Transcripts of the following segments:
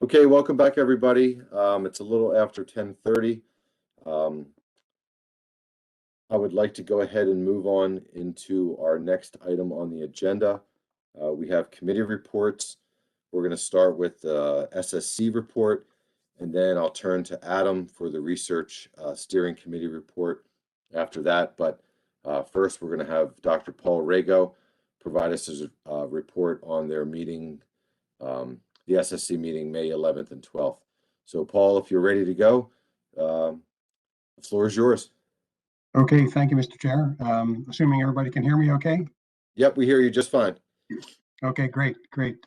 Okay, welcome back, everybody. It's a little after 10:30. I would like to go ahead and move on into our next item on the agenda. We have committee reports. We're going to start with the SSC report, and then I'll turn to Adam for the research steering committee report after that. But first, we're going to have Dr. Paul Rago provide us a report on their meeting, the SSC meeting, May 11th and 12th. So Paul, if you're ready to go, the floor is yours. Okay, thank you, Mr. Chair. Assuming everybody can hear me okay? Yep, we hear you just fine. Okay, great.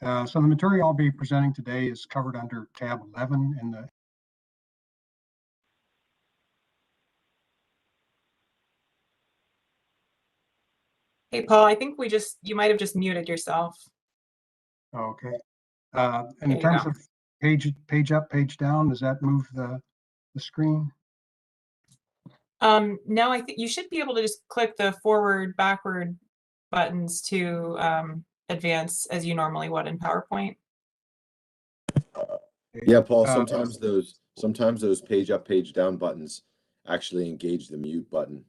So the material I'll be presenting today is covered under tab 11 in the Hey, Paul, I think you might have just muted yourself. Okay. And in terms of page up, page down, does that move the screen? No, I think you should be able to just click the forward, backward buttons to advance as you normally would in PowerPoint. Yeah, Paul, sometimes those page up, page down buttons actually engage the mute button.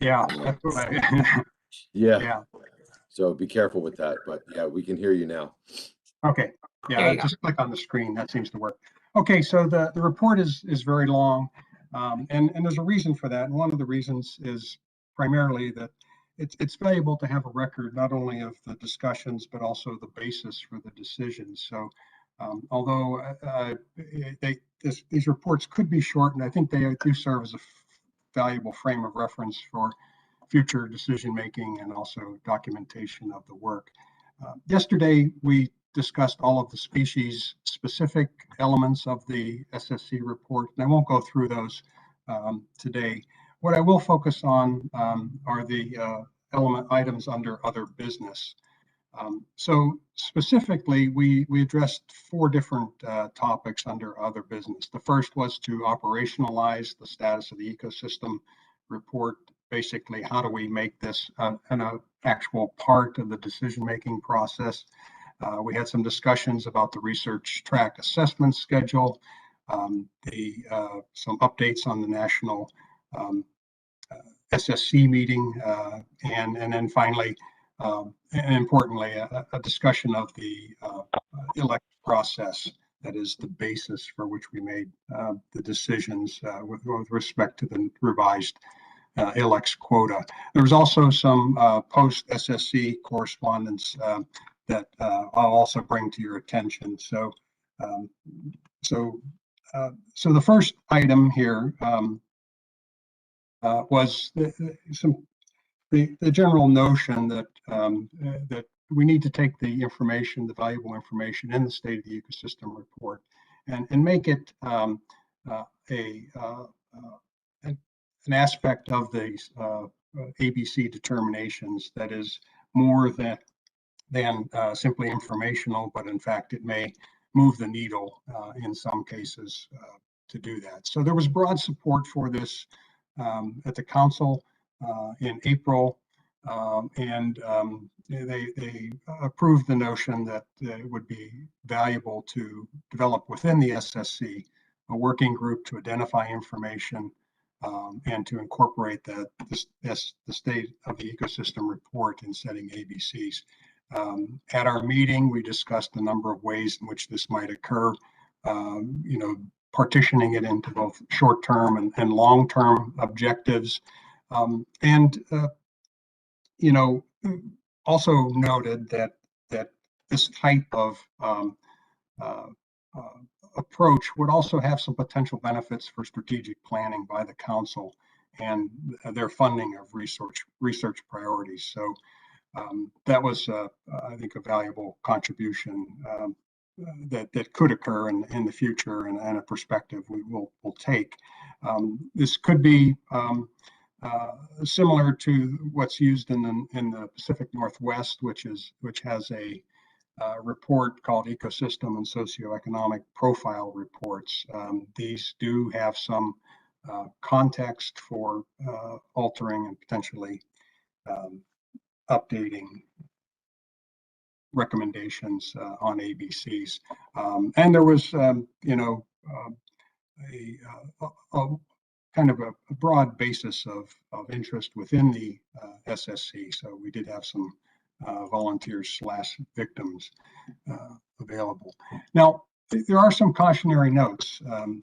Yeah, that's what I yeah. So be careful with that, but yeah, we can hear you now. Okay. Yeah, just click on the screen. That seems to work. Okay, so the report is very long, and there's a reason for that. And one of the reasons is primarily that it's valuable to have a record not only of the discussions but also the basis for the decisions. So although these reports could be shortened, I think they do serve as a valuable frame of reference for future decision making and also documentation of the work. Yesterday, we discussed all of the species specific elements of the SSC report, and I won't go through those today. What I will focus on are the element items under other business. So specifically, we addressed four different topics under other business. The first was to operationalize the status of the ecosystem report. Basically, how do we make this an actual part of the decision-making process? We had some discussions about the research track assessment schedule, some updates on the National Ssc Meeting, and then finally, and importantly, a discussion of the elect process that is the basis for which we made the decisions with respect to the revised ILEX quota. There was also some post-SSC correspondence that I'll also bring to your attention. So the first item here was the general notion that that we need to take the information, the valuable information in the State of the Ecosystem report, and make it an aspect of these ABC determinations that is more than simply informational, but in fact it may move the needle in some cases to do that. So there was broad support for this at the council in April, and they approved the notion that it would be valuable to develop within the SSC a working group to identify information and to incorporate the State of the Ecosystem report in setting ABCs. At our meeting, we discussed a number of ways in which this might occur, partitioning it into both short-term and long-term objectives. Also noted that this type of approach would also have some potential benefits for strategic planning by the council and their funding of research priorities. So that was, I think, a valuable contribution that could occur in the future and a perspective we will take. This could be similar to what's used in the Pacific Northwest, which has a report called Ecosystem and Socioeconomic Profile Reports. These do have some context for altering and potentially updating recommendations on ABCs. And there was, you know, a kind of a broad basis of interest within the SSC. So we did have some volunteers / victims available. Now, there are some cautionary notes,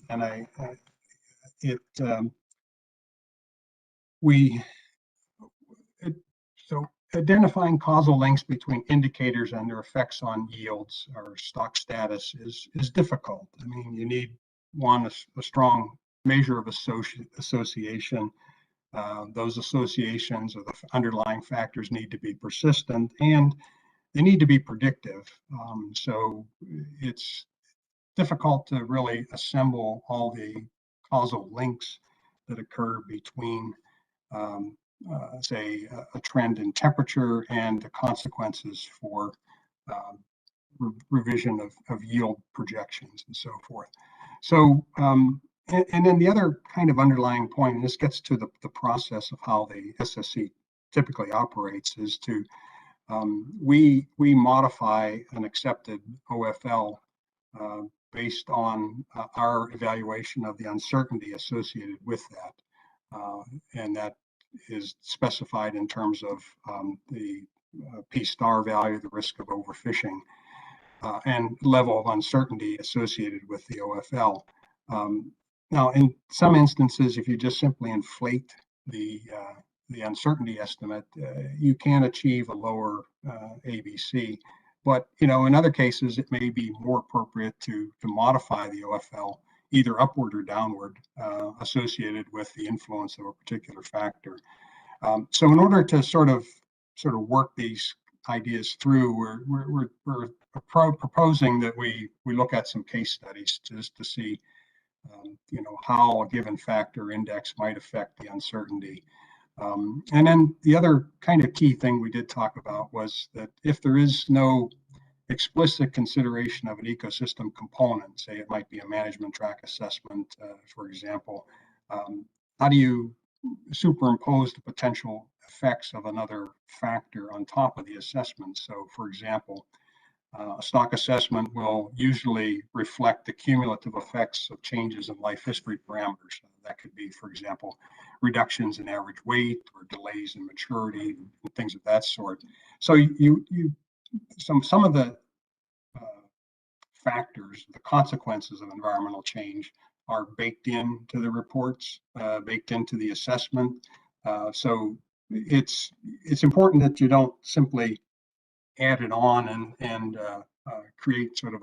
and so identifying causal links between indicators and their effects on yields or stock status is difficult. I mean, you need a strong measure of association. Those associations or the underlying factors need to be persistent, and they need to be predictive. So it's difficult to really assemble all the causal links that occur between, say, a trend in temperature and the consequences for revision of yield projections and so forth. So, and then the other kind of underlying point, and this gets to the process of how the SSC typically operates, is to we modify an accepted OFL based on our evaluation of the uncertainty associated with that, and that is specified in terms of the P star value, the risk of overfishing, and level of uncertainty associated with the OFL. Now, in some instances, if you just simply inflate the uncertainty estimate, you can achieve a lower ABC. But in other cases, it may be more appropriate to modify the OFL either upward or downward, associated with the influence of a particular factor. So, in order to sort of work these ideas through, we're proposing that we look at some case studies just to see, how a given factor index might affect the uncertainty. And then the other kind of key thing we did talk about was that if there is no explicit consideration of an ecosystem component, say it might be a management track assessment, for example, how do you superimpose the potential effects of another factor on top of the assessment? So, for example, a stock assessment will usually reflect the cumulative effects of changes in life history parameters. That could be, for example, reductions in average weight or delays in maturity and things of that sort. So some of the factors, the consequences of environmental change are baked into the reports, baked into the assessment. So it's important that you don't simply add it on and create sort of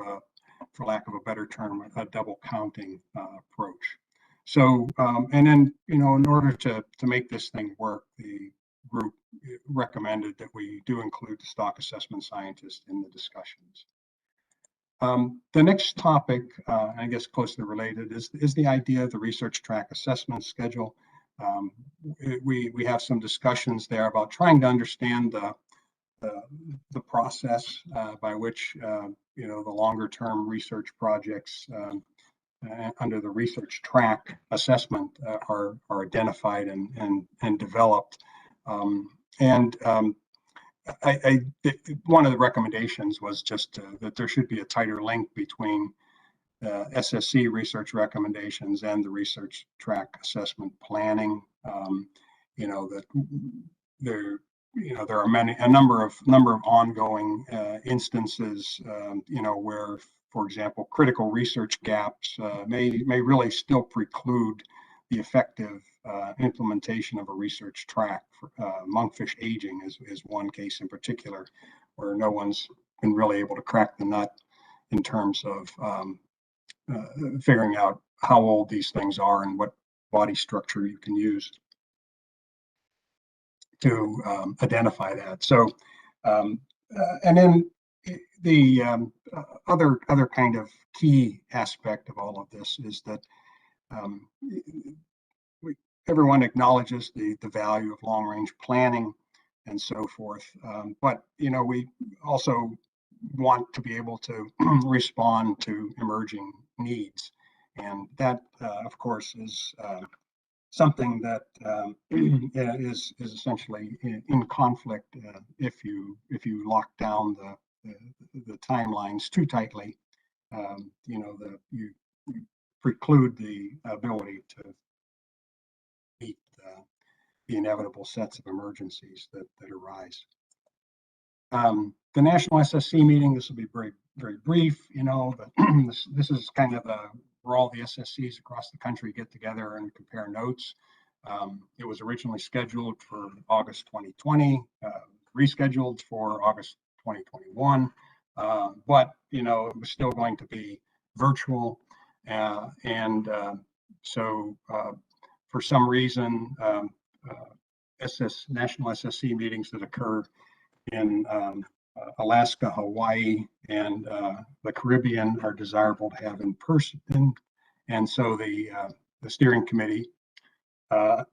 for lack of a better term, a double counting approach. So, and then, in order to make this thing work, the group recommended that we do include the stock assessment scientist in the discussions. The next topic, I guess closely related, is the idea of the research track assessment schedule. We have some discussions there about trying to understand the process by which the longer term research projects under the research track assessment are identified and developed. One of the recommendations was just that there should be a tighter link between SSC research recommendations and the research track assessment planning. That there are a number of ongoing instances, where, for example, critical research gaps may really still preclude the effective implementation of a research track. Monkfish aging is one case in particular, where no one's been really able to crack the nut in terms of figuring out how old these things are and what body structure you can use to identify that. So, and then the other kind of key aspect of all of this is that everyone acknowledges the value of long-range planning and so forth, but we also want to be able to respond to emerging needs, and that, of course, is something that is essentially in conflict if you lock down the timelines too tightly, you preclude the ability to meet the inevitable sets of emergencies that arise. The National SSC meeting, this will be very, very brief, but this is kind of where all the SSCs across the country get together and compare notes. It was originally scheduled for August 2020, rescheduled for August 2021, but it was still going to be virtual, so for some reason, National SSC meetings that occur in Alaska, Hawaii, and the Caribbean are desirable to have in person, and so the steering committee, the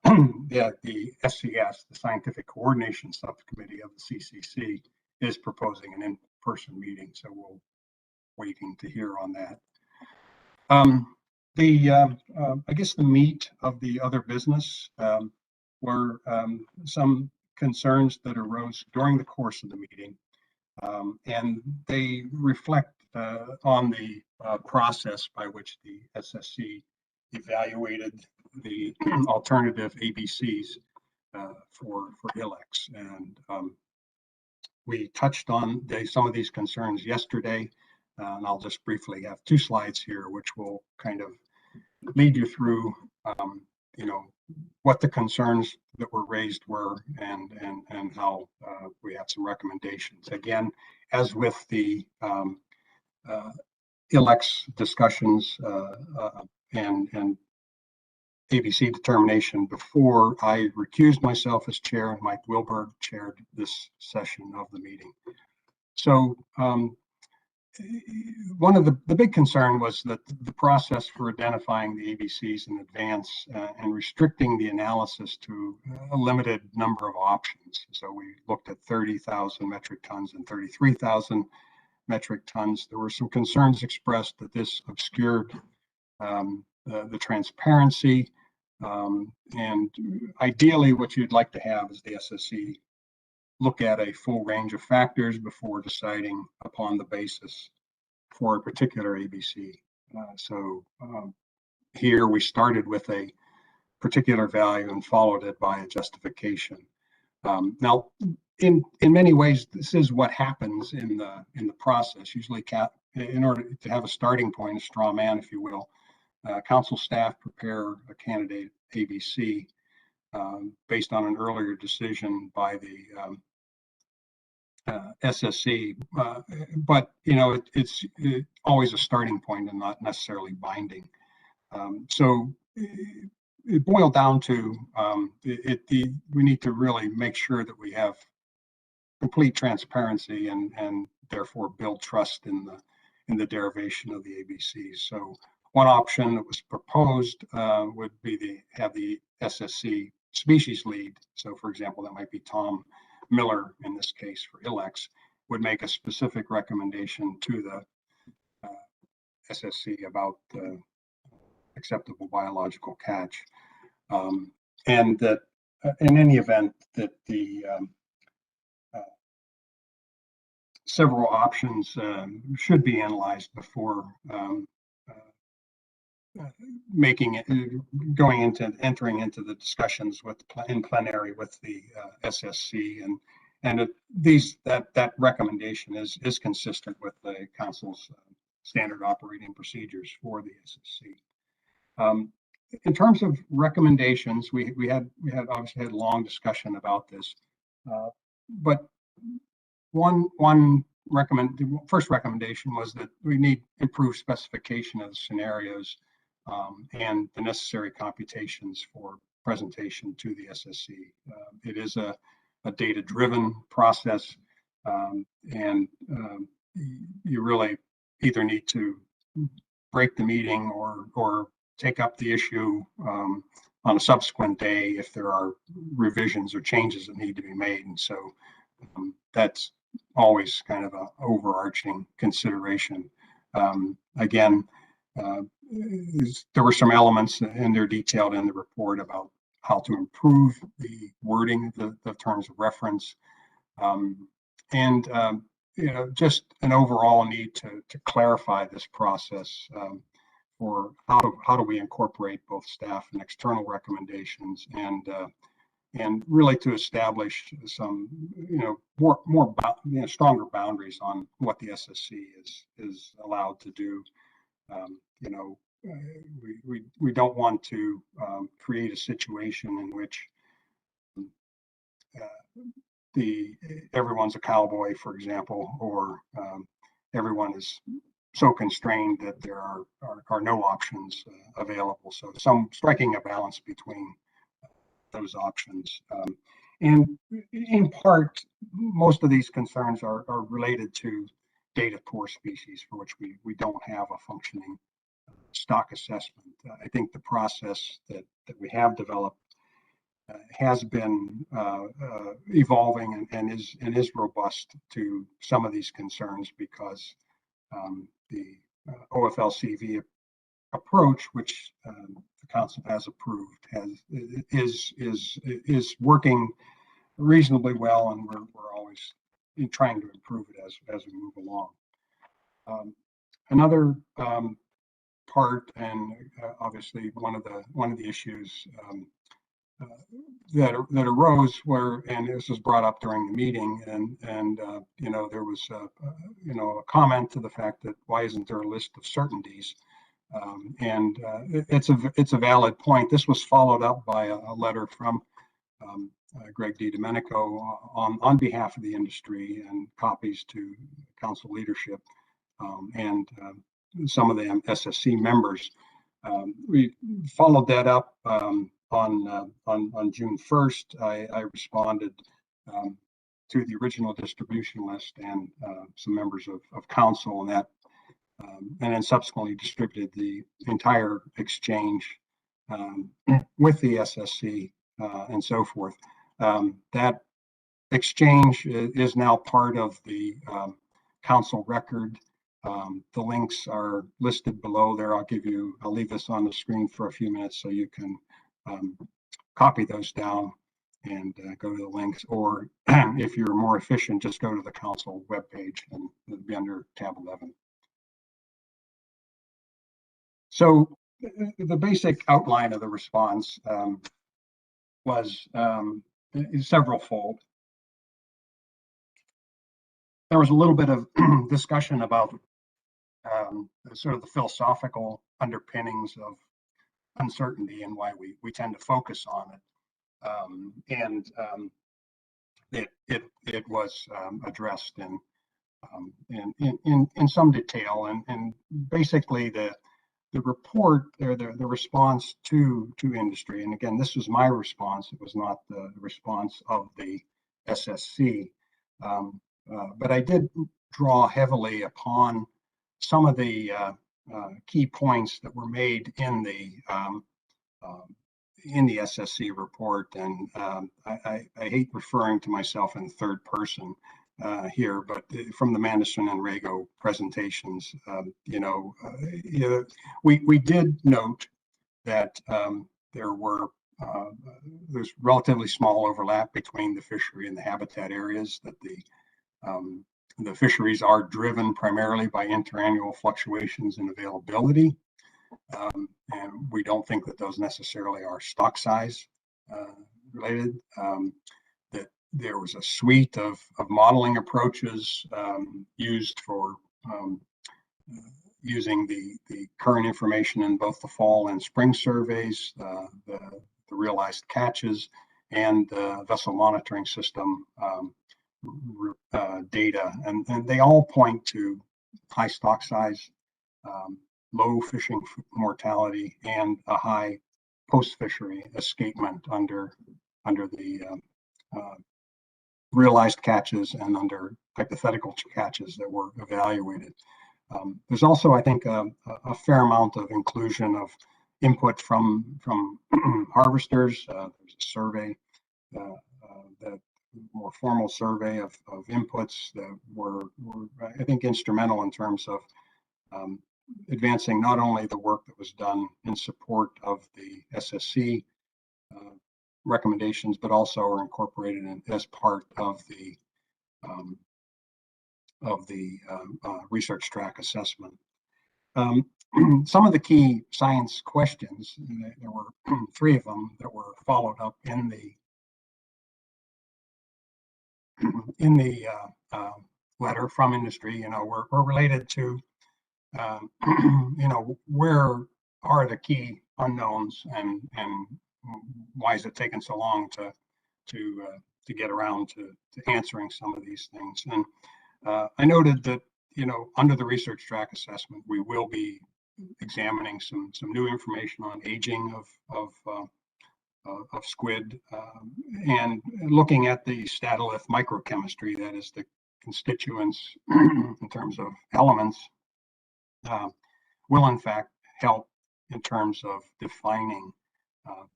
SCS, the Scientific Coordination Subcommittee of the CCC, is proposing an in-person meeting. So we're waiting to hear on that. I guess the meat of the other business were some concerns that arose during the course of the meeting, and they reflect on the process by which the SSC evaluated the alternative ABCs for ILEX. And we touched on some of these concerns yesterday, and I'll just briefly have 2 slides here, which will kind of lead you through, what the concerns that were raised were, and how we have some recommendations. Again, as with the ILEX discussions and ABC determination before, I recused myself as chair, and Mike Wilberg chaired this session of the meeting. So one of the big concern was that the process for identifying the ABCs in advance and restricting the analysis to a limited number of options. So we looked at 30,000 metric tons and 33,000 metric tons. There were some concerns expressed that this obscured the transparency, and ideally what you'd like to have is the SSC look at a full range of factors before deciding upon the basis for a particular ABC. Here we started with a particular value and followed it by a justification. Now, in many ways, this is what happens in the process. Usually, in order to have a starting point, a straw man, if you will, council staff prepare a candidate ABC based on an earlier decision by the SSC, but it's always a starting point and not necessarily binding. So it boiled down to we need to really make sure that we have complete transparency and therefore build trust in the derivation of the ABCs. So one option that was proposed would be have the SSC species lead. So for example, that might be Tom Miller in this case for ILEX, would make a specific recommendation to the SSC about the acceptable biological catch, and that in any event that the several options should be analyzed before entering into the discussions in plenary with the SSC, and that recommendation is consistent with the council's standard operating procedures for the SSC. In terms of recommendations, we had obviously had a long discussion about this, but the first recommendation was that we need improved specification of the scenarios and the necessary computations for presentation to the SSC. It is a data-driven process, and you really either need to break the meeting or take up the issue on a subsequent day if there are revisions or changes that need to be made. And so that's always kind of an overarching consideration. Again, there were some elements, and they're detailed in the report, about how to improve the wording of the terms of reference. And just an overall need to clarify this process for how do we incorporate both staff and external recommendations, and really to establish some more stronger boundaries on what the SSC is allowed to do. We don't want to create a situation in which everyone's a cowboy, for example, or everyone is so constrained that there are no options available. So striking a balance between those options. And in part, most of these concerns are related to data poor species for which we don't have a functioning stock assessment. I think the process that we have developed has been evolving and is robust to some of these concerns, because the OFLCV approach, which the council has approved, is working reasonably well, and we're always trying to improve it as we move along. Another part, and obviously one of the issues that arose and this was brought up during the meeting, and there was a comment to the fact that why isn't there a list of certainties? And it's a valid point. This was followed up by a letter from Greg DiDomenico on behalf of the industry, and copies to council leadership and some of the SSC members. We followed that up on June 1st. I responded to the original distribution list and some members of council, and that and then subsequently distributed the entire exchange with the SSC and so forth. That exchange is now part of the council record. The links are listed below there. I'll leave this on the screen for a few minutes so you can copy those down and go to the links, or if you're more efficient, just go to the council webpage and it'll be under tab 11. So the basic outline of the response was several fold. There was a little bit of discussion about sort of the philosophical underpinnings of uncertainty and why we tend to focus on it. It was addressed in some detail, and basically the report, or the response to industry, and again, this was my response, it was not the response of the SSC, but I did draw heavily upon some of the key points that were made in the SSC report. And I hate referring to myself in third person here, but from the Manderson and Rago presentations, we did note that there's relatively small overlap between the fishery and the habitat areas, that the fisheries are driven primarily by interannual fluctuations in availability. And we don't think that those necessarily are stock size related. That there was a suite of modeling approaches used for using the current information in both the fall and spring surveys, the realized catches, and the vessel monitoring system data, and they all point to high stock size, low fishing mortality, and a high post-fishery escapement under the realized catches and under hypothetical catches that were evaluated. There's also, I think, a fair amount of inclusion of input from harvesters. There's a survey, that more formal survey of inputs that were, I think, instrumental in terms of advancing not only the work that was done in support of the SSC recommendations, but also are incorporated as part of the of the research track assessment. Some of the key science questions, there were 3 of them that were followed up in the letter from industry, were related to, where are the key unknowns, and why is it taking so long to get around to answering some of these things. And I noted that, under the research track assessment, we will be examining some new information on aging of squid, and looking at the statolith microchemistry, that is the constituents in terms of elements, will in fact help in terms of defining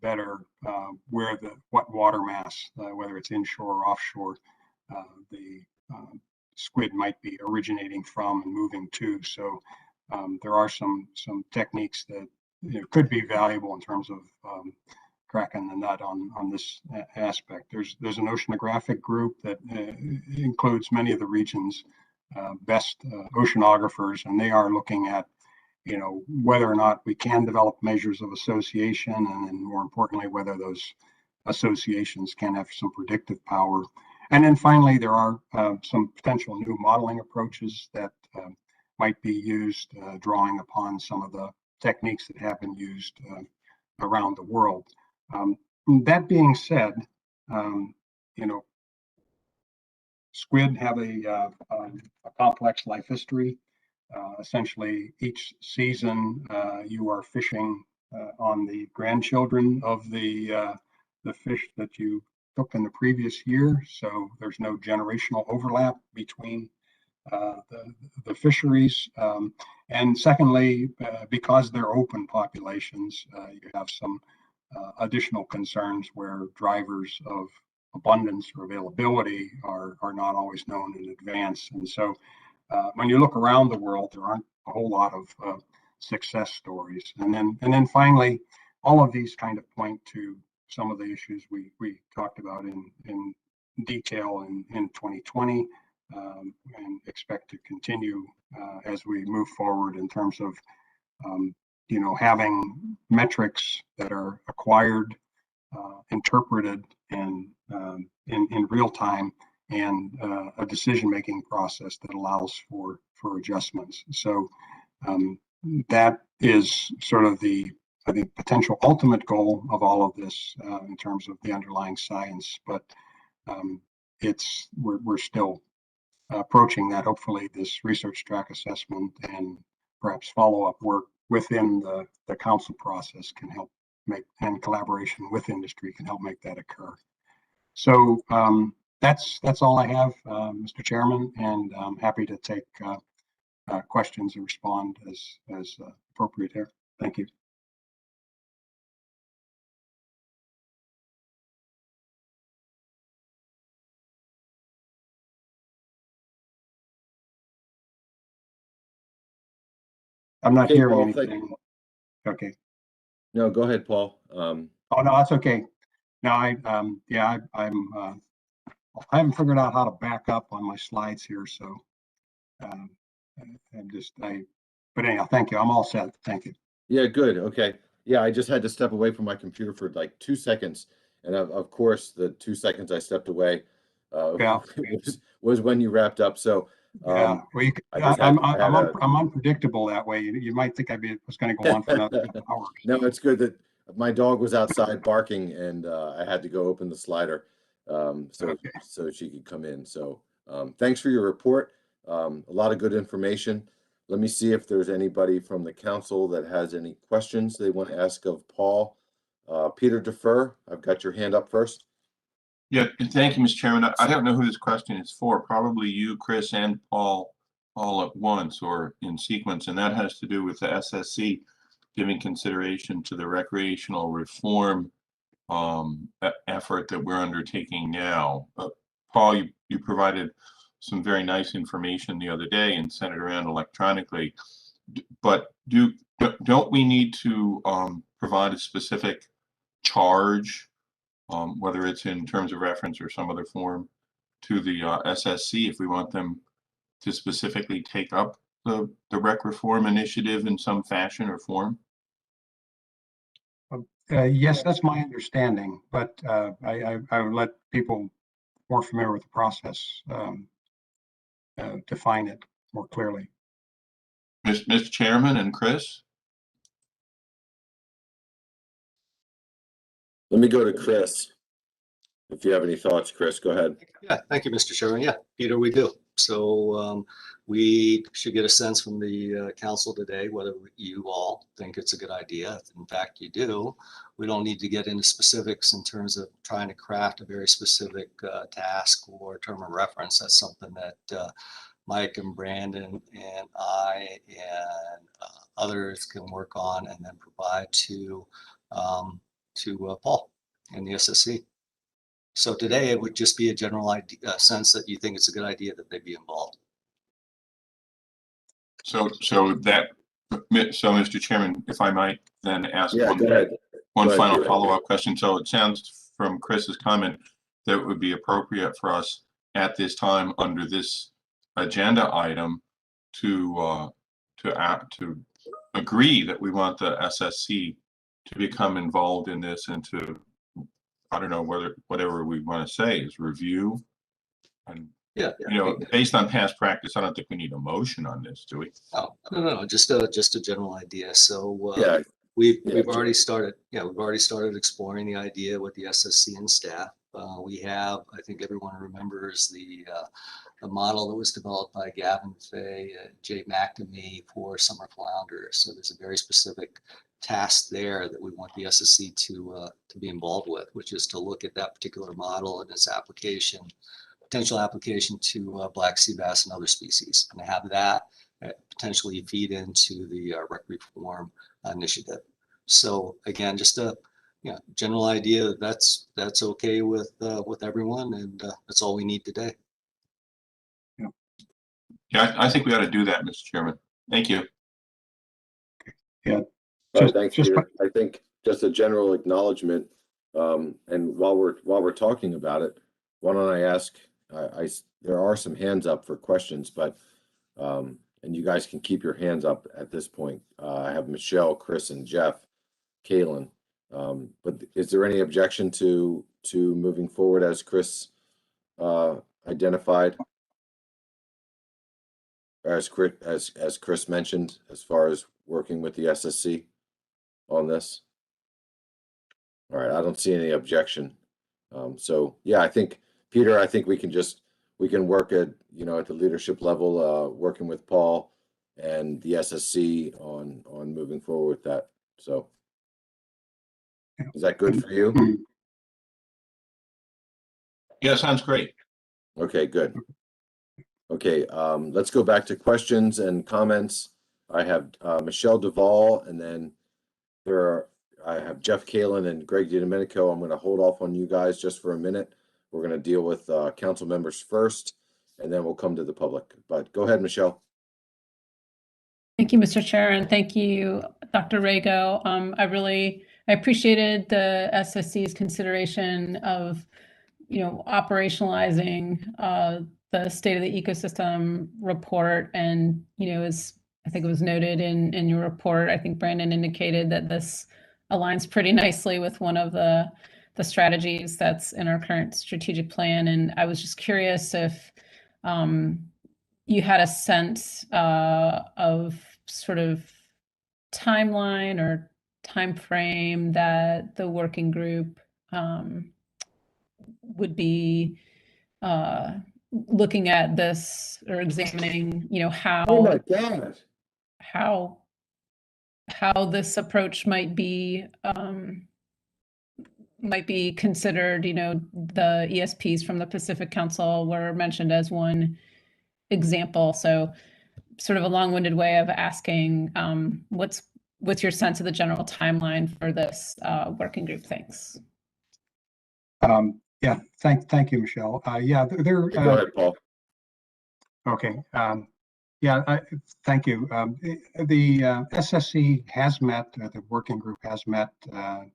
better what water mass, whether it's inshore or offshore, the squid might be originating from and moving to. So there are some techniques that could be valuable in terms of cracking the nut on this aspect. There's an oceanographic group that includes many of the region's best oceanographers, and they are looking at whether or not we can develop measures of association, and then more importantly, whether those associations can have some predictive power. And then finally, there are some potential new modeling approaches that might be used, drawing upon some of the techniques that have been used around the world. That being said, squid have a complex life history. Essentially, each season you are fishing on the grandchildren of the fish that you took in the previous year. So there's no generational overlap between the fisheries. And secondly, because they're open populations, you have some additional concerns where drivers of abundance or availability are not always known in advance. And so when you look around the world, there aren't a whole lot of success stories. And then finally, all of these kind of point to some of the issues we talked about in detail in 2020, and expect to continue as we move forward in terms of having metrics that are acquired, interpreted, and in real time, and a decision-making process that allows for adjustments. So that is sort of the, I think, potential ultimate goal of all of this in terms of the underlying science. But we're still approaching that. Hopefully, this research track assessment and perhaps follow-up work within the council process can help make, and collaboration with industry can help make that occur. So that's all I have, Mr. Chairman, and I'm happy to take questions and respond as appropriate here. Thank you. I'm not hearing Paul, anything. Okay. No, go ahead, Paul. Oh no, that's okay. No, I haven't figured out how to back up on my slides here, so but anyhow, thank you. I'm all set. Thank you. Yeah, good. Okay. Yeah, I just had to step away from my computer for like 2 seconds, and of course, the 2 seconds I stepped away was when you wrapped up. So yeah, well, I'm unpredictable that way. You might think was going to go on for another hour. No, it's good that my dog was outside barking, and I had to go open the slider so she could come in. So thanks for your report. A lot of good information. Let me see if there's anybody from the council that has any questions they want to ask of Paul. Peter Defer, I've got your hand up first. Yeah, and thank you, Mr. Chairman. I don't know who this question is for. Probably you, Chris, and Paul all at once or in sequence, and that has to do with the SSC giving consideration to the recreational reform effort that we're undertaking now. Paul, you provided some very nice information the other day and sent it around electronically, but don't we need to provide a specific charge, whether it's in terms of reference or some other form, to the SSC if we want them to specifically take up the rec reform initiative in some fashion or form? Yes, that's my understanding, but I would let people more familiar with the process define it more clearly. Mr. Chairman and Chris? Let me go to Chris. If you have any thoughts, Chris, go ahead. Yeah, thank you, Mr. Chairman. Yeah, Peter, we do. So we should get a sense from the council today whether you all think it's a good idea. If in fact you do, we don't need to get into specifics in terms of trying to craft a very specific task or term of reference. That's something that Mike and Brandon and I and others can work on and then provide to Paul and the SSC. So today it would just be a general idea, sense that you think it's a good idea that they be involved. So Mr. Chairman, if I might then ask Yeah, go ahead. one Go ahead, final Peter. follow-up question. So it sounds from Chris's comment that it would be appropriate for us at this time under this agenda item to agree that we want the SSC to become involved in this and to, I don't know, whatever we want to say is review. And, Yeah. you know, based on past practice, I don't think we need a motion on this, do we? Oh, no, just a general idea. So Yeah, we've yeah, already started. Yeah, we've already started exploring the idea with the SSC and staff. We have, I think everyone remembers the model that was developed by Gavin Fay, Jay McNamee for summer flounder. So there's a very specific task there that we want the SSC to be involved with, which is to look at that particular model and its application, potential application to black sea bass and other species, and have that potentially feed into the rec reform initiative. So again, just a general idea that's okay with everyone, and that's all we need today. Yeah, I think we ought to do that, Mr. Chairman. Thank you. all right, thanks, just Peter. I think just a general acknowledgement, and while we're talking about it, why don't I ask, there are some hands up for questions, but and you guys can keep your hands up at this point. I have Michelle, Chris, and Jeff, Kaylin. But is there any objection to moving forward as Chris identified? As Chris mentioned, as far as working with the SSC on this? All right, I don't see any objection. So yeah, I think, Peter, I think we can work at, at the leadership level, working with Paul and the SSC on moving forward with that. So is that good for you? Yeah, sounds great. Okay, good. Okay, let's go back to questions and comments. I have Michelle Duvall, and then I have Jeff Kaylin and Greg DiDomenico. I'm going to hold off on you guys just for a minute. We're going to deal with council members first, and then we'll come to the public. But go ahead, Michelle. Thank you, Mr. Chair, and thank you, Dr. Rago. I appreciated the SSC's consideration of, operationalizing the state of the ecosystem report. And, as I think it was noted in your report, I think Brandon indicated that this aligns pretty nicely with one of the strategies that's in our current strategic plan. And I was just curious if you had a sense of sort of timeline or time frame that the working group would be looking at this or examining, how Oh my God. how this approach might be considered. The ESPs from the Pacific Council were mentioned as one example. So sort of a long-winded way of asking, what's your sense of the general timeline for this working group? Thanks. Yeah, thank you, Michelle. Yeah, Go ahead, Paul. Okay. Yeah, thank you. The SSC has met, the working group has met, and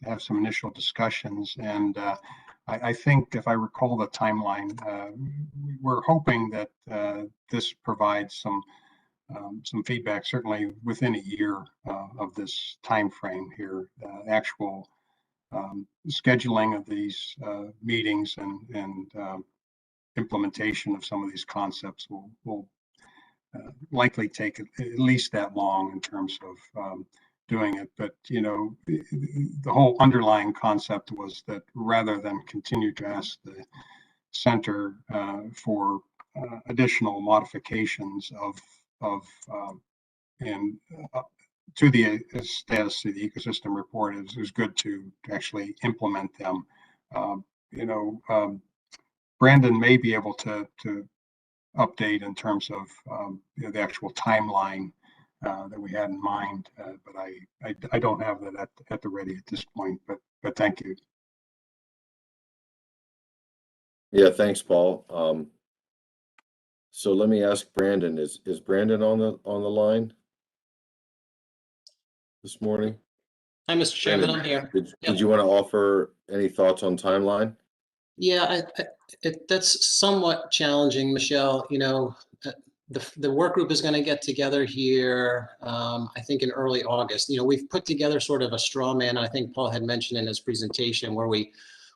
have some initial discussions. And I think if I recall the timeline, we're hoping that this provides some feedback, certainly within a year of this time frame here. Actual scheduling of these meetings and implementation of some of these concepts will likely take at least that long in terms of doing it. But, you know, the whole underlying concept was that rather than continue to ask the center for additional modifications of and to the status of the ecosystem report, it was good to actually implement them. You know, Brandon may be able to update in terms of you know, the actual timeline that we had in mind, but I don't have that at the ready at this point. But thank you. Yeah, thanks, Paul. So let me ask Brandon, is Brandon on the line this morning? Hi, Mr. Chairman, Brandon, I'm here. Did Yep. you want to offer any thoughts on timeline? Yeah, that's somewhat challenging, Michelle. You know, the work group is going to get together here, I think in early August. You know, we've put together sort of a straw man, I think Paul had mentioned in his presentation, where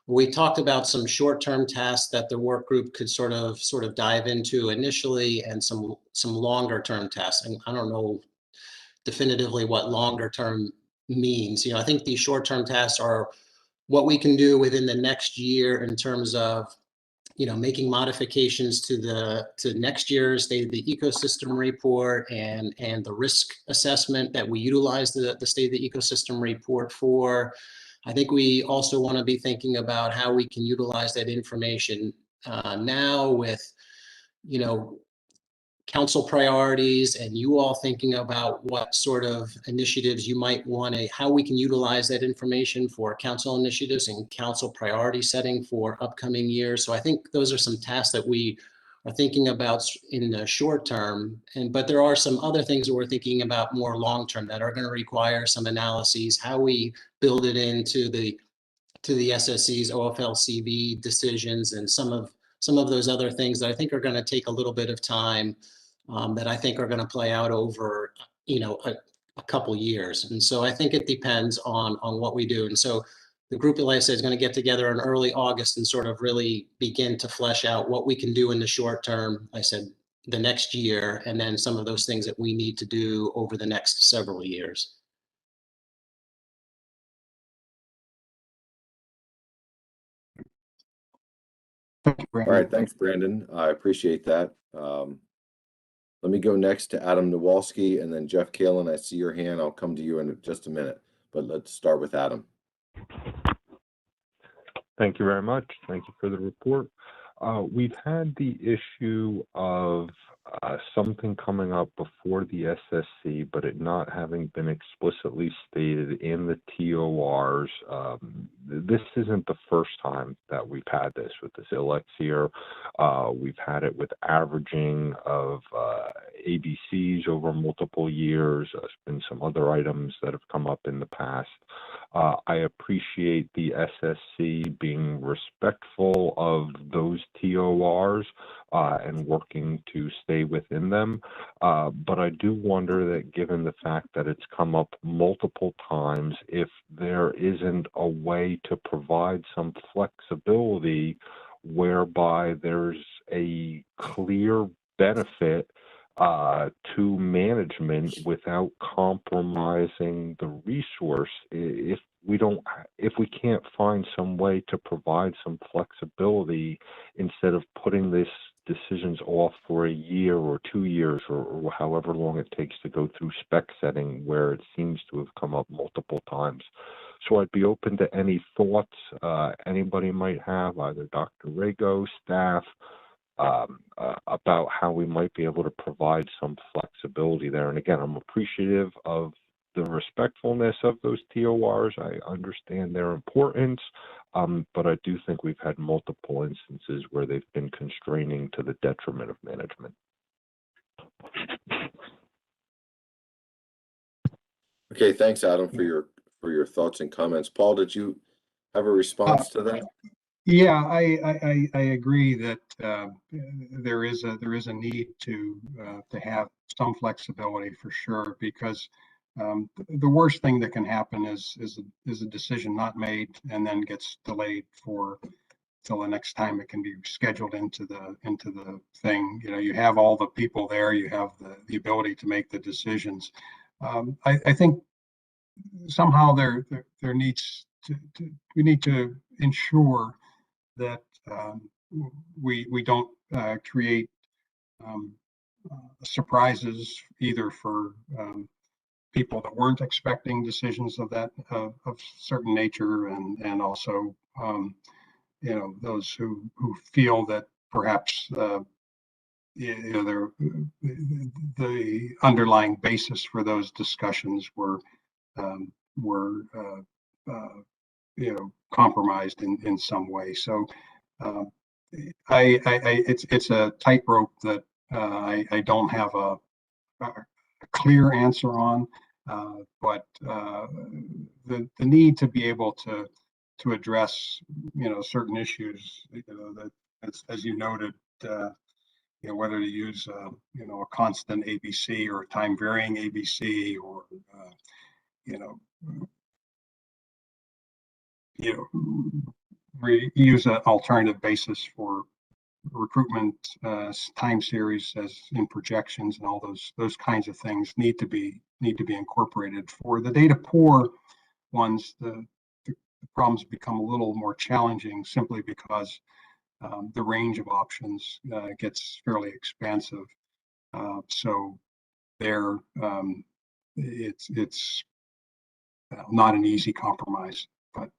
we talked about some short-term tasks that the work group could sort of dive into initially, and some longer-term tasks. And I don't know definitively what longer-term means. You know, I think these short-term tasks are what we can do within the next year in terms of, you know, making modifications to next year's State of the Ecosystem report and the risk assessment that we utilize the State of the Ecosystem report for. I think we also want to be thinking about how we can utilize that information now with, you know, council priorities and you all thinking about what sort of initiatives you might want to, how we can utilize that information for council initiatives and council priority setting for upcoming years. So I think those are some tasks that we are thinking about in the short term. But there are some other things that we're thinking about more long term that are going to require some analyses, how we build it into the SSC's OFLCB decisions, and some of those other things that I think are going to take a little bit of time, that I think are going to play out over, you know, a couple years. And so I think it depends on what we do. And so the group, like I said, is going to get together in early August and sort of really begin to flesh out what we can do in the short term. I said the next year, and then some of those things that we need to do over the next several years. Thank you, All Brandon. right, thanks, Brandon. I appreciate that. Let me go next to Adam Nowalski and then Jeff Kalen. I see your hand. I'll come to you in just a minute, but let's start with Adam. Thank you very much. Thank you for the report. We've had the issue of something coming up before the SSC, but it not having been explicitly stated in the TORs. This isn't the first time that we've had this with this elixir. We've had it with averaging of ABCs over multiple years. There's been some other items that have come up in the past. I appreciate the SSC being respectful of those TORs and working to stay within them. But I do wonder that, given the fact that it's come up multiple times, if there isn't a way to provide some flexibility whereby there's a clear benefit to management without compromising the resource. If we can't find some way to provide some flexibility, instead of putting this decisions off for a year or 2 years or however long it takes to go through spec setting, where it seems to have come up multiple times. So I'd be open to any thoughts anybody might have, either Dr. Rago, staff, about how we might be able to provide some flexibility there. And again, I'm appreciative of the respectfulness of those TORs. I understand their importance, but I do think we've had multiple instances where they've been constraining to the detriment of management. Okay, thanks, Adam, for your thoughts and comments. Paul, did you have a response to that? Yeah, I agree that there is a need to have some flexibility for sure, because the worst thing that can happen is a decision not made and then gets delayed for till the next time it can be scheduled into the thing. You know, you have all the people there, you have the ability to make the decisions. I think somehow there needs to we need to ensure that we don't create um, surprises either for people that weren't expecting decisions of that of certain nature, and also you know, those who feel that perhaps you know, the underlying basis for those discussions were you know, compromised in some way. So um, it's a tightrope that I don't have a clear answer on, but the need to be able to address, you know, certain issues, you know, that as you noted, you know, whether to use you know, a constant ABC or a time varying ABC, or you know, use an alternative basis for recruitment time series as in projections, and all those kinds of things need to be incorporated. For the data poor ones, the problems become a little more challenging simply because the range of options gets fairly expansive. So there, it's not an easy compromise, but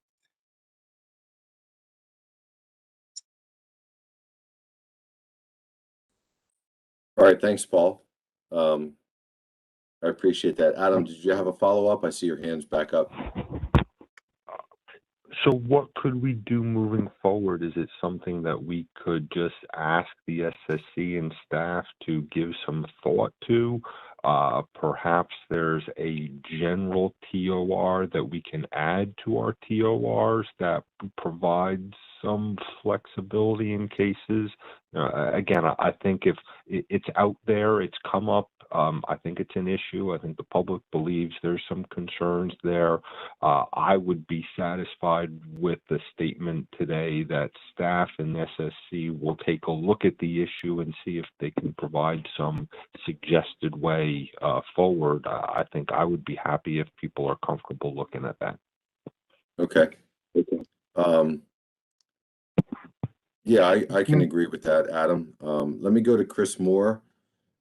All right, thanks, Paul. I appreciate that. Adam, did you have a follow-up? I see your hands back up. So what could we do moving forward? Is it something that we could just ask the SSC and staff to give some thought to? Perhaps there's a general TOR that we can add to our TORs that provides some flexibility in cases. Again, I think if it's out there, it's come up. I think it's an issue. I think the public believes there's some concerns there. I would be satisfied with the statement today that staff and SSC will take a look at the issue and see if they can provide some suggested way forward. I think I would be happy if people are comfortable looking at that. Okay. Yeah, I can agree with that, Adam. Let me go to Chris Moore,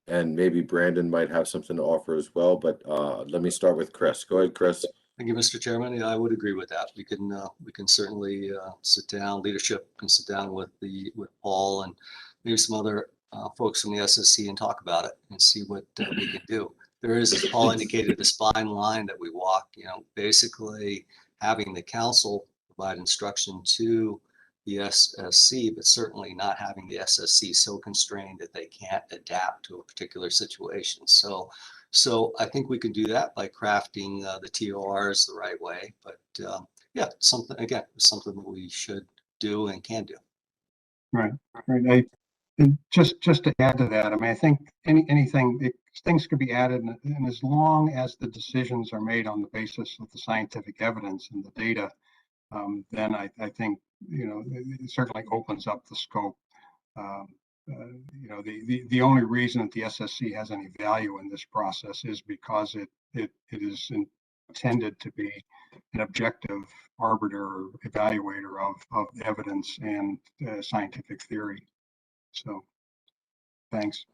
and maybe Brandon might have something to offer as well, but let me start with Chris. Go ahead, Chris. Thank you, Mr. Chairman. Yeah, I would agree with that. We can certainly sit down. Leadership can sit down with Paul and maybe some other folks from the SSC and talk about it and see what we can do. There is, as Paul indicated, this fine line that we walk. You know, basically having the council provide instruction to the SSC, but certainly not having the SSC so constrained that they can't adapt to a particular situation. So I think we can do that by crafting the TORs the right way. But yeah, something that we should do and can do. right. And just to add to that, I mean, I think things could be added, and as long as the decisions are made on the basis of the scientific evidence and the data, then I think, you know, it certainly opens up the scope. You know, the only reason that the SSC has any value in this process is because it is intended to be an objective arbiter or evaluator of evidence and scientific theory. So, thanks.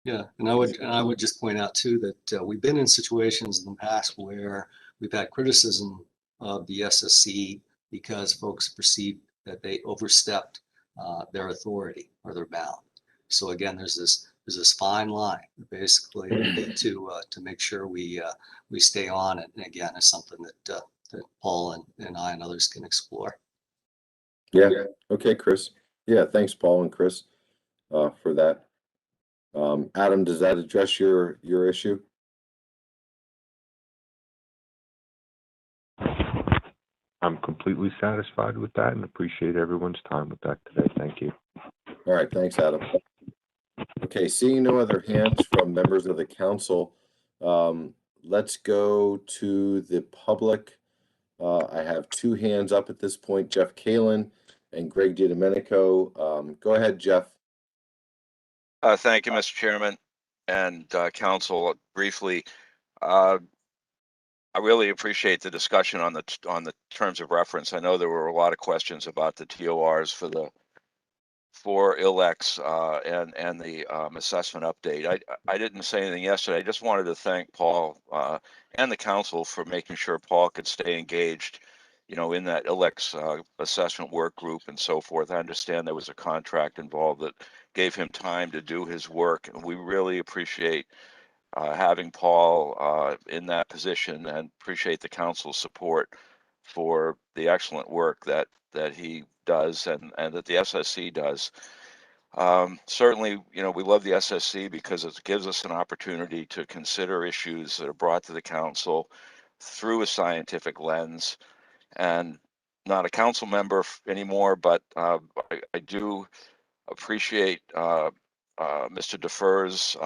Yeah, and I would just point out too that we've been in situations in the past where we've had criticism of the SSC because folks perceived that they overstepped their authority or their bound. So again, there's this fine line basically to make sure we stay on it. And again, it's something that Paul and I and others can explore. Yeah. Okay, Chris. Yeah, thanks, Paul and Chris, for that. Adam, does that address your issue? I'm completely satisfied with that and appreciate everyone's time with that today. Thank you. All right, thanks, Adam. Okay, seeing no other hands from members of the council, let's go to the public. I have two hands up at this point, Jeff Kalin and Greg DiDomenico. Go ahead, Jeff. Thank you, Mr. Chairman and council. Briefly, I really appreciate the discussion on the terms of reference. I know there were a lot of questions about the TORs for ILEX and the assessment update. I didn't say anything yesterday. I just wanted to thank Paul and the council for making sure Paul could stay engaged, in that ILEX assessment work group and so forth. I understand there was a contract involved that gave him time to do his work, and we really appreciate having Paul in that position, and appreciate the council's support for the excellent work that he does and that the SSC does. Certainly, we love the SSC because it gives us an opportunity to consider issues that are brought to the council through a scientific lens. And not a council member anymore, but I do appreciate Mr. Defer's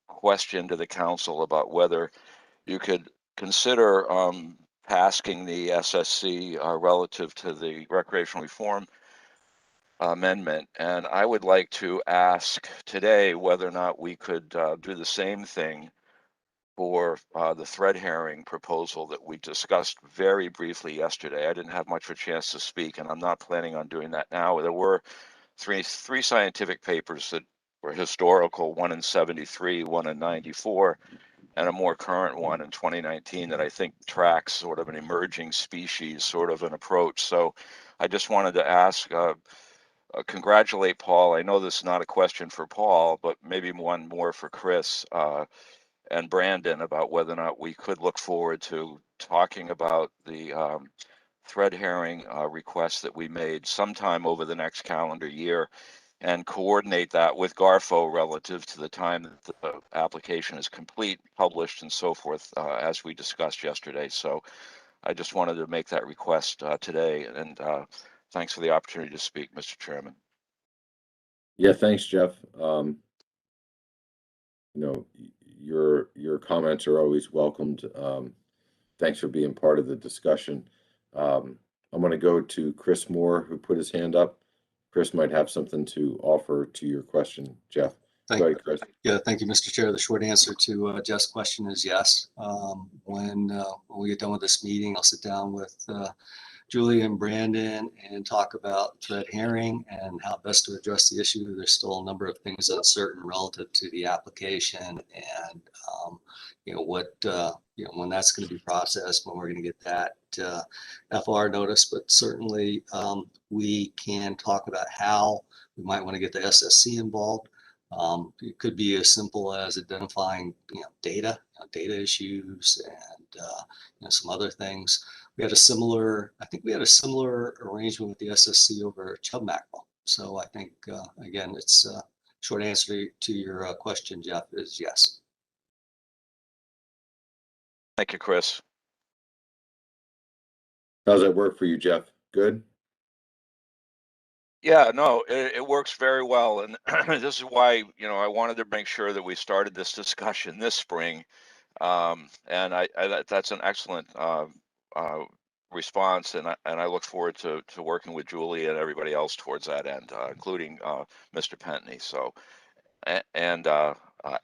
question to the council about whether you could consider tasking the SSC relative to the recreational reform amendment. And I would like to ask today whether or not we could do the same thing for the thread herring proposal that we discussed very briefly yesterday. I didn't have much of a chance to speak, and I'm not planning on doing that now. There were three scientific papers that were historical, one in 73, one in 94, and a more current one in 2019 that I think tracks sort of an emerging species sort of an approach. So I just wanted to ask, congratulate Paul. I know this is not a question for Paul, but maybe one more for Chris and Brandon about whether or not we could look forward to talking about the thread herring request that we made sometime over the next calendar year, and coordinate that with Garfo relative to the time that the application is complete, published, and so forth, as we discussed yesterday. So I just wanted to make that request today, and thanks for the opportunity to speak, Mr. Chairman. Yeah, thanks, Jeff. Your comments are always welcomed. Thanks for being part of the discussion. I'm going to go to Chris Moore, who put his hand up. Chris might have something to offer to your question, Jeff. Go ahead, Chris. Yeah, thank you, Mr. Chair. The short answer to Jeff's question is yes. When we get done with this meeting, I'll sit down with Julie and Brandon and talk about thread herring and how best to address the issue. There's still a number of things uncertain relative to the application and when that's going to be processed, when we're going to get that FR notice. But certainly we can talk about how we might want to get the SSC involved. It could be as simple as identifying data issues and some other things. I think we had a similar arrangement with the SSC over chub mackerel. So I think, again, it's short answer to your question, Jeff, is yes. Thank you, Chris. How's that work for you, Jeff? Good? Yeah, no, it works very well. And this is why, I wanted to make sure that we started this discussion this spring. And that's an excellent response, and I look forward to working with Julie and everybody else towards that end, including Mr. Pentney. So, and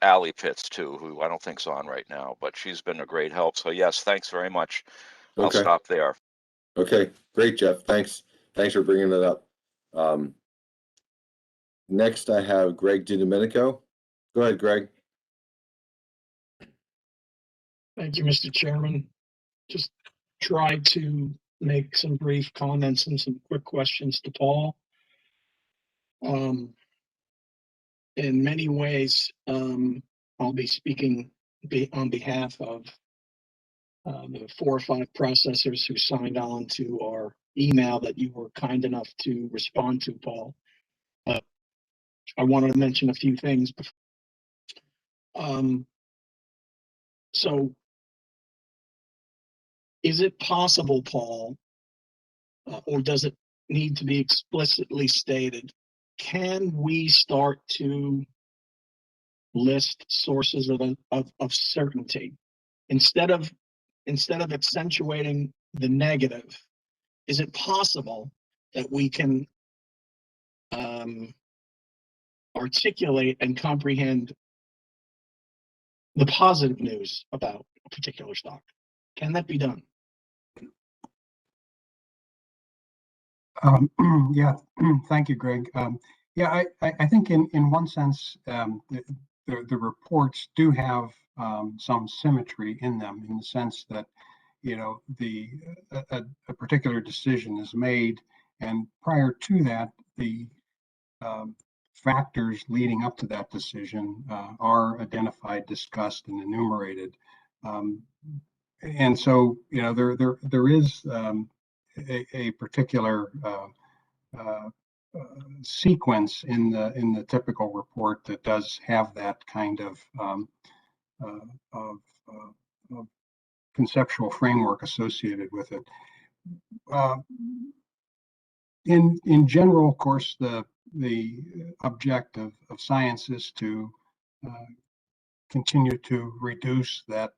Allie Pitts too, who I don't think's on right now, but she's been a great help. So yes, thanks very much. I'll Okay. stop there. Okay, great, Jeff. Thanks for bringing it up. Next, I have Greg DiDomenico. Go ahead, Greg. Thank you, Mr. Chairman. Just try to make some brief comments and some quick questions to Paul. In many ways, I'll be speaking on behalf of the 4 or 5 processors who signed on to our email that you were kind enough to respond to, Paul. I wanted to mention a few things. So is it possible, Paul, or does it need to be explicitly stated? Can we start to list sources of certainty instead of accentuating the negative? Is it possible that we can articulate and comprehend the positive news about a particular stock? Can that be done? Yeah, thank you, Greg. Yeah, I think in one sense, the reports do have some symmetry in them, in the sense that, you know, a particular decision is made, and prior to that, the factors leading up to that decision are identified, discussed, and enumerated. And so, you know, there is a particular sequence in the typical report that does have that kind of of conceptual framework associated with it. In general, of course, the objective of science is to continue to reduce that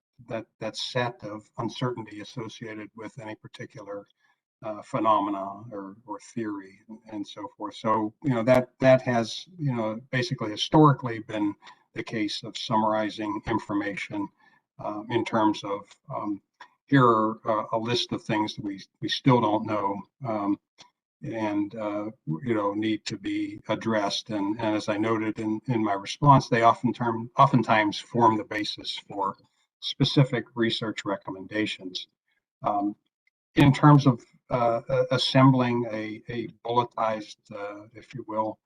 set of uncertainty associated with any particular phenomena or theory and so forth. So, you know, that has, you know, basically historically been the case of summarizing information in terms of here are a list of things that we still don't know, and you know, need to be addressed. And as I noted in my response, they oftentimes form the basis for specific research recommendations. In terms of assembling a bulletized, if you will,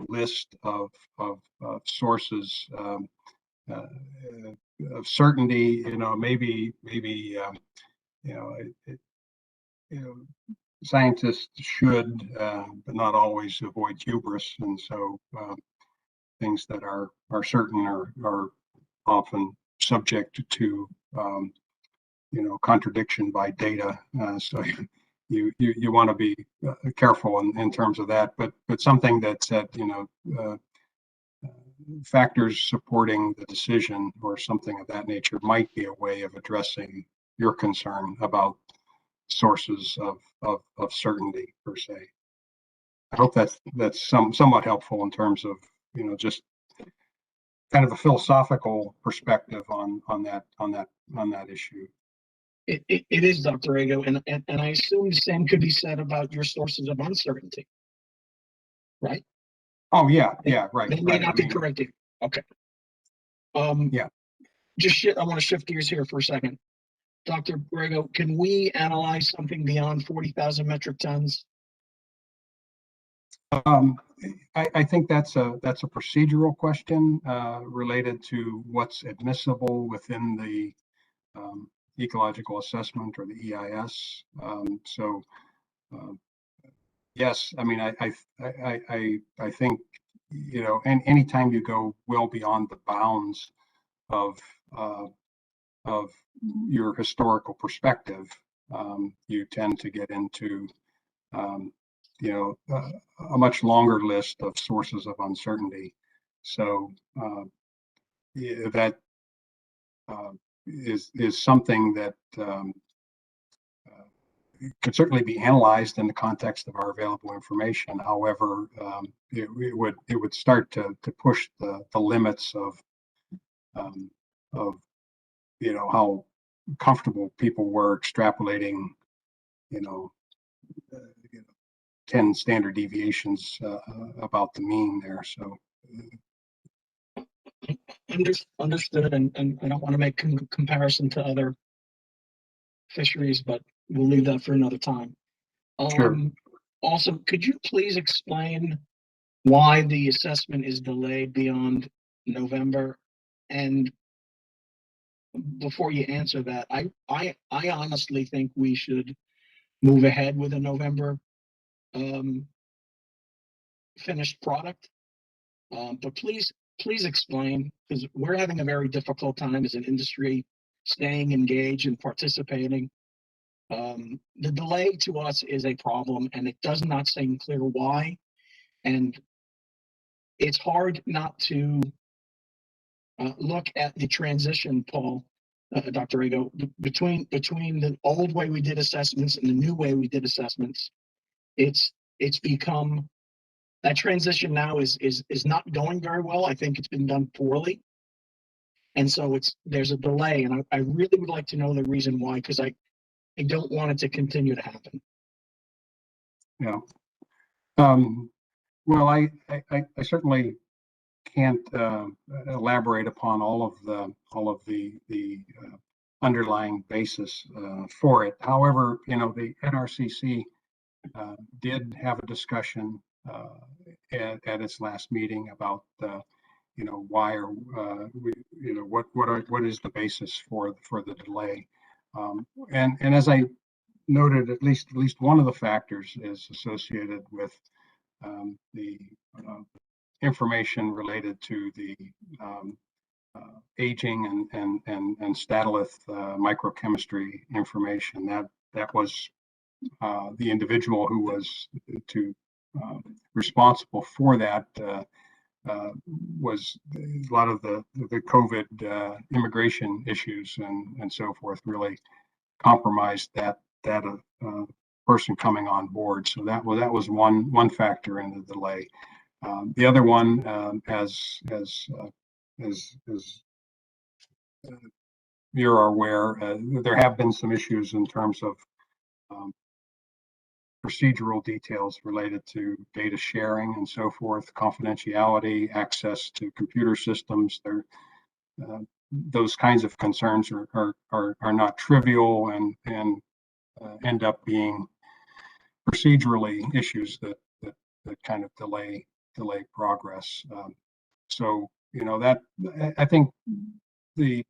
list of sources of certainty, you know, maybe you know, you know, scientists should, but not always, avoid hubris, and so things that are certain are often subject to you know, contradiction by data. So you want to be careful in terms of that, but something that said, you know, factors supporting the decision or something of that nature might be a way of addressing your concern about sources of certainty per se. I hope that's somewhat helpful in terms of, you know, just kind of a philosophical perspective on that issue. It is, Dr. Ago, and I assume the same could be said about your sources of uncertainty, right? Oh yeah, right. They may right. not be corrected. Okay. Yeah. I want to shift gears here for a second. Dr. Borrego, can we analyze something beyond 40,000 metric tons? I think that's a procedural question related to what's admissible within the ecological assessment or the EIS. So yes, I mean, I think, you know, and anytime you go well beyond the bounds of your historical perspective, you tend to get into you know, a much longer list of sources of uncertainty. So yeah, that is something that could certainly be analyzed in the context of our available information. However, it would start to push the limits of you know, how comfortable people were extrapolating, you know, 10 standard deviations about the mean there. So Understood, and I don't want to make comparison to other fisheries, but we'll leave that for another time. Sure. Also, could you please explain why the assessment is delayed beyond November? And before you answer that, I honestly think we should move ahead with a November finished product. But please explain, because we're having a very difficult time as an industry staying engaged and participating. The delay to us is a problem, and it does not seem clear why. And it's hard not to look at the transition, Paul, Dr. Rego, between the old way we did assessments and the new way we did assessments. It's become, that transition now is not going very well. I think it's been done poorly. And so there's a delay, and I really would like to know the reason why, because I don't want it to continue to happen. Yeah. Well, I certainly can't elaborate upon all of the underlying basis for it. However, the NRCC did have a discussion at its last meeting about why or what is the basis for the delay, and as I noted, at least one of the factors is associated with the information related to the aging and statolith microchemistry information. That was the individual who was responsible for that was a lot of the COVID immigration issues and so forth really compromised that person coming on board. So that was one factor in the delay. The other one, as you're aware, there have been some issues in terms of procedural details related to data sharing and so forth, confidentiality, access to computer systems. Those kinds of concerns are not trivial and end up being procedurally issues that kind of delay progress. So that I think the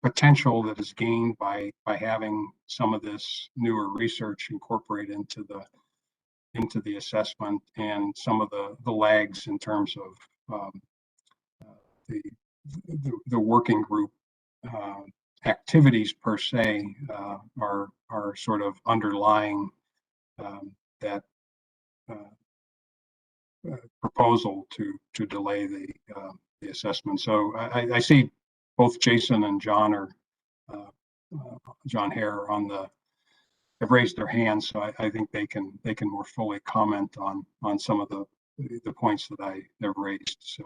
potential that is gained by having some of this newer research incorporated into the assessment and some of the lags in terms of the working group activities per se are sort of underlying that proposal to delay the assessment. So I see both Jason and John John Hare have raised their hands, so I think they can more fully comment on some of the points that I have raised. So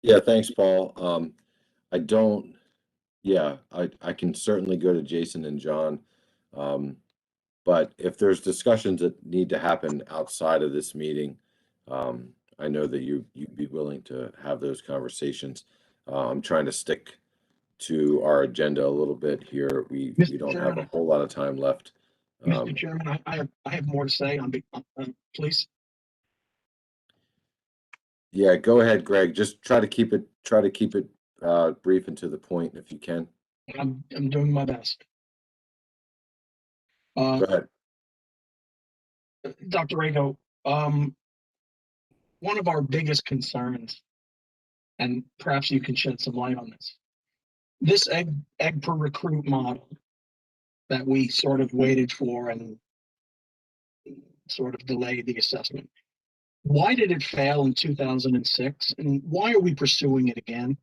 Yeah, thanks, Paul. I can certainly go to Jason and John. But if there's discussions that need to happen outside of this meeting, I know that you'd be willing to have those conversations. I'm trying to stick to our agenda a little bit here. We don't have a whole lot of time left. Mr. Chairman, I have more to say on please. Yeah, go ahead, Greg. Just try to keep it brief and to the point if you can. I'm doing my best. Go ahead. Dr. Rego, one of our biggest concerns, and perhaps you can shed some light on this egg per recruit model that we sort of waited for and sort of delayed the assessment. Why did it fail in 2006, and why are we pursuing it again?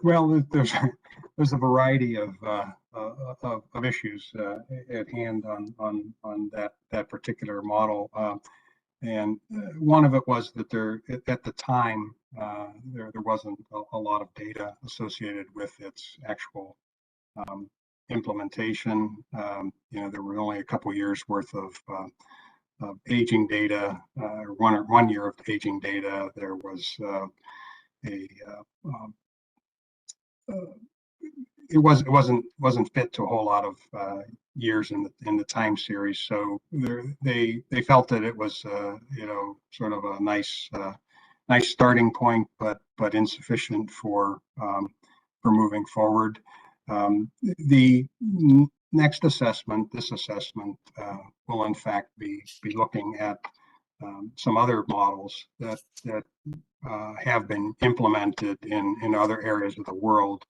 Well, there's a variety of issues at hand on that particular model, and one of it was that at the time there wasn't a lot of data associated with its actual implementation. There were only a couple years worth of aging data, or 1 year of aging data. There was it wasn't fit to a whole lot of years in the time series. So they felt that it was sort of a nice starting point, but insufficient for moving forward. The next assessment, this assessment, will in fact be looking at some other models that have been implemented in other areas of the world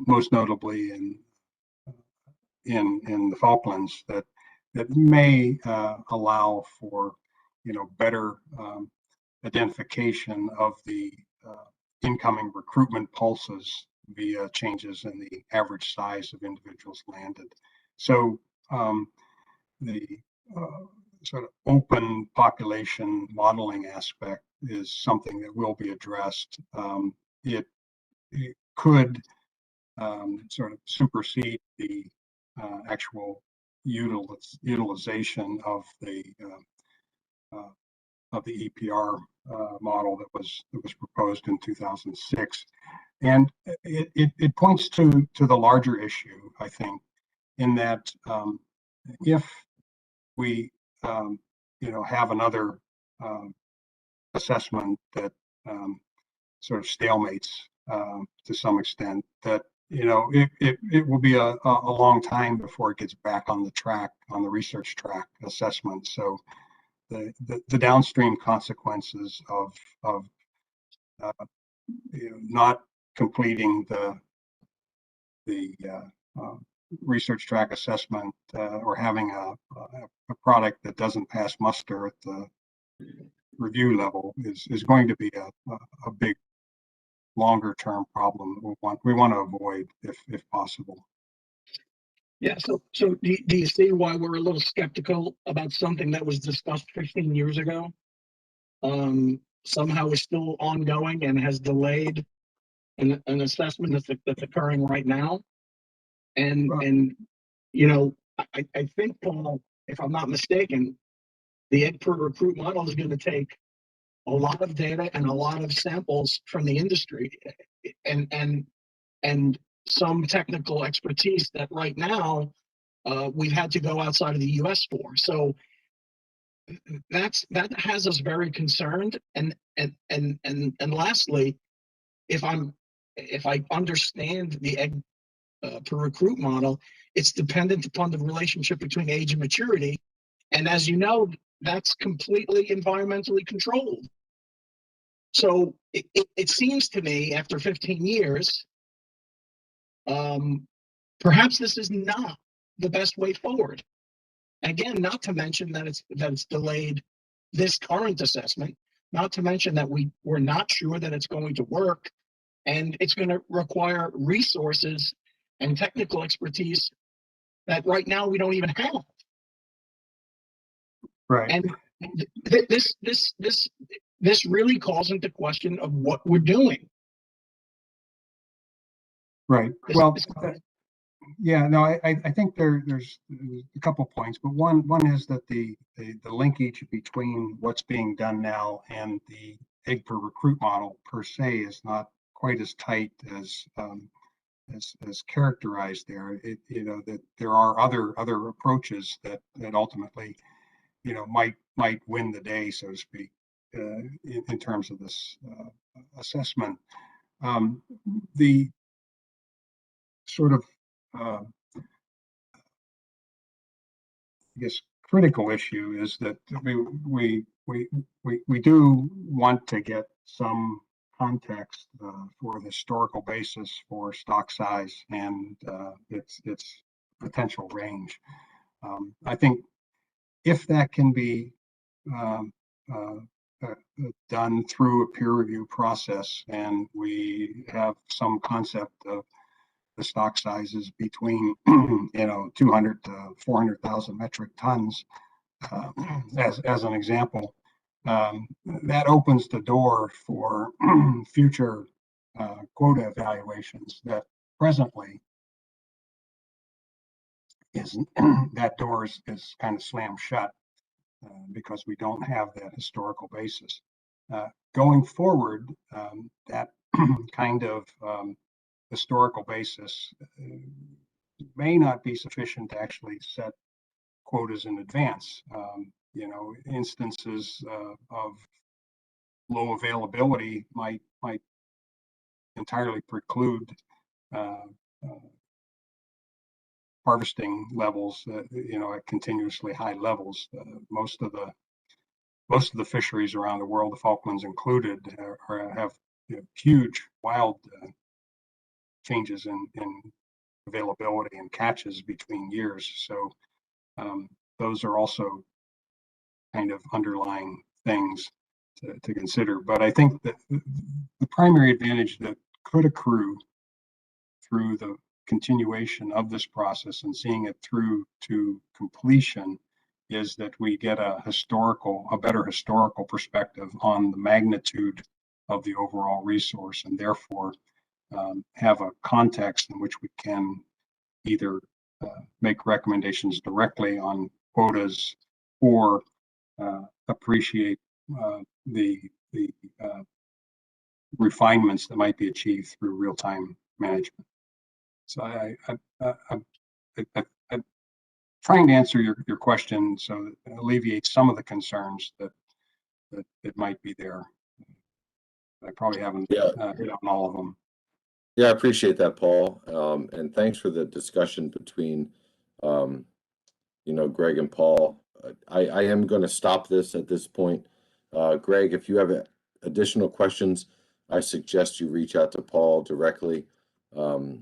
most notably in the Falklands, that may allow for better identification of the incoming recruitment pulses via changes in the average size of individuals landed. So the sort of open population modeling aspect is something that will be addressed. It could sort of supersede the actual utilization of the EPR model that was proposed in 2006, and it points to the larger issue, I think, in that if we have another assessment that sort of stalemates to some extent, that it will be a long time before it gets back on the track, on the research track assessment. So the downstream consequences of not completing the research track assessment or having a product that doesn't pass muster at the review level is going to be a big longer term problem we want to avoid if possible. Yeah, so do you see why we're a little skeptical about something that was discussed 15 years ago? Somehow is still ongoing and has delayed an assessment that's occurring right now. And I think, Paul, if I'm not mistaken, the egg per recruit model is going to take a lot of data and a lot of samples from the industry and some technical expertise that right now we've had to go outside of the US for. So that has us very concerned. And lastly, if I understand the egg per recruit model, it's dependent upon the relationship between age and maturity. And as you know, that's completely environmentally controlled. So it seems to me, after 15 years, perhaps this is not the best way forward. Again, not to mention that it's delayed this current assessment, not to mention that we're not sure that it's going to work, and it's going to require resources and technical expertise that right now we don't even have. Right. And this really calls into question of what we're doing. Right. Well, yeah, no, I think there's a couple points, but one is that the linkage between what's being done now and the egg per recruit model per se is not quite as tight as characterized there. That there are other approaches that ultimately might win the day, so to speak, in terms of this assessment. The sort of I guess critical issue is that we do want to get some context for the historical basis for stock size and its potential range. I think if that can be done through a peer review process, and we have some concept of the stock sizes between 200 to 400,000 metric tons, as an example, that opens the door for future quota evaluations that presently that door is kind of slammed shut because we don't have that historical basis. Going forward, that kind of historical basis may not be sufficient to actually set quotas in advance. Instances of low availability might entirely preclude harvesting levels at continuously high levels. Most of the fisheries around the world, the Falklands included, have huge wild changes in availability and catches between years. So those are also kind of underlying things to consider. But I think that the primary advantage that could accrue through the continuation of this process and seeing it through to completion is that we get a better historical perspective on the magnitude of the overall resource, and therefore have a context in which we can either make recommendations directly on quotas or appreciate the refinements that might be achieved through real-time management. So I'm trying to answer your question so that alleviate some of the concerns that might be there. I probably haven't hit on all of them. Yeah, I appreciate that, Paul. And thanks for the discussion between, Greg and Paul. I am going to stop this at this point. Greg, if you have additional questions, I suggest you reach out to Paul directly to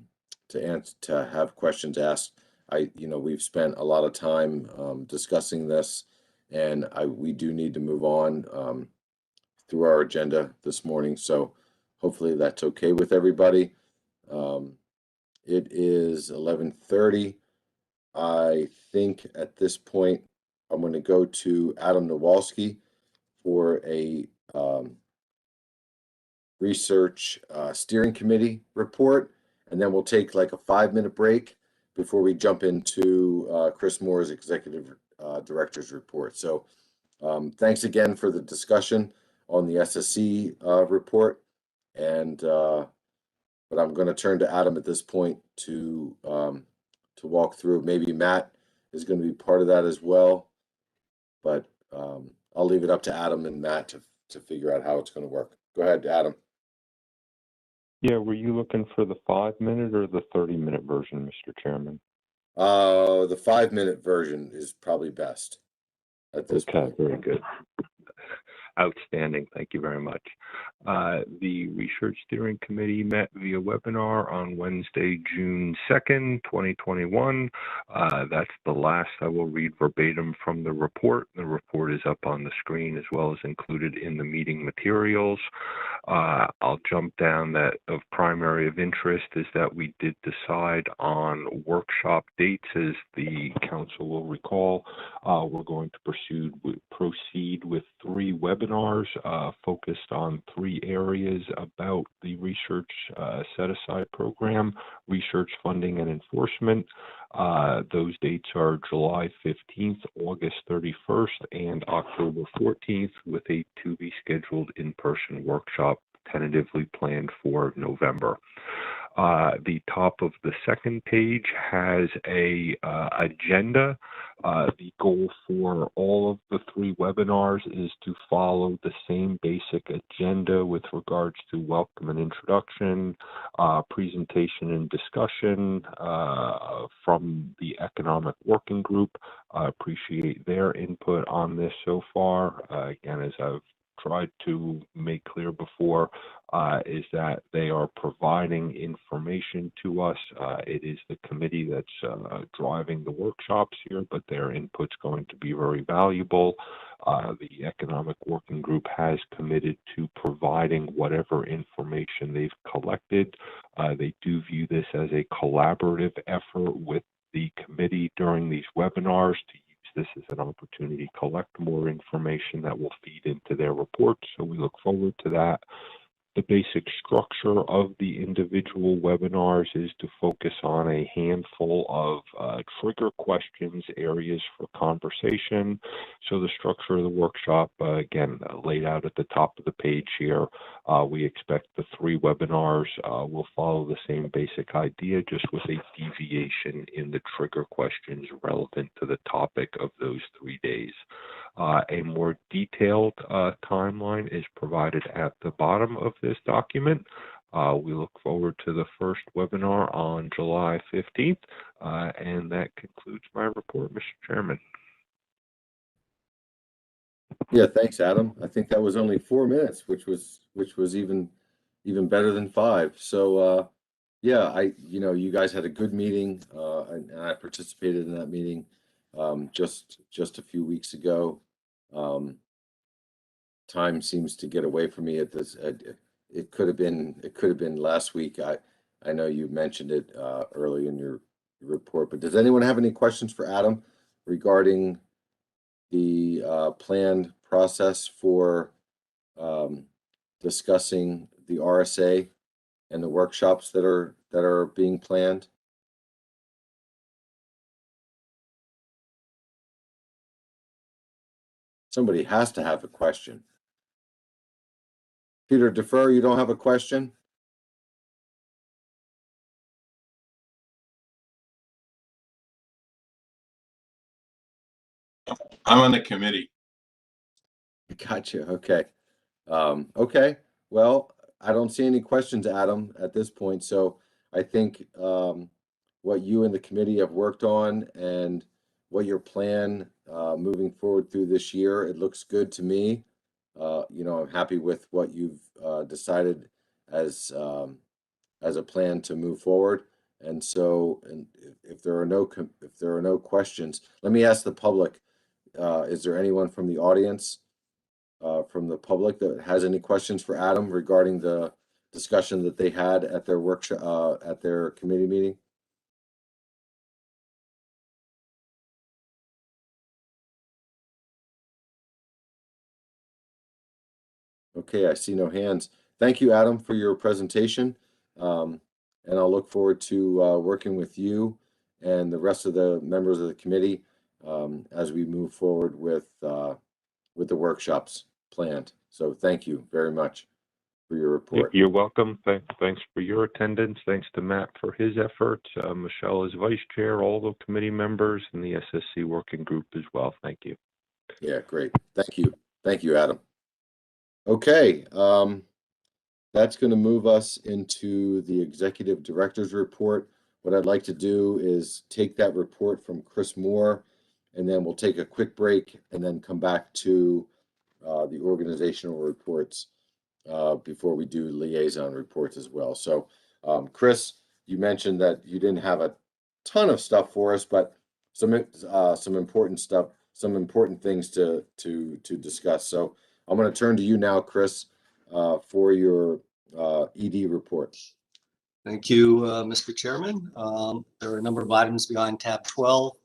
have questions asked. We've spent a lot of time discussing this, and we do need to move on through our agenda this morning. So hopefully that's okay with everybody. It is 11:30. I think at this point I'm going to go to Adam Nowalski for a research steering committee report, and then we'll take like a 5-minute break before we jump into Chris Moore's executive director's report. So thanks again for the discussion on the SSC report, and but I'm going to turn to Adam at this point to walk through. Maybe Matt is going to be part of that as well, but I'll leave it up to Adam and Matt to figure out how it's going to work. Go ahead, Adam. Yeah, were you looking for the 5-minute or the 30-minute version, Mr. Chairman? The 5-minute version is probably best at this point. Okay, very good. Outstanding. Thank you very much. The Research Steering Committee met via webinar on Wednesday, June 2nd, 2021. That's the last I will read verbatim from the report. The report is up on the screen as well as included in the meeting materials. I'll jump down that of primary of interest is that we did decide on workshop dates. As the council will recall, we're going to proceed with 3 webinars focused on 3 areas about the research set-aside program, research funding and enforcement. Those dates are July 15th, August 31st, and October 14th, with a to-be scheduled in-person workshop tentatively planned for November. The top of the second page has a agenda. The goal for all of the 3 webinars is to follow the same basic agenda with regards to welcome and introduction, presentation and discussion from the Economic Working Group. I appreciate their input on this so far. Again, as I've tried to make clear before, is that they are providing information to us. It is the committee that's driving the workshops here, but their input's going to be very valuable. The Economic Working Group has committed to providing whatever information they've collected. They do view this as a collaborative effort with the committee during these webinars to this is an opportunity to collect more information that will feed into their reports, so we look forward to that. The basic structure of the individual webinars is to focus on a handful of trigger questions, areas for conversation. So the structure of the workshop, again, laid out at the top of the page here. We expect the 3 webinars will follow the same basic idea, just with a deviation in the trigger questions relevant to the topic of those 3 days. A more detailed timeline is provided at the bottom of this document. We look forward to the first webinar on July 15th, and that concludes my report, Mr. Chairman. Yeah, thanks, Adam. I think that was only 4 minutes, which was even better than 5. So Yeah, you guys had a good meeting, and I participated in that meeting, just a few weeks ago. Time seems to get away from me at this, it could have been last week. I know you mentioned it, early in your report, but does anyone have any questions for Adam regarding the, planned process for, discussing the RSA and the workshops that are being planned? Somebody has to have a question. Peter Defer, you don't have a question? I'm on the committee. Gotcha. Okay. Okay. Well, I don't see any questions, Adam, at this point. So I think what you and the committee have worked on and what your plan moving forward through this year, it looks good to me. I'm happy with what you've decided as a plan to move forward. And so, and if there are no questions, let me ask the public. Is there anyone from the audience, from the public, that has any questions for Adam regarding the discussion that they had at their workshop, at their committee meeting? Okay, I see no hands. Thank you, Adam, for your presentation. And I'll look forward to working with you and the rest of the members of the committee as we move forward with the workshops planned. So thank you very much for your report. You're welcome. Thanks for your attendance. Thanks to Matt for his efforts. Michelle as vice chair, all the committee members, and the SSC working group as well. Thank you. Yeah, great. Thank you. Thank you, Adam. Okay, that's going to move us into the executive director's report. What I'd like to do is take that report from Chris Moore, and then we'll take a quick break and then come back to the organizational reports before we do liaison reports as well. So, Chris, you mentioned that you didn't have a ton of stuff for us, but some important stuff, some important things to discuss. So I'm going to turn to you now, Chris, for your ED report. Thank you, Mr. Chairman. There are a number of items behind tab 12.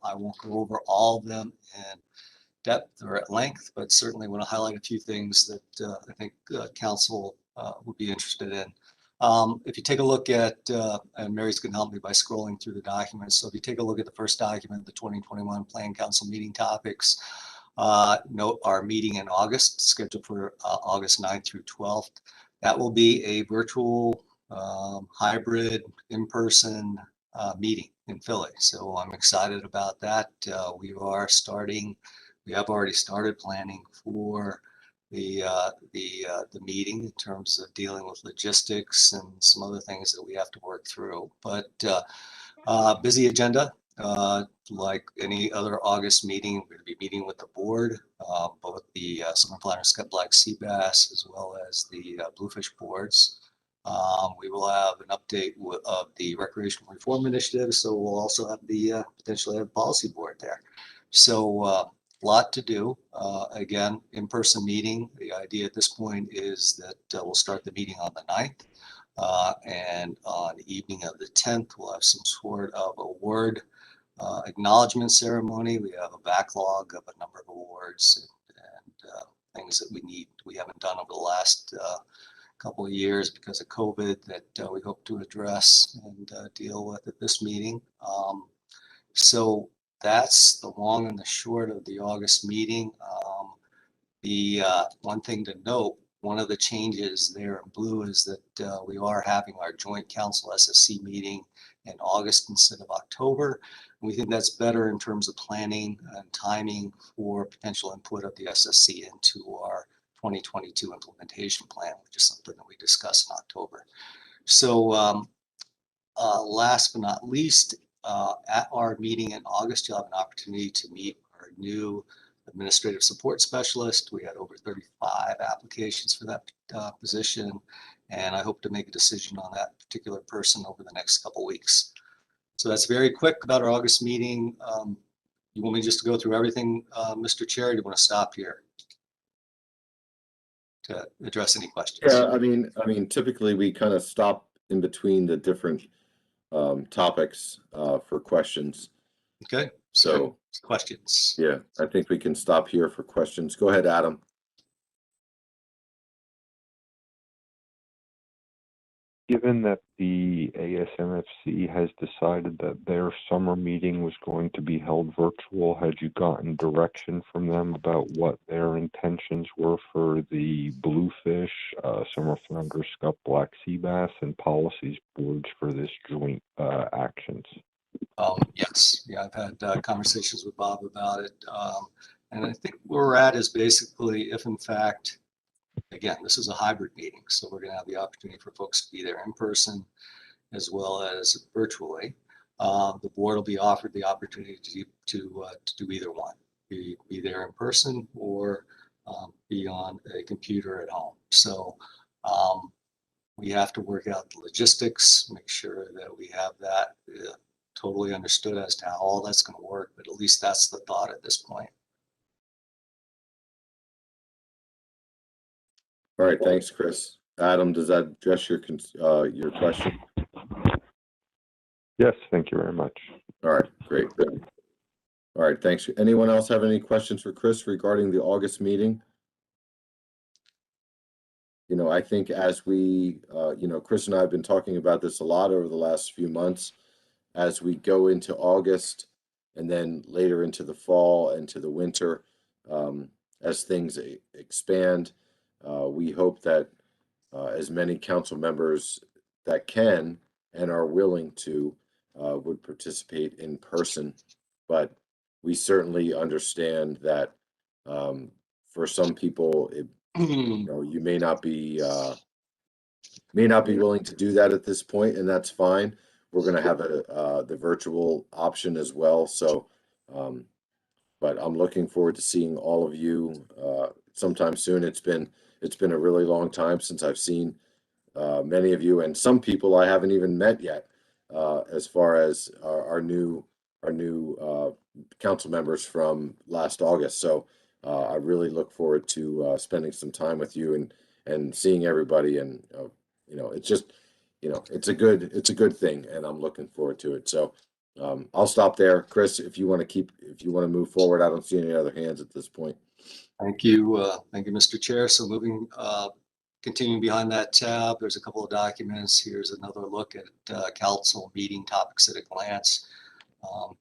I won't go over all of them in depth or at length, but certainly want to highlight a few things that I think council would be interested in. If you take a look at, and Mary's going to help me by scrolling through the documents. So if you take a look at the first document, the 2021 Plan Council meeting topics, note our meeting in August, scheduled for August 9th through 12th. That will be a virtual hybrid in-person meeting in Philly. So I'm excited about that. We have already started planning for the meeting in terms of dealing with logistics and some other things that we have to work through. But busy agenda. Like any other August meeting, we're going to be meeting with the board, both the Summer Planners Cut Black Sea Bass as well as the Bluefish boards. We will have an update of the Recreational Reform Initiative, so we'll also have the potentially have policy board there. So a lot to do. Again, in-person meeting. The idea at this point is that we'll start the meeting on the 9th, and on the evening of the 10th, we'll have some sort of award acknowledgement ceremony. We have a backlog of a number of awards and things that we haven't done over the last couple of years because of COVID that we hope to address and deal with at this meeting. So that's the long and the short of the August meeting. The one thing to note, one of the changes there in blue is that we are having our joint council SSC meeting in August instead of October. We think that's better in terms of planning and timing for potential input of the SSC into our 2022 implementation plan, which is something that we discussed in October. So last but not least, at our meeting in August, you'll have an opportunity to meet our new administrative support specialist. We had over 35 applications for that position, And I hope to make a decision on that particular person over the next couple weeks. So that's very quick about our August meeting. You want me just to go through everything, Mr. Chair? Or do you want to stop here to address any questions? Yeah, I mean, typically we kind of stop in between the different topics for questions. Okay. So, questions. yeah, I think we can stop here for questions. Go ahead, Adam. Given that the ASMFC has decided that their summer meeting was going to be held virtual, had you gotten direction from them about what their intentions were for the bluefish, summer flounder, scup, black sea bass, and policies boards for this joint actions? Yes, yeah, I've had conversations with Bob about it. And I think where we're at is basically if in fact, again, this is a hybrid meeting, so we're going to have the opportunity for folks to be there in person as well as virtually. The board will be offered the opportunity to do either one, be there in person or be on a computer at home. So we have to work out the logistics, make sure that we have that totally understood as to how all that's going to work, but at least that's the thought at this point. All right, thanks, Chris. Adam, does that address your question? Yes, thank you very much. All right, great. All right, thanks. Anyone else have any questions for Chris regarding the August meeting? You know, I think as we, Chris and I have been talking about this a lot over the last few months. As we go into August and then later into the fall and to the winter, as things expand, we hope that as many council members that can and are willing to would participate in person. But we certainly understand that for some people, you may not be willing to do that at this point, and that's fine. We're going to have the virtual option as well. So, but I'm looking forward to seeing all of you sometime soon. It's been a really long time since I've seen many of you, and some people I haven't even met yet. As far as our new council members from last August. So I really look forward to spending some time with you and seeing everybody. And it's just it's a good thing, and I'm looking forward to it. So I'll stop there, Chris. If you want to move forward, I don't see any other hands at this point. Thank you, Mr. Chair. So continuing behind that tab, there's a couple of documents. Here's another look at council meeting topics at a glance.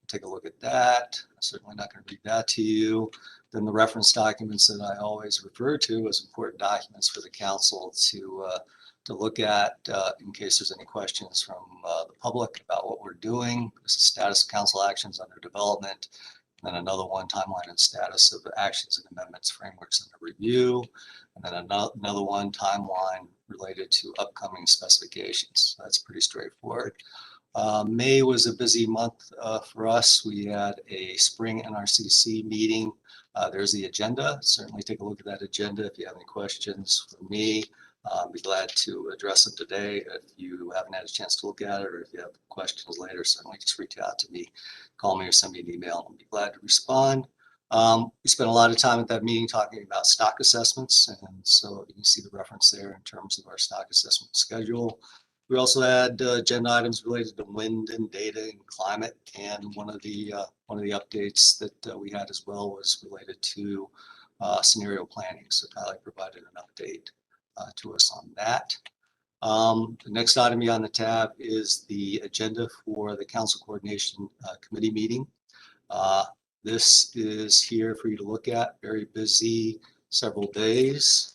Take a look at that. I'm certainly not going to read that to you. Then the reference documents that I always refer to as important documents for the council to look at in case there's any questions from the public about what we're doing. This is status of council actions under development. And then another one, timeline and status of actions and amendments, frameworks under review. And then another one, timeline related to upcoming specifications. So that's pretty straightforward. May was a busy month for us. We had a spring NRCC meeting. There's the agenda. Certainly take a look at that agenda. If you have any questions for me, I'd be glad to address them today. If you haven't had a chance to look at it, or if you have questions later, certainly just reach out to me, call me or send me an email. I'll be glad to respond. We spent a lot of time at that meeting talking about stock assessments. And so you can see the reference there in terms of our stock assessment schedule. We also had agenda items related to wind and data and climate. And one of the updates that we had as well was related to scenario planning. So Tyler provided an update to us on that. The next item on the tab is the agenda for the Council Coordination Committee meeting. This is here for you to look at. Very busy, several days.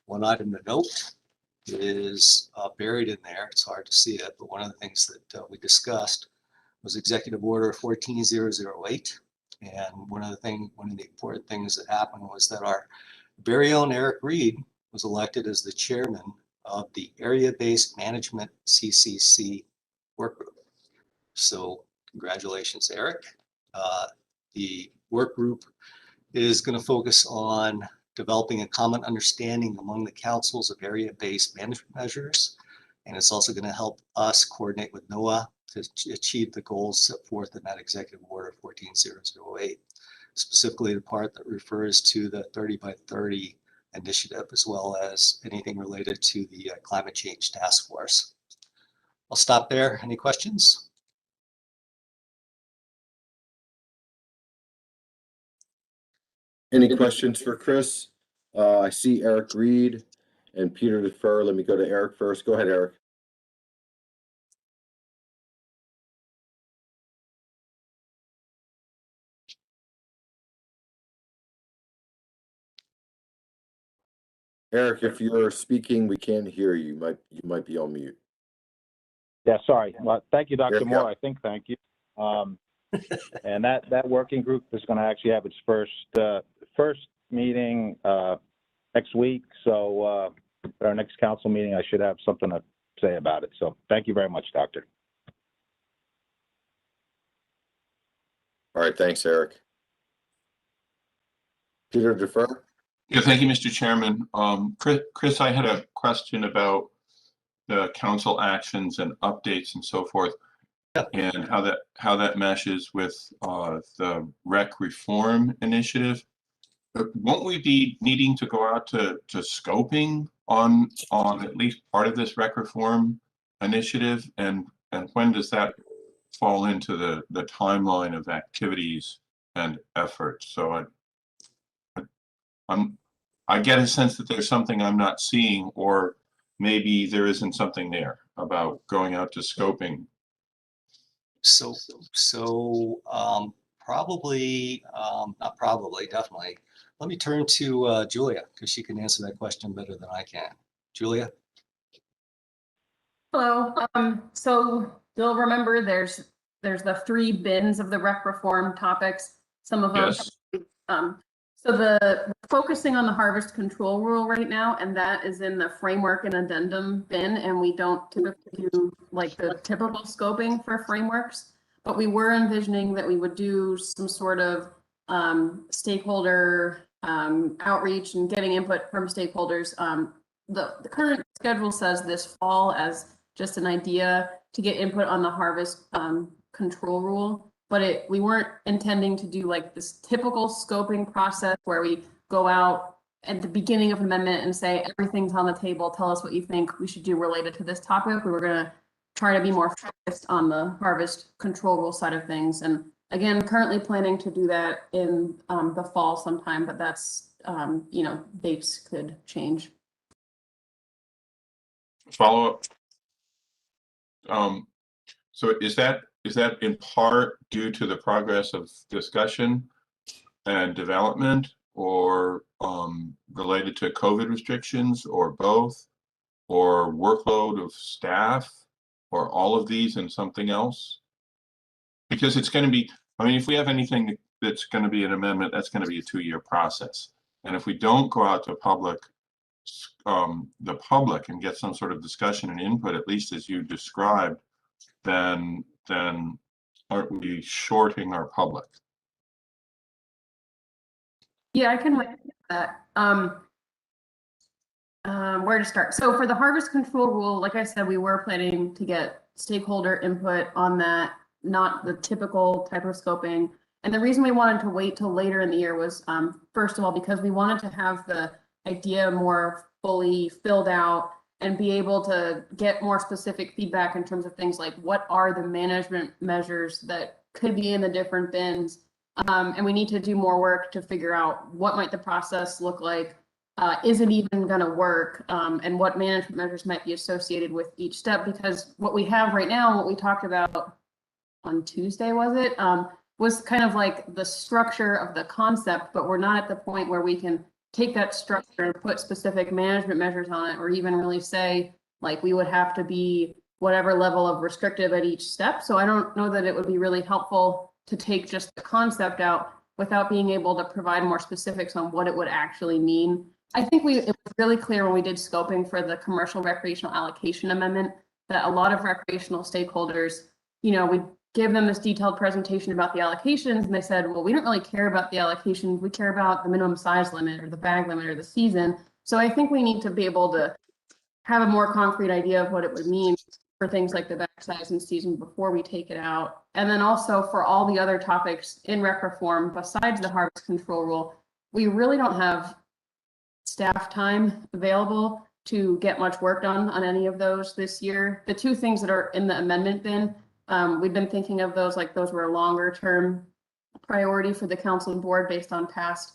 One item to note is buried in there. It's hard to see it, but one of the things that we discussed was Executive Order 14008. And one of the important things that happened was that our very own Eric Reed was elected as the chairman of the Area-Based Management CCC work group. So congratulations, Eric. The work group is going to focus on developing a common understanding among the councils of area-based management measures. And it's also going to help us coordinate with NOAA to achieve the goals set forth in that Executive Order 14008, specifically the part that refers to the 30 by 30 initiative, as well as anything related to the climate change task force. I'll stop there. Any questions? Any questions for Chris? I see Eric Reed and Peter Defer. Let me go to Eric first. Go ahead, Eric. Eric, if you're speaking, we can't hear you. You might be on mute. Yeah, sorry. Well, thank you, Dr. There you Moore. go. I think thank you. And that working group is going to actually have its first meeting next week. So at our next council meeting, I should have something to say about it. So thank you very much, Doctor. All right, thanks, Eric. Peter Defer. Yeah, thank you, Mr. Chairman. Chris, I had a question about the council actions and updates and so forth, and how that meshes with the rec reform initiative. Won't we be needing to go out to scoping on at least part of this rec reform initiative, and when does that fall into the timeline of activities and efforts? So I get a sense that there's something I'm not seeing, or maybe there isn't something there about going out to scoping. Probably, not probably, definitely. Let me turn to Julia, because she can answer that question better than I can. Julia? Hello. So you'll remember there's the 3 bins of the rec reform topics. Some of them. Yes. So we're focusing on the harvest control rule right now, and that is in the framework and addendum bin, and we don't typically do like the typical scoping for frameworks, but we were envisioning that we would do some sort of stakeholder outreach and getting input from stakeholders. The current schedule says this fall as just an idea to get input on the harvest control rule. But we weren't intending to do like this typical scoping process where we go out at the beginning of an amendment and say, everything's on the table, tell us what you think we should do related to this topic. We were going to try to be more focused on the harvest control rule side of things. And again, currently planning to do that in the fall sometime, but that's, dates could change. Follow up. So is that in part due to the progress of discussion and development, or related to COVID restrictions, or both, or workload of staff, or all of these and something else? Because it's going to be, I mean, if we have anything that's going to be an amendment, that's going to be a 2-year process. And if we don't go out to the public and get some sort of discussion and input, at least as you described, then aren't we shorting our public? Yeah, I can look at that. Where to start? So for the harvest control rule, like I said, we were planning to get stakeholder input on that, not the typical type of scoping. And the reason we wanted to wait till later in the year was, first of all, because we wanted to have the idea more fully filled out and be able to get more specific feedback in terms of things like what are the management measures that could be in the different bins. And we need to do more work to figure out what might the process look like. Is it even going to work? And what management measures might be associated with each step? Because what we have right now, what we talked about on Tuesday, was kind of like the structure of the concept, but we're not at the point where we can take that structure and put specific management measures on it, or even really say, like, we would have to be whatever level of restrictive at each step. So I don't know that it would be really helpful to take just the concept out without being able to provide more specifics on what it would actually mean. I think it was really clear when we did scoping for the commercial recreational allocation amendment that a lot of recreational stakeholders, we give them this detailed presentation about the allocations, and they said, well, we don't really care about the allocations. We care about the minimum size limit or the bag limit or the season. So I think we need to be able to have a more concrete idea of what it would mean for things like the bag size and season before we take it out. And then also for all the other topics in rec reform, besides the harvest control rule, we really don't have staff time available to get much work done on any of those this year. The two things that are in the amendment bin, we've been thinking of those like those were a longer term priority for the council and board based on past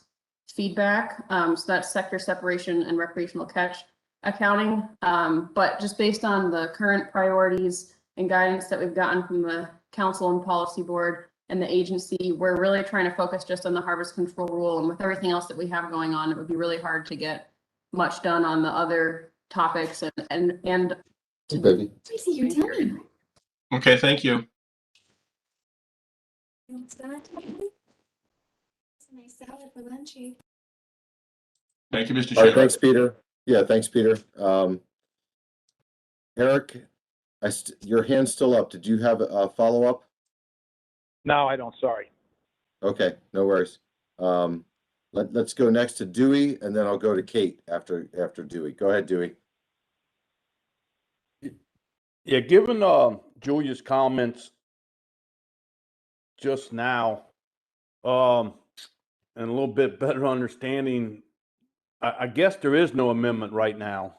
feedback. So that's sector separation and recreational catch accounting. But just based on the current priorities and guidance that we've gotten from the council and policy board and the agency, we're really trying to focus just on the harvest control rule. And with everything else that we have going on, it would be really hard to get much done on the other topics and Hey, baby. Tracy, you're done. Okay, thank you. It's done. It's a nice salad for lunchy. Thank you, Mr. All right, Chairman. thanks, Peter. Yeah, thanks, Peter. Eric, your hand's still up. Did you have a follow-up? No, I don't, sorry. Okay, no worries. Let's go next to Dewey, and then I'll go to Kate after Dewey. Go ahead, Dewey. Yeah, given Julia's comments just now, and a little bit better understanding, I guess there is no amendment right now.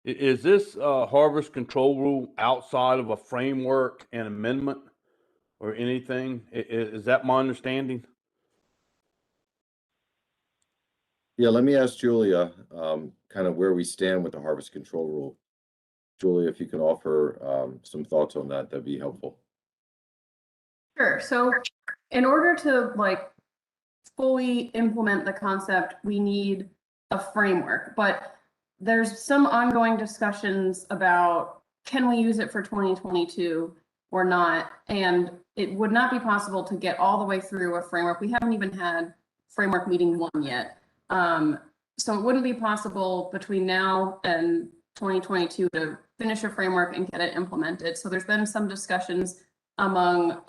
Is this harvest control rule outside of a framework and amendment or anything? Is that my understanding? Yeah, let me ask Julia kind of where we stand with the harvest control rule. Julia, if you can offer some thoughts on that, that'd be helpful. Sure. So in order to like fully implement the concept, we need a framework, but there's some ongoing discussions about can we use it for 2022 or not? And it would not be possible to get all the way through a framework. We haven't even had framework meeting 1 yet. So it wouldn't be possible between now and 2022 to finish a framework and get it implemented. So there's been some discussions among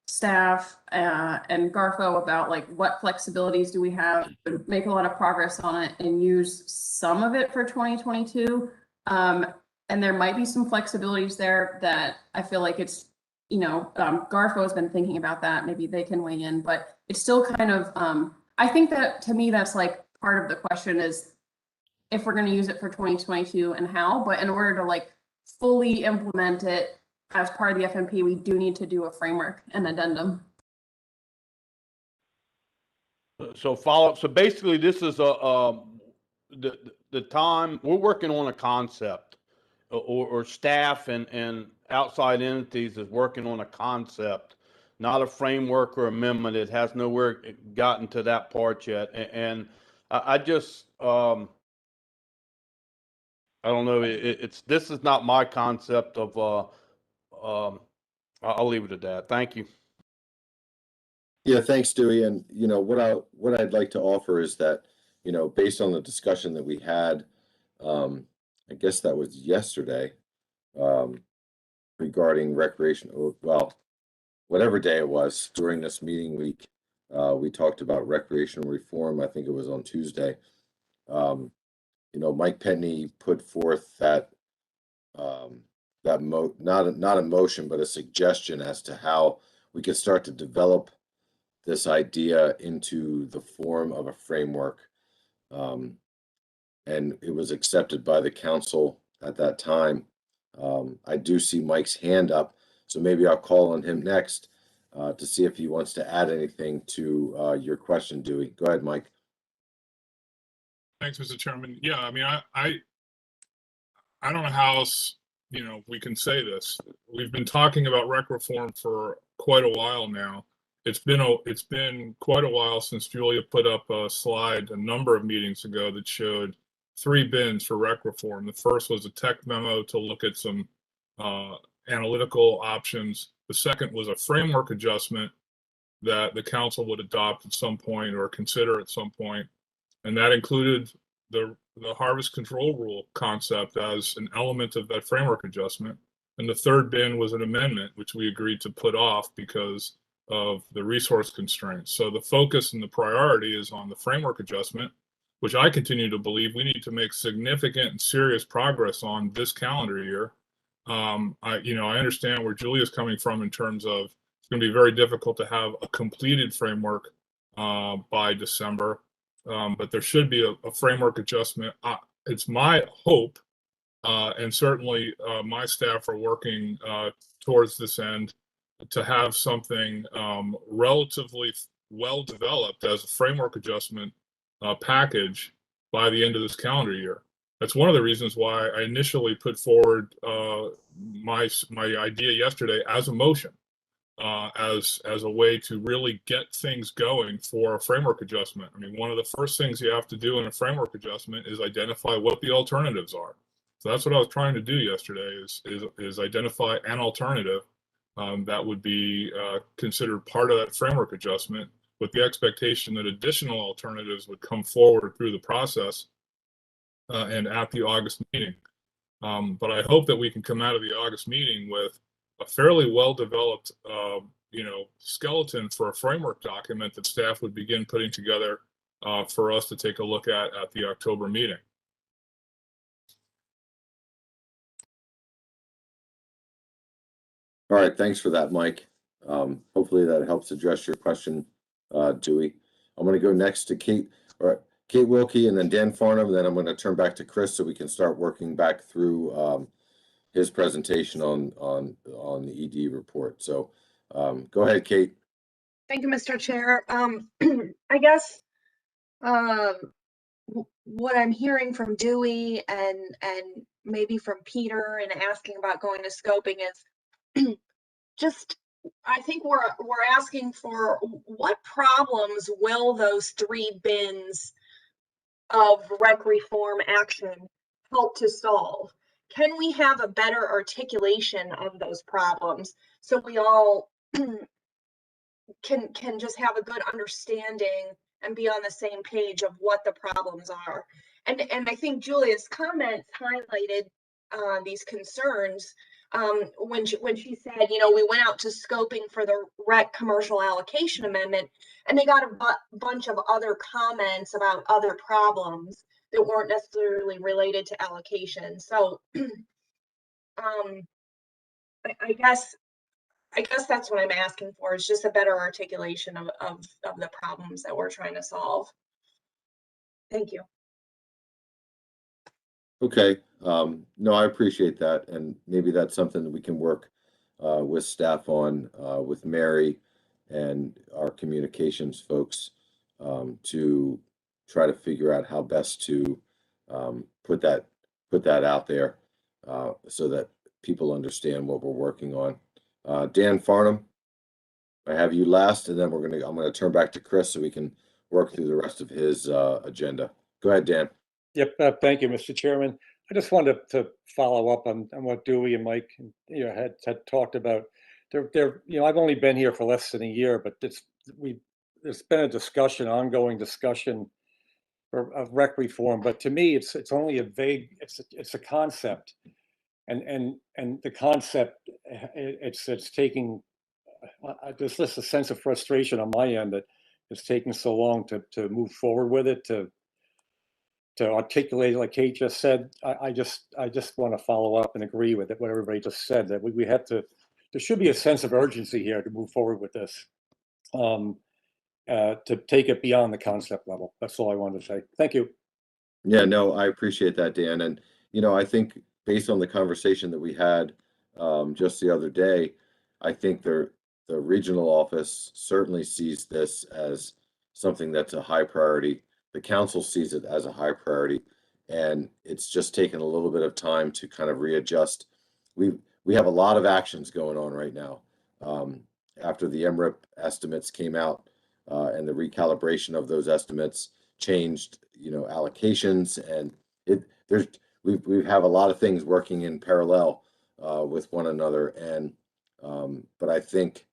staff and Garfo about like what flexibilities do we have to make a lot of progress on it and use some of it for 2022. And there might be some flexibilities there that I feel like it's, you know, Garfo has been thinking about that. Maybe they can weigh in, but it's still kind of, I think that to me, that's like part of the question is if we're going to use it for 2022 and how, but in order to like fully implement it as part of the FMP, we do need to do a framework and addendum. So follow up. So basically this is the time we're working on a concept or staff and outside entities is working on a concept, not a framework or amendment. It has nowhere gotten to that part yet. And I just, I don't know. This is not my concept of, I'll leave it at that. Thank you. Yeah, thanks, Dewey. And you know what I'd like to offer is that, you know, based on the discussion that we had, I guess that was yesterday, regarding recreation. Well, whatever day it was during this meeting week, we talked about recreational reform. I think it was on Tuesday. You know, Mike Penny put forth that not a motion, but a suggestion as to how we could start to develop this idea into the form of a framework. And it was accepted by the council at that time. I do see Mike's hand up, so maybe I'll call on him next to see if he wants to add anything to your question, Dewey. Go ahead, Mike. Thanks, Mr. Chairman. Yeah, I mean, I don't know how else, you know, we can say this. We've been talking about rec reform for quite a while now. It's been quite a while since Julia put up a slide a number of meetings ago that showed 3 bins for rec reform. The first was a tech memo to look at some analytical options. The second was a framework adjustment that the council would adopt at some point or consider at some point. And that included the harvest control rule concept as an element of that framework adjustment. And the third bin was an amendment, which we agreed to put off because of the resource constraints. So the focus and the priority is on the framework adjustment, which I continue to believe we need to make significant and serious progress on this calendar year. I understand where Julia's coming from in terms of it's going to be very difficult to have a completed framework by December, but there should be a framework adjustment. It's my hope, and certainly my staff are working towards this end, to have something relatively well developed as a framework adjustment package by the end of this calendar year. That's one of the reasons why I initially put forward my idea yesterday as a motion, as a way to really get things going for a framework adjustment. I mean, one of the first things you have to do in a framework adjustment is identify what the alternatives are. So that's what I was trying to do yesterday, is identify an alternative that would be considered part of that framework adjustment, with the expectation that additional alternatives would come forward through the process and at the August meeting. But I hope that we can come out of the August meeting with a fairly well-developed, skeleton for a framework document that staff would begin putting together for us to take a look at the October meeting. All right, thanks for that, Mike. Hopefully that helps address your question, Dewey. I'm going to go next to Kate Wilkie, and then Dan Farnham, and then I'm going to turn back to Chris so we can start working back through his presentation on the ED report. So go ahead, Kate. Thank you, Mr. Chair. I guess what I'm hearing from Dewey and maybe from Peter and asking about going to scoping is just, I think we're asking for what problems will those 3 bins of rec reform action help to solve? Can we have a better articulation of those problems so we all can just have a good understanding and be on the same page of what the problems are? And I think Julia's comments highlighted these concerns when she said, we went out to scoping for the rec commercial allocation amendment, and they got a bunch of other comments about other problems that weren't necessarily related to allocation. So I guess that's what I'm asking for, is just a better articulation of the problems that we're trying to solve. Thank you. Okay, no, I appreciate that, and maybe that's something that we can work with staff on, with Mary and our communications folks, to try to figure out how best to put that out there, so that people understand what we're working on. Dan Farnham, I have you last, and then I'm gonna turn back to Chris so we can work through the rest of his agenda. Go ahead, Dan. Yep, thank you, Mr. Chairman. I just wanted to follow up on what Dewey and Mike had talked about. I've only been here for less than a year, but there's been a ongoing discussion of rec reform. But to me, it's only a vague. It's a concept, and the concept it's taking. There's just a sense of frustration on my end that it's taking so long to move forward with it, to articulate, like Kate just said. I just want to follow up and agree with what everybody just said, that we have to, there should be a sense of urgency here to move forward with this, to take it beyond the concept level. That's all I wanted to say. Thank you. Yeah, no, I appreciate that, Dan. And, I think based on the conversation that we had just the other day, I think the regional office certainly sees this as something that's a high priority. The council sees it as a high priority, and it's just taken a little bit of time to kind of readjust. We have a lot of actions going on right now. After the MRIP estimates came out, and the recalibration of those estimates changed, allocations, and we have a lot of things working in parallel with one another. And but I think,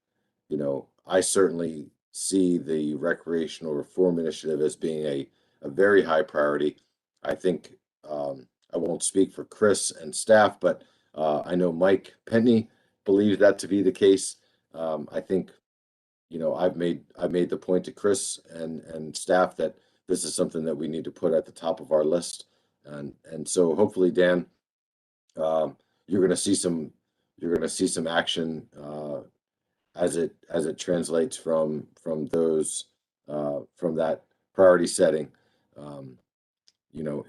I certainly see the recreational reform initiative as being a very high priority. I think I won't speak for Chris and staff, but I know Mike Penny believes that to be the case. I think, I've made the point to Chris and staff that this is something that we need to put at the top of our list. And so hopefully, Dan, you're going to see some action as it translates from that priority setting,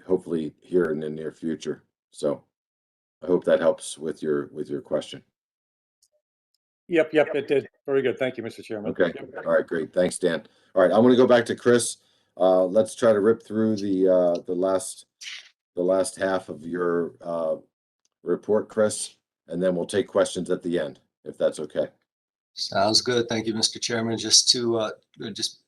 hopefully here in the near future. So I hope that helps with your question. Yep, it did. Very good. Thank you, Mr. Chairman. Okay. All right, great. Thanks, Dan. All right, I'm going to go back to Chris. Let's try to rip through the last half of your report, Chris, and then we'll take questions at the end, if that's okay. Sounds good. Thank you, Mr. Chairman. Just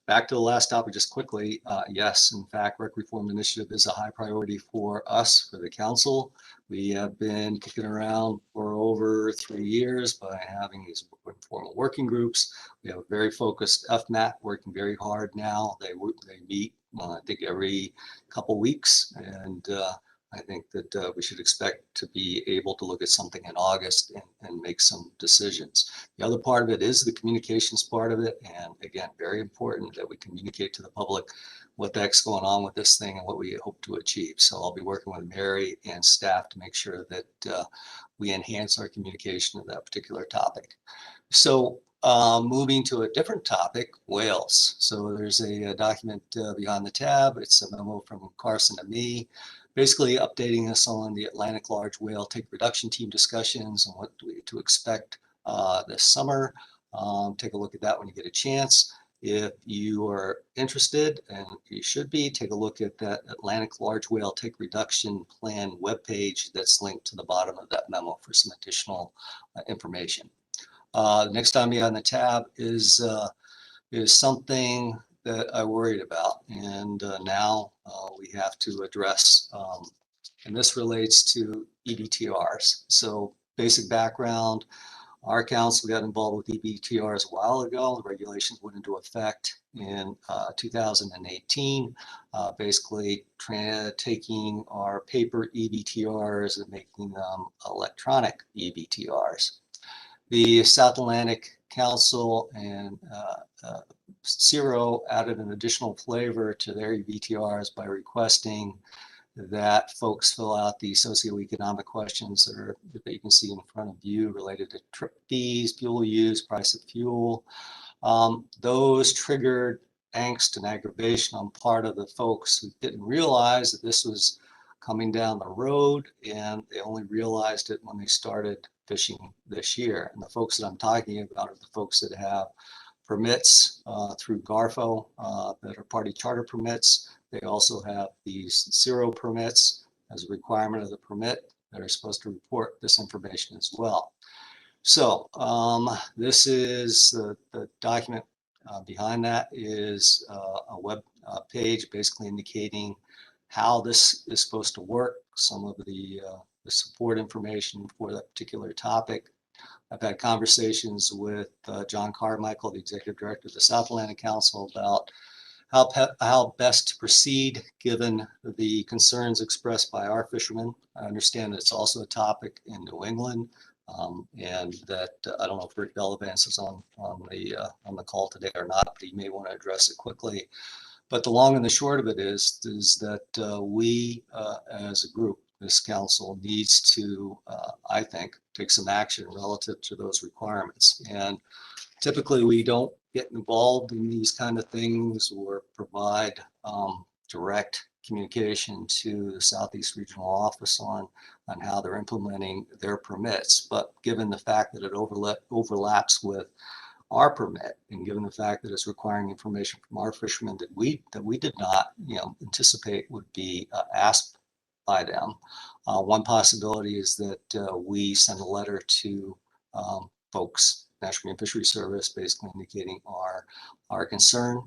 back to the last topic, just quickly. Yes, in fact, Rec Reform Initiative is a high priority for us, for the council. We have been kicking around for over 3 years by having these informal working groups. We have a very focused FMAT working very hard now. They meet, I think, every couple weeks, and I think that we should expect to be able to look at something in August and make some decisions. The other part of it is the communications part of it. And again, very important that we communicate to the public what the heck's going on with this thing and what we hope to achieve. So I'll be working with Mary and staff to make sure that we enhance our communication of that particular topic. So moving to a different topic, whales. So there's a document behind the tab. It's a memo from Carson to me, basically updating us on the Atlantic large whale take reduction team discussions and what to expect this summer. Take a look at that when you get a chance. If you are interested, and you should be, take a look at that Atlantic large whale take reduction plan webpage that's linked to the bottom of that memo for some additional information. Next on me on the tab is something that I worried about, and now we have to address, and this relates to EBTRs. So basic background, our council got involved with EBTRs a while ago. The regulations went into effect in 2018, basically taking our paper EBTRs and making them electronic EBTRs. The South Atlantic Council and CIRO added an additional flavor to their EBTRs by requesting that folks fill out the socioeconomic questions that you can see in front of you related to trip fees, fuel use, price of fuel. Those triggered angst and aggravation on part of the folks who didn't realize that this was coming down the road, and they only realized it when they started fishing this year. And the folks that I'm talking about are the folks that have permits through GARFO that are party charter permits. They also have these CIRO permits as a requirement of the permit that are supposed to report this information as well. So this is the document behind that is a web page basically indicating how this is supposed to work, some of the support information for that particular topic. I've had conversations with John Carmichael, the Executive Director of the South Atlantic Council, about how best to proceed given the concerns expressed by our fishermen. I understand that it's also a topic in New England, and that I don't know if Rick Delavance is on the call today or not, but he may want to address it quickly. But the long and the short of it is that we as a group, this council needs to, I think, take some action relative to those requirements. And typically we don't get involved in these kind of things or provide direct communication to the Southeast Regional Office on how they're implementing their permits. But given the fact that it overlaps with our permit, and given the fact that it's requiring information from our fishermen that we did not anticipate would be asked by them, one possibility is that we send a letter to folks, National Marine Fisheries Service, basically indicating our concern.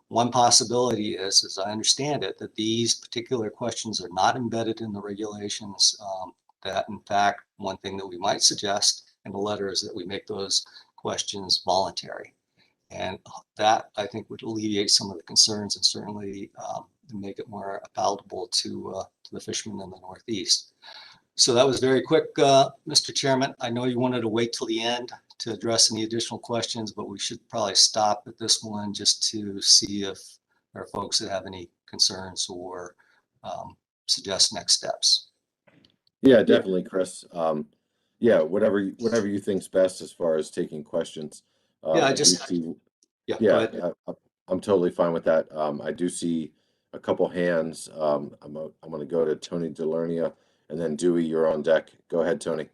One possibility is, as I understand it, that these particular questions are not embedded in the regulations. That in fact, one thing that we might suggest in the letter is that we make those questions voluntary. And that, I think, would alleviate some of the concerns and certainly make it more palatable to the fishermen in the Northeast. So that was very quick, Mr. Chairman. I know you wanted to wait till the end to address any additional questions, but we should probably stop at this one just to see if there are folks that have any concerns or suggest next steps. Yeah, definitely, Chris. Yeah, whatever you think's best as far as taking questions. Yeah, I do see. Yeah, go Yeah, ahead. I'm totally fine with that. I do see a couple hands. I'm going to go to Tony DeLernia, and then Dewey, you're on deck. Go ahead, Tony.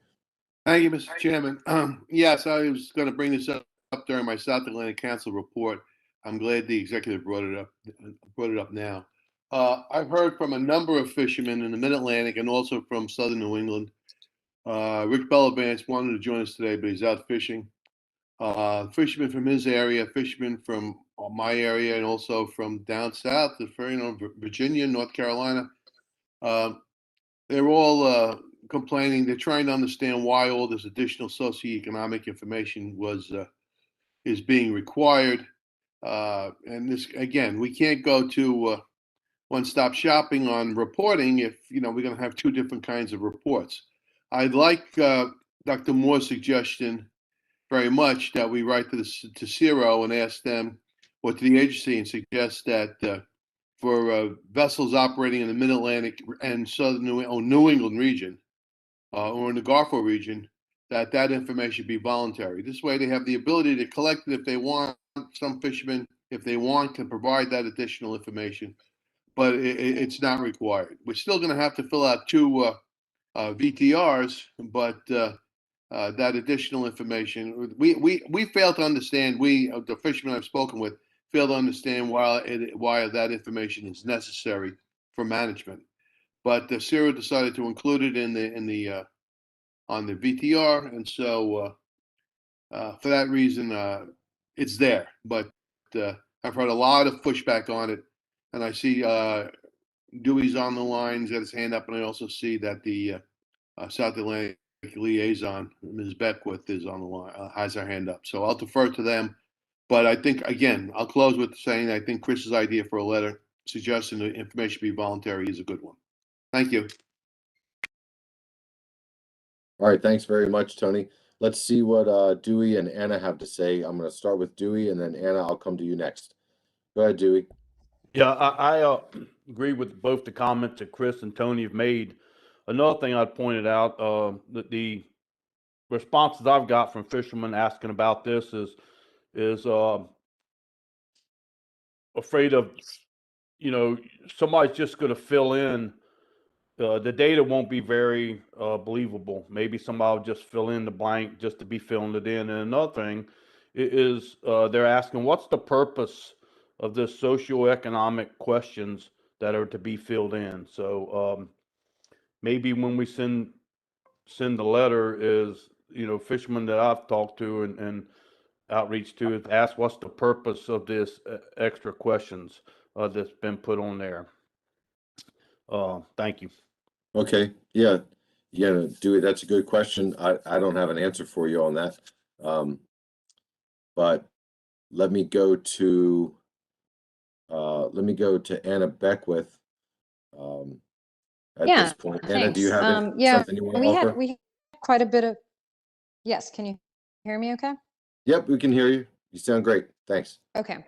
Thank you, Mr. Chairman. Yes, I was going to bring this up during my South Atlantic Council report. I'm glad the executive brought it up now. I've heard from a number of fishermen in the Mid-Atlantic and also from Southern New England. Rick Bellavance wanted to join us today, but he's out fishing. Fishermen from his area, fishermen from my area, and also from down south, Virginia, North Carolina. They're all complaining. They're trying to understand why all this additional socioeconomic information is being required. And this, again, we can't go to one-stop shopping on reporting if we're going to have two different kinds of reports. I'd like Dr. Moore's suggestion very much that we write to CIRO and ask them, or to the agency, and suggest that for vessels operating in the Mid-Atlantic and Southern New England region, or in the Garfield region, that information be voluntary. This way they have the ability to collect it if they want. Some fishermen, if they want, can provide that additional information, but it's not required. We're still going to have to fill out two VTRs, but that additional information, we fail to understand, the fishermen I've spoken with, fail to understand why that information is necessary for management. But the CIRO decided to include it on the VTR, and so for that reason, it's there. But I've heard a lot of pushback on it, and I see Dewey's on the line. He's got his hand up, and I also see that the South Atlantic Liaison, Ms. Beckwith, is on the line, has her hand up. So I'll defer to them. But I think, again, I'll close with saying I think Chris's idea for a letter suggesting the information be voluntary is a good one. Thank you. All right, thanks very much, Tony. Let's see what Dewey and Anna have to say. I'm going to start with Dewey, and then Anna, I'll come to you next. Go ahead, Dewey. Yeah, I agree with both the comments that Chris and Tony have made. Another thing I'd pointed out, that the responses I've got from fishermen asking about this is afraid of, somebody's just going to fill in. The data won't be very believable. Maybe somebody will just fill in the blank just to be filling it in. And another thing is they're asking, what's the purpose of this socioeconomic questions that are to be filled in? So maybe when we send the letter is, fishermen that I've talked to and outreach to is ask, what's the purpose of this extra questions that's been put on there? Thank you. Okay, yeah, Dewey, that's a good question. I don't have an answer for you on that. But let me go to Anna Beckwith. At this point, Anna, do you have something you want to offer? We had quite a bit of. Yes, can you hear me? Okay. Yep, we can hear you. You sound great. Thanks. Okay.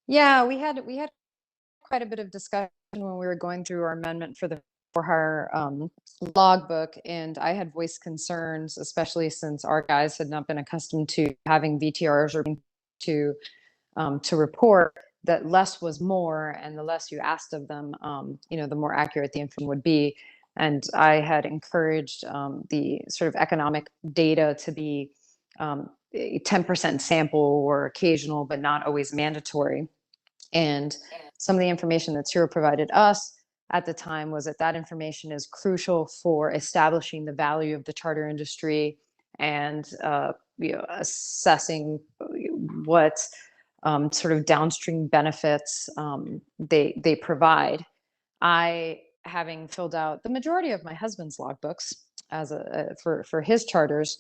Yeah, we had quite a bit of discussion when we were going through our amendment for our logbook, and I had voiced concerns, especially since our guys had not been accustomed to having VTRs or to report, that less was more, and the less you asked of them, the more accurate the information would be. And I had encouraged the sort of economic data to be a 10% sample or occasional, but not always mandatory. And some of the information that CIRO provided us at the time was that information is crucial for establishing the value of the charter industry and assessing what sort of downstream benefits they provide. I, having filled out the majority of my husband's logbooks for his charters,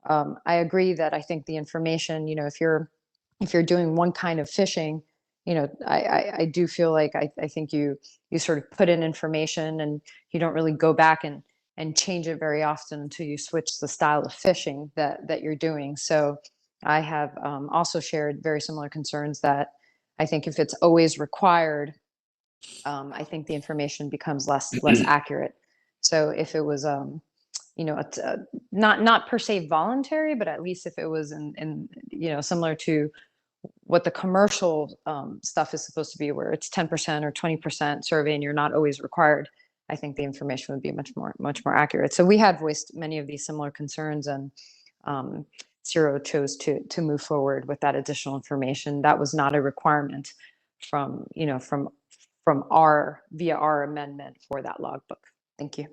I agree that I think the information, if you're doing one kind of fishing, I do feel like I think you sort of put in information and you don't really go back and and change it very often until you switch the style of fishing that you're doing. So I have also shared very similar concerns that I think if it's always required, I think the information becomes less accurate. So if it was, not per se voluntary, but at least if it was in similar to what the commercial stuff is supposed to be, where it's 10% or 20% survey and you're not always required, I think the information would be much more accurate. So we had voiced many of these similar concerns, and CIRO chose to move forward with that additional information. That was not a requirement from via our amendment for that logbook. Thank you.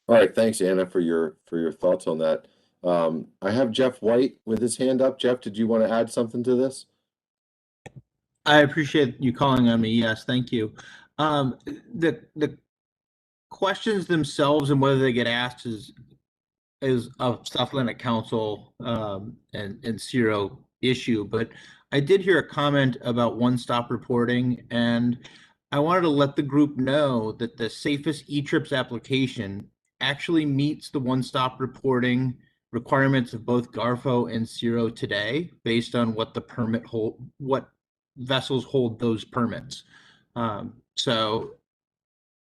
All right, thanks, Anna, for your thoughts on that. I have Jeff White with his hand up. Jeff, did you want to add something to this? I appreciate you calling on me. Yes, thank you. The questions themselves and whether they get asked is of South Atlantic Council and CIRO issue, but I did hear a comment about one-stop reporting, and I wanted to let the group know that the safest E-Trips application actually meets the one-stop reporting requirements of both GARFO and CIRO today, based on what the permit what vessels hold those permits. So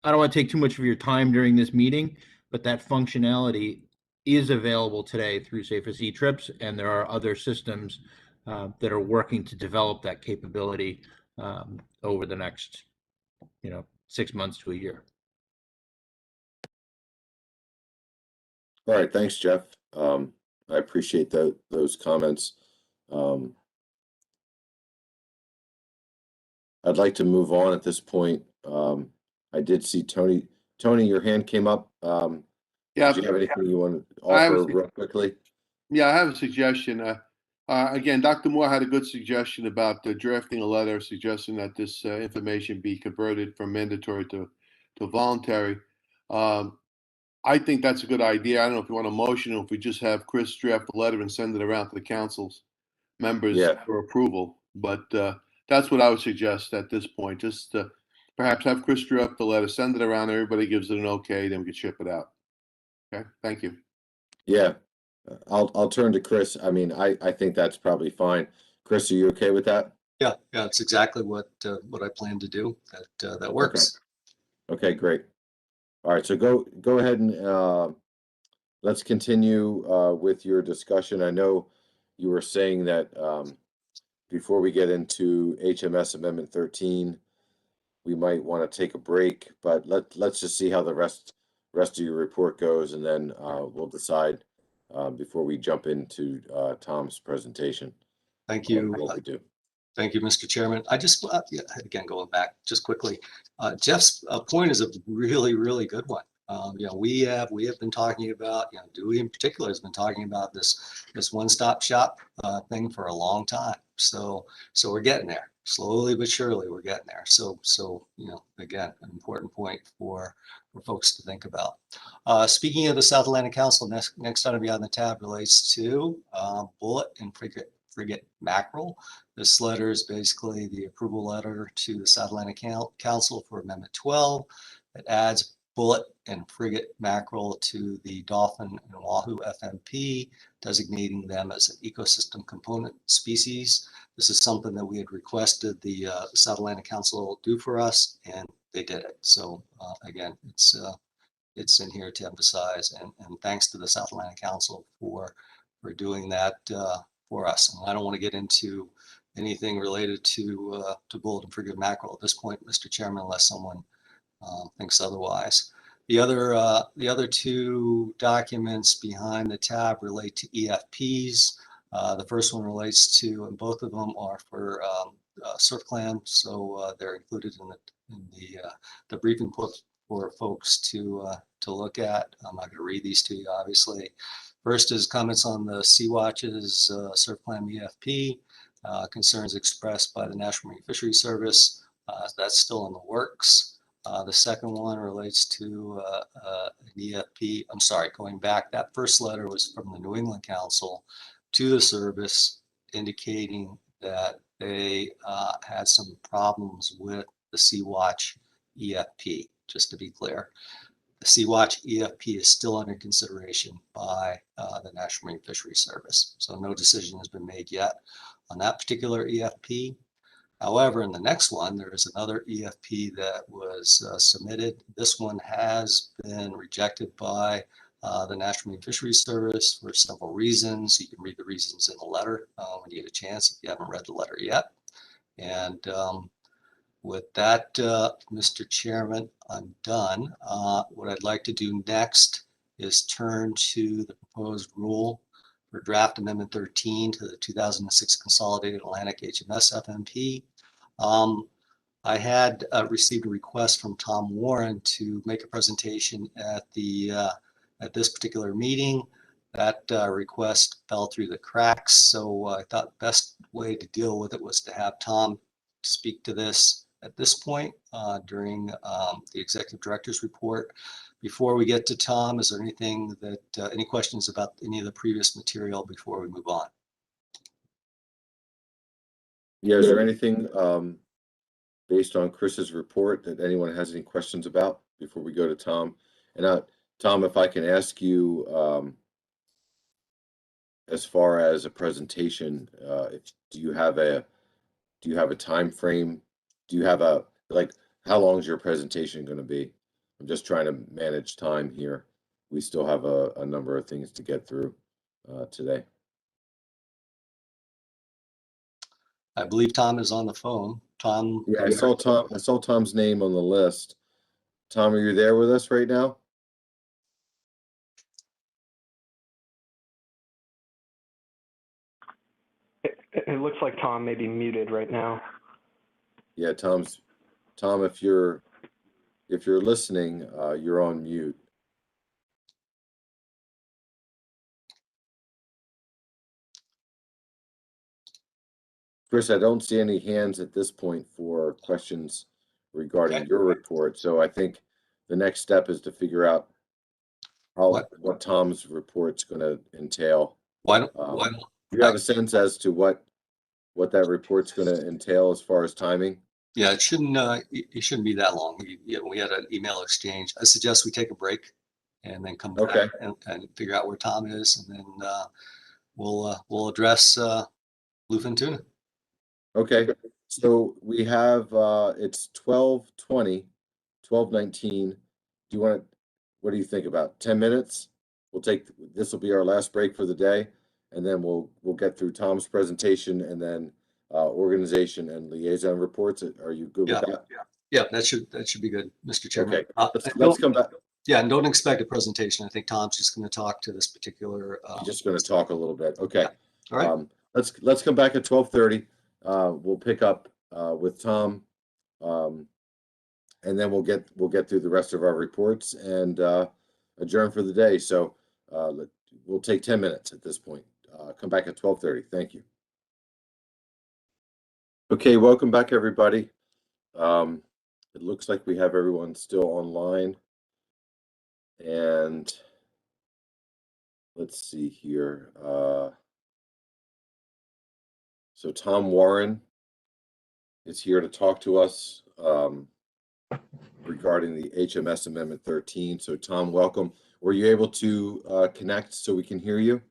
I don't want to take too much of your time during this meeting, but that functionality is available today through Safest E-Trips, and there are other systems that are working to develop that capability over the next 6 months to a year. All right, thanks, Jeff. I appreciate those comments. I'd like to move on at this point. I did see Tony. Tony, your hand came up. Yeah. Do you have anything you want to offer real quickly? Yeah, I have a suggestion. Again, Dr. Moore had a good suggestion about drafting a letter suggesting that this information be converted from mandatory to voluntary. I think that's a good idea. I don't know if you want a motion or if we just have Chris draft a letter and send it around to the council's members for approval. But that's what I would suggest at this point. Just perhaps have Chris draft the letter, send it around, everybody gives it an okay, then we can ship it out. Okay, thank you. Yeah, I'll turn to Chris. I mean, I think that's probably fine. Chris, are you okay with that? Yeah, it's exactly what I plan to do. That works. Okay, great. All right, so go ahead and let's continue with your discussion. I know you were saying that before we get into HMS Amendment 13, we might want to take a break, but let's just see how the rest of your report goes, and then we'll decide before we jump into Tom's presentation. Thank you. What we do. Thank you, Mr. Chairman. I just, again, going back just quickly, Jeff's point is a really, really good one. We have been talking about, Dewey in particular has been talking about this one-stop shop thing for a long time. So we're getting there, slowly but surely we're getting there. So again, an important point for folks to think about. Speaking of the South Atlantic Council, next item beyond the tab relates to bullet and frigate mackerel. This letter is basically the approval letter to the South Atlantic Council for Amendment 12. It adds bullet and frigate mackerel to the dolphin and wahoo FMP, designating them as an ecosystem component species. This is something that we had requested the South Atlantic Council do for us, and they did it. So again, it's in here to emphasize, and thanks to the South Atlantic Council for doing that for us. And I don't want to get into anything related to bullet and frigate mackerel at this point, Mr. Chairman, unless someone thinks otherwise. The other two documents behind the tab relate to EFPs. The first one relates to, and both of them are for surf clam, so they're included in the briefing book for folks to look at. I'm not going to read these to you, obviously. First is comments on the Sea-Watch's surf clam EFP, concerns expressed by the National Marine Fishery Service. That's still in the works. The second one relates to an EFP. I'm sorry, going back, that first letter was from the New England Council to the service, indicating that they had some problems with the Sea-Watch EFP, just to be clear. The Sea-Watch EFP is still under consideration by the National Marine Fisheries Service. So no decision has been made yet on that particular EFP. However, in the next one, there is another EFP that was submitted. This one has been rejected by the National Marine Fisheries Service for several reasons. You can read the reasons in the letter when you get a chance if you haven't read the letter yet. And with that, Mr. Chairman, I'm done. What I'd like to do next is turn to the proposed rule for draft amendment 13 to the 2006 Consolidated Atlantic HMS FMP. I had received a request from Tom Warren to make a presentation at this particular meeting. That request fell through the cracks, so I thought the best way to deal with it was to have Tom speak to this at this point during the executive director's report. Before we get to Tom, is there anything that any questions about any of the previous material before we move on? Yeah, is there anything based on Chris's report that anyone has any questions about before we go to Tom? And Tom, if I can ask you, as far as a presentation, do you have a time frame? Do you have how long is your presentation going to be? I'm just trying to manage time here. We still have a number of things to get through today. I believe Tom is on the phone. Tom. Yeah, I saw Tom's name on the list. Tom, are you there with us right now? It looks like Tom may be muted right now. Yeah, Tom, if you're listening, you're on mute. Chris, I don't see any hands at this point for questions regarding your report. So I think the next step is to figure out what Tom's report's going to entail. Do you have a sense as to what that report's going to entail as far as timing? Yeah, it shouldn't be that long. We had an email exchange. I suggest we take a break and then come back and figure out where Tom is, and then we'll address bluefin tuna. Okay, so we have it's 12:20, 12:19. What do you think about 10 minutes? This will be our last break for the day, and then we'll get through Tom's presentation and then organization and liaison reports. Are you good with that? Yeah, that should be good, Mr. Chairman. Okay, let's come back. Yeah, and don't expect a presentation. I think Tom's just going to talk to this particular. He's just going to talk a little bit. Okay. All right. Let's come back at 12:30. We'll pick up with Tom, and then we'll get through the rest of our reports and adjourn for the day. So we'll take 10 minutes at this point. Come back at 12:30. Thank you. Okay, welcome back, everybody. It looks like we have everyone still online, and let's see here. So Tom Warren is here to talk to us regarding the HMS Amendment 13. So Tom, welcome. Were you able to connect so we can hear you?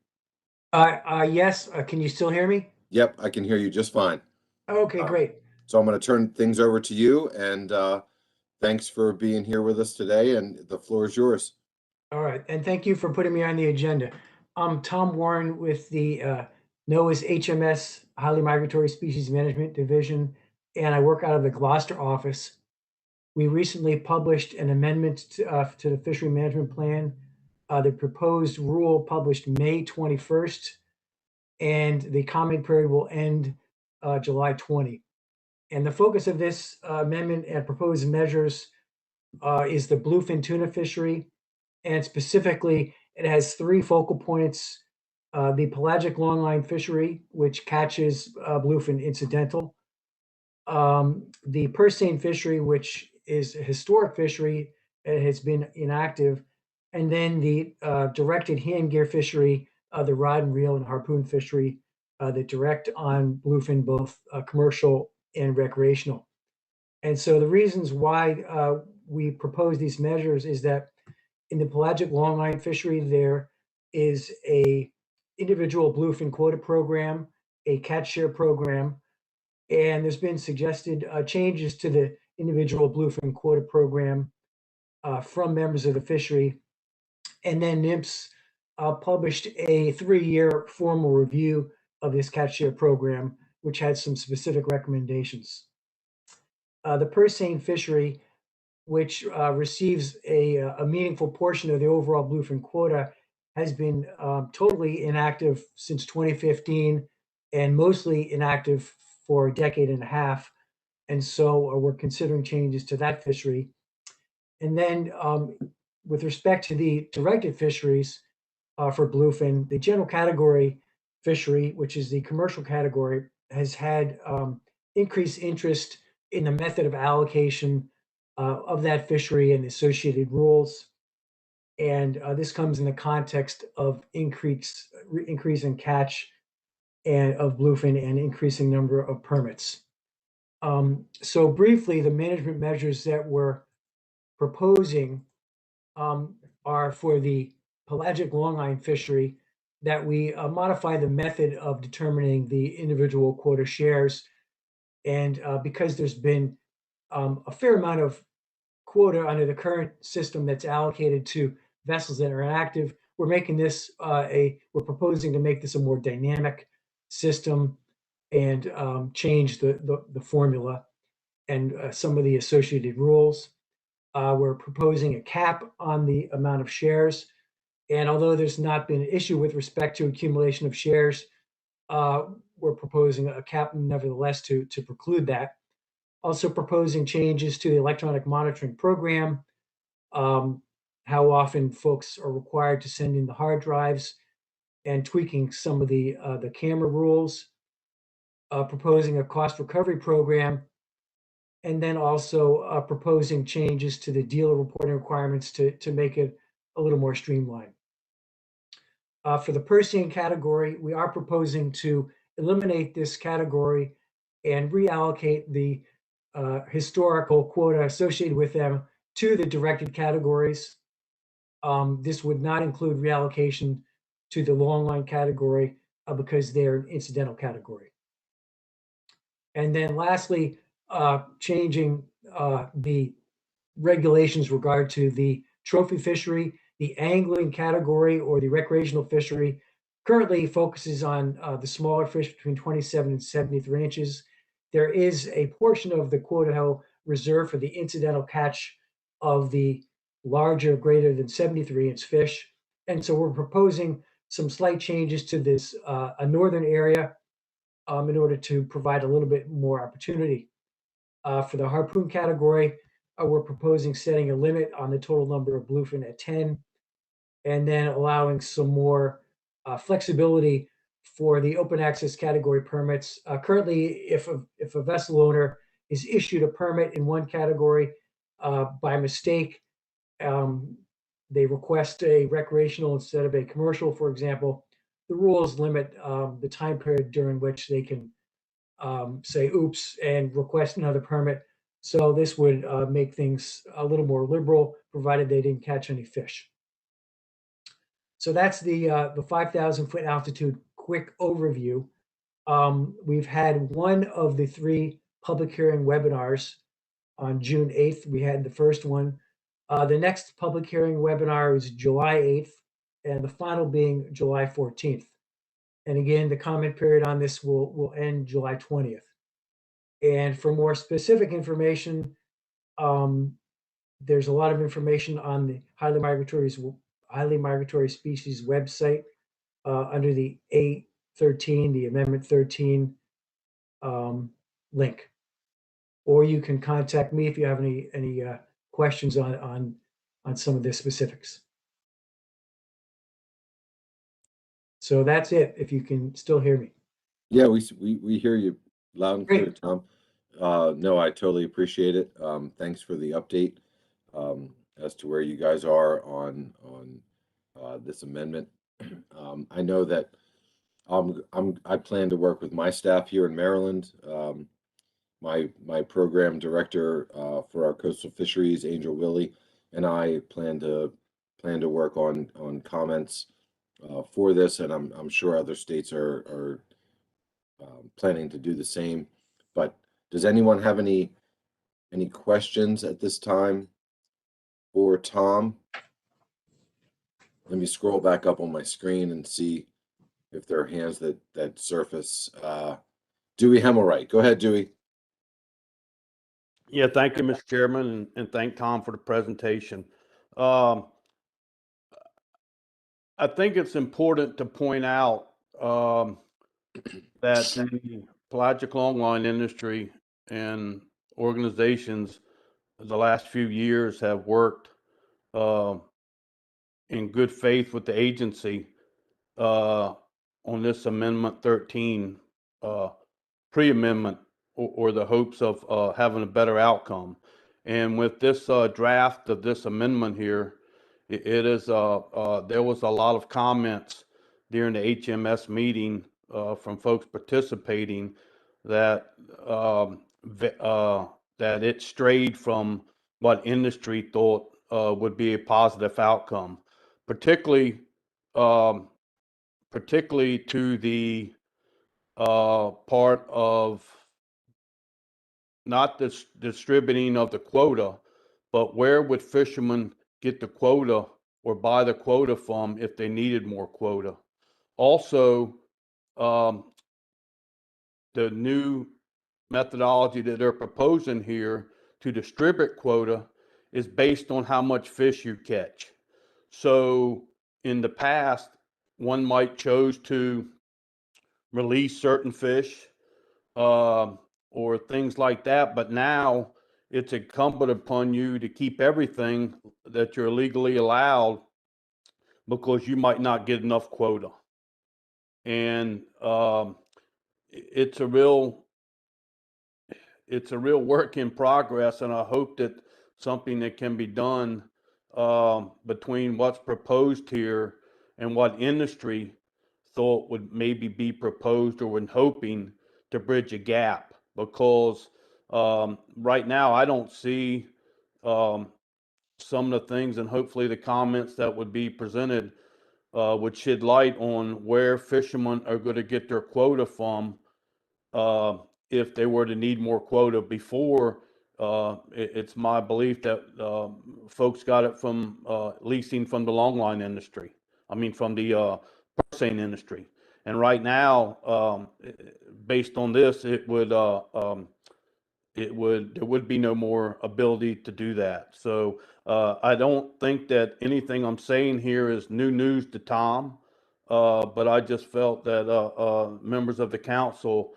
Yes. Can you still hear me? Yep, I can hear you just fine. Okay, great. So I'm going to turn things over to you, and thanks for being here with us today, and the floor is yours. All right, and thank you for putting me on the agenda. I'm Tom Warren with the NOAA's HMS Highly Migratory Species Management Division, and I work out of the Gloucester office. We recently published an amendment to the Fishery Management Plan. The proposed rule published May 21st, and the comment period will end July 20. And the focus of this amendment and proposed measures is the bluefin tuna fishery. And specifically, it has three focal points: the pelagic longline fishery, which catches bluefin incidental; the purse seine fishery, which is a historic fishery that has been inactive; and then the directed hand gear fishery, the rod and reel and harpoon fishery that direct on bluefin, both commercial and recreational. And so the reasons why we propose these measures is that in the pelagic longline fishery, there is a individual bluefin quota program, a catch share program, and there's been suggested changes to the individual bluefin quota program from members of the fishery. And then NIMS published a 3-year formal review of this catch share program, which had some specific recommendations. The purse seine fishery, which receives a meaningful portion of the overall bluefin quota, has been totally inactive since 2015 and mostly inactive for a decade and a half. And so we're considering changes to that fishery. And then with respect to the directed fisheries for bluefin, the general category fishery, which is the commercial category, has had increased interest in the method of allocation of that fishery and associated rules. And this comes in the context of increase in catch and of bluefin and increasing number of permits. So briefly, the management measures that we're proposing are for the pelagic longline fishery, that we modify the method of determining the individual quota shares. And because there's been a fair amount of quota under the current system that's allocated to vessels that are inactive, we're making this we're proposing to make this a more dynamic system and change the formula and some of the associated rules. We're proposing a cap on the amount of shares. And although there's not been an issue with respect to accumulation of shares, we're proposing a cap nevertheless to preclude that. Also proposing changes to the electronic monitoring program, how often folks are required to send in the hard drives, and tweaking some of the camera rules. Proposing a cost recovery program, and then also proposing changes to the dealer reporting requirements to make it a little more streamlined. For the purse seine category, we are proposing to eliminate this category and reallocate the historical quota associated with them to the directed categories. This would not include reallocation to the longline category because they're an incidental category. And then lastly, changing the regulations regard to the trophy fishery. The angling category or the recreational fishery currently focuses on the smaller fish between 27 and 73 inches. There is a portion of the quota reserved for the incidental catch of the larger, greater than 73-inch fish. And so we're proposing some slight changes to this a northern area in order to provide a little bit more opportunity. For the harpoon category, we're proposing setting a limit on the total number of bluefin at 10, and then allowing some more flexibility for the open access category permits. Currently, if a vessel owner is issued a permit in one category by mistake, they request a recreational instead of a commercial, for example, the rules limit the time period during which they can say oops and request another permit. So this would make things a little more liberal, provided they didn't catch any fish. So that's the 5,000-foot altitude quick overview. We've had one of the 3 public hearing webinars on June 8th. We had the first one. The next public hearing webinar is July 8th, and the final being July 14th. And again, the comment period on this will end July 20th. And for more specific information, there's a lot of information on the highly migratory species website under the A13, the Amendment 13 link. Or you can contact me if you have any questions on some of the specifics. So that's it, if you can still hear me. Yeah, we hear you loud and clear, Tom. No, I totally appreciate it. Thanks for the update as to where you guys are on this amendment. I know that I plan to work with my staff here in Maryland my program director for our coastal fisheries, Angel Willie, and I plan to work on comments for this, and I'm sure other states are planning to do the same. But does anyone have any questions at this time for Tom? Let me scroll back up on my screen and see if there are hands that surface. Dewey Hemmelwright, go ahead, Dewey. Yeah, thank you, Mr. Chairman, and thank Tom for the presentation. I think it's important to point out that the pelagic longline industry and organizations the last few years have worked in good faith with the agency on this Amendment 13 pre-amendment or the hopes of having a better outcome. And with this draft of this amendment here, it is there was a lot of comments during the HMS meeting from folks participating that that it strayed from what industry thought would be a positive outcome, particularly particularly to the part of not the distributing of the quota, but where would fishermen get the quota or buy the quota from if they needed more quota? Also, the new methodology that they're proposing here to distribute quota is based on how much fish you catch. So in the past, one might chose to release certain fish or things like that. But now it's incumbent upon you to keep everything that you're legally allowed because you might not get enough quota. And it's a real work in progress, and I hope that something that can be done between what's proposed here and what industry thought would maybe be proposed or when hoping to bridge a gap, because right now I don't see some of the things, and hopefully the comments that would be presented would shed light on where fishermen are going to get their quota from if they were to need more quota. Before, it's my belief that folks got it from leasing from the longline industry. I mean, from the purse seine industry. And right now, based on this, there would be no more ability to do that. So I don't think that anything I'm saying here is new news to Tom, but I just felt that members of the council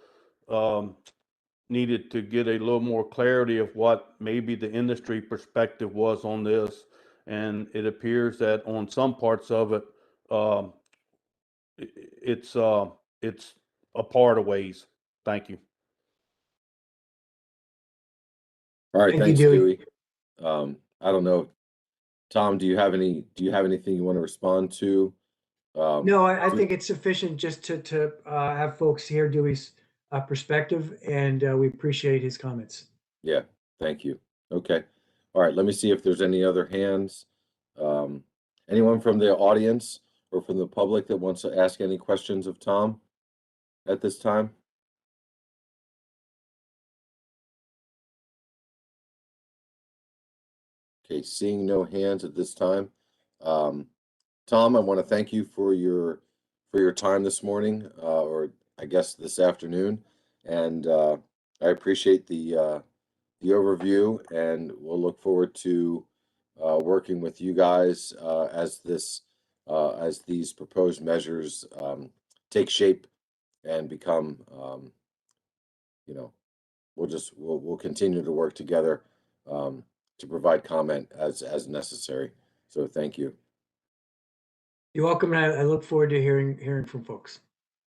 needed to get a little more clarity of what maybe the industry perspective was on this. And it appears that on some parts of it, it's a part of ways. Thank you. All right, Thank you, thanks, Dewey. Dewey. I don't know, Tom, do you have anything you want to respond to? No, I think it's sufficient just to have folks hear Dewey's perspective, and we appreciate his comments. Yeah, thank you. Okay. All right, let me see if there's any other hands. Anyone from the audience or from the public that wants to ask any questions of Tom at this time? Okay, seeing no hands at this time. Tom, I want to thank you for your time this morning, or I guess this afternoon, and I appreciate the overview, and we'll look forward to working with you guys as these proposed measures take shape and become, we'll continue to work together to provide comment as necessary. So thank you. You're welcome, and I look forward to hearing from folks.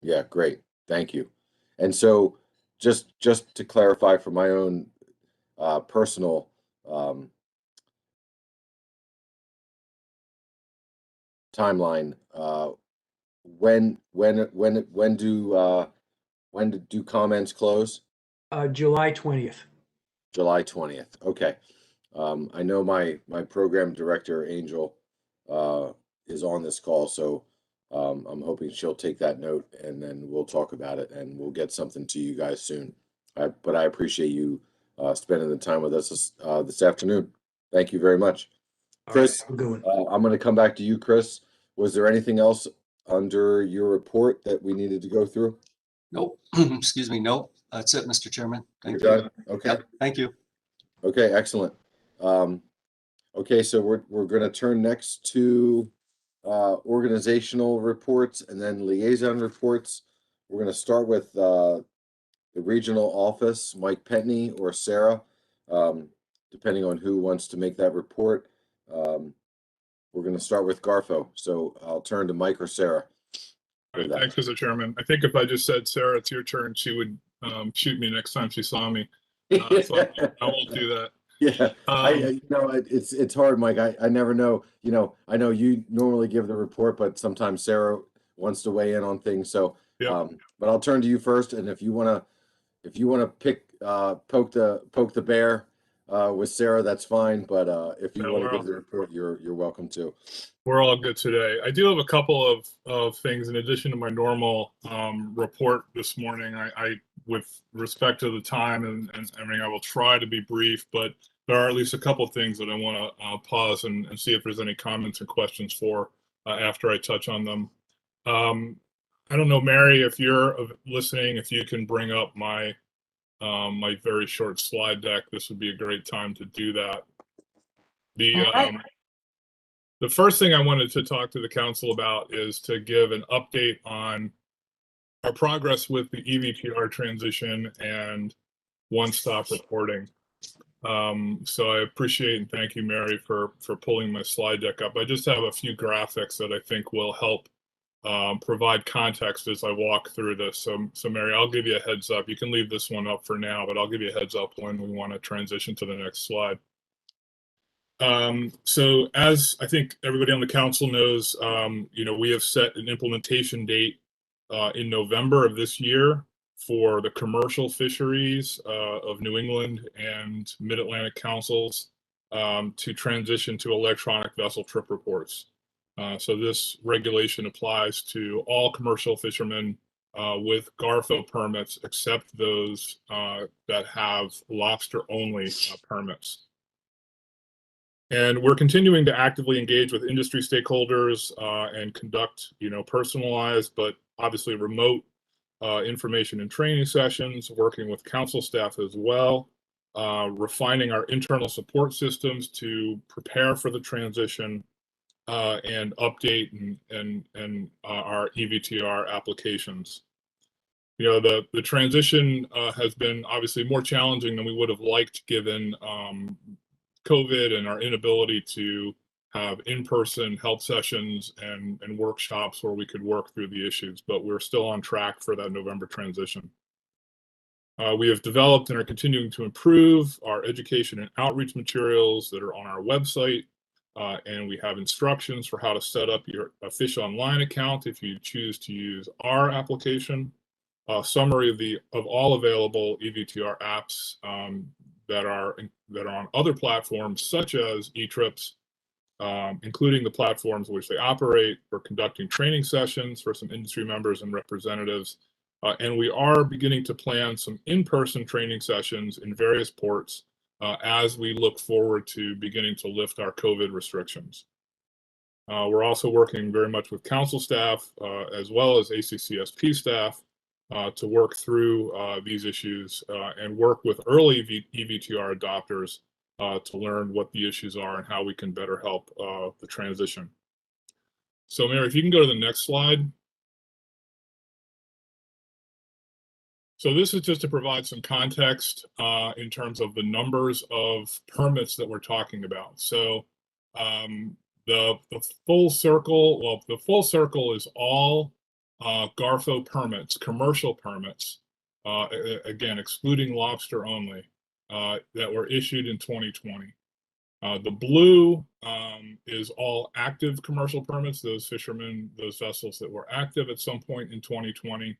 Yeah, great. Thank you. And so just to clarify for my own personal timeline, when do comments close? July 20th. July 20th. Okay. I know my program director, Angel, is on this call, so I'm hoping she'll take that note and then we'll talk about it and we'll get something to you guys soon. But I appreciate you spending the time with us this afternoon. Thank you very much. Chris, Have a good one. I'm going to come back to you, Chris. Was there anything else under your report that we needed to go through? Nope. Excuse me. Nope. That's it, Mr. Chairman. Thank You're you. done? Okay. Yep. Thank you. Okay, excellent. Okay, so we're going to turn next to organizational reports and then liaison reports. We're going to start with the regional office, Mike Petney or Sarah, depending on who wants to make that report. We're going to start with Garfo, so I'll turn to Mike or Sarah. All right, thanks, Mr. Chairman. I think if I just said, Sarah, it's your turn, she would shoot me next time she saw me. So I won't do that. Yeah, it's hard, Mike. I never know. I know you normally give the report, but sometimes Sarah wants to weigh in on things. So, Yep. But I'll turn to you first, and if you wanna pick poke the bear with Sarah, that's fine. But if you No, want to we're give all- the report, you're welcome to. We're all good today. I do have a couple of things in addition to my normal report this morning. I with respect to the time and everything, I will try to be brief, but there are at least a couple of things that I want to pause and see if there's any comments or questions for after I touch on them. I don't know, Mary, if you're listening, if you can bring up my my very short slide deck, this would be a great time to do that. The first thing I wanted to talk to the council about is to give an update on our progress with the EVTR transition and one-stop reporting. So I appreciate and thank you, Mary, for pulling my slide deck up. I just have a few graphics that I think will help provide context as I walk through this. So Mary, I'll give you a heads up. You can leave this one up for now, but I'll give you a heads up when we want to transition to the next slide. So as I think everybody on the council knows, we have set an implementation date in November of this year for the commercial fisheries of New England and Mid-Atlantic councils to transition to electronic vessel trip reports. So this regulation applies to all commercial fishermen with Garfo permits, except those that have lobster-only permits. And we're continuing to actively engage with industry stakeholders and conduct, personalized but obviously remote information and training sessions, working with council staff as well, refining our internal support systems to prepare for the transition and update and our EVTR applications. The transition has been obviously more challenging than we would have liked given COVID and our inability to have in-person help sessions and workshops where we could work through the issues, but we're still on track for that November transition. We have developed and are continuing to improve our education and outreach materials that are on our website, and we have instructions for how to set up your Fish Online account if you choose to use our application. A summary of all available EVTR apps that are on other platforms such as eTrips, including the platforms which they operate. We're conducting training sessions for some industry members and representatives, and we are beginning to plan some in-person training sessions in various ports as we look forward to beginning to lift our COVID restrictions. We're also working very much with council staff as well as ACCSP staff to work through these issues and work with early EVTR adopters to learn what the issues are and how we can better help the transition. So Mary, if you can go to the next slide. So this is just to provide some context in terms of the numbers of permits that we're talking about. So the full circle, the full circle is all Garfo permits, commercial permits, again, excluding lobster only, that were issued in 2020. The blue is all active commercial permits, those fishermen, those vessels that were active at some point in 2020.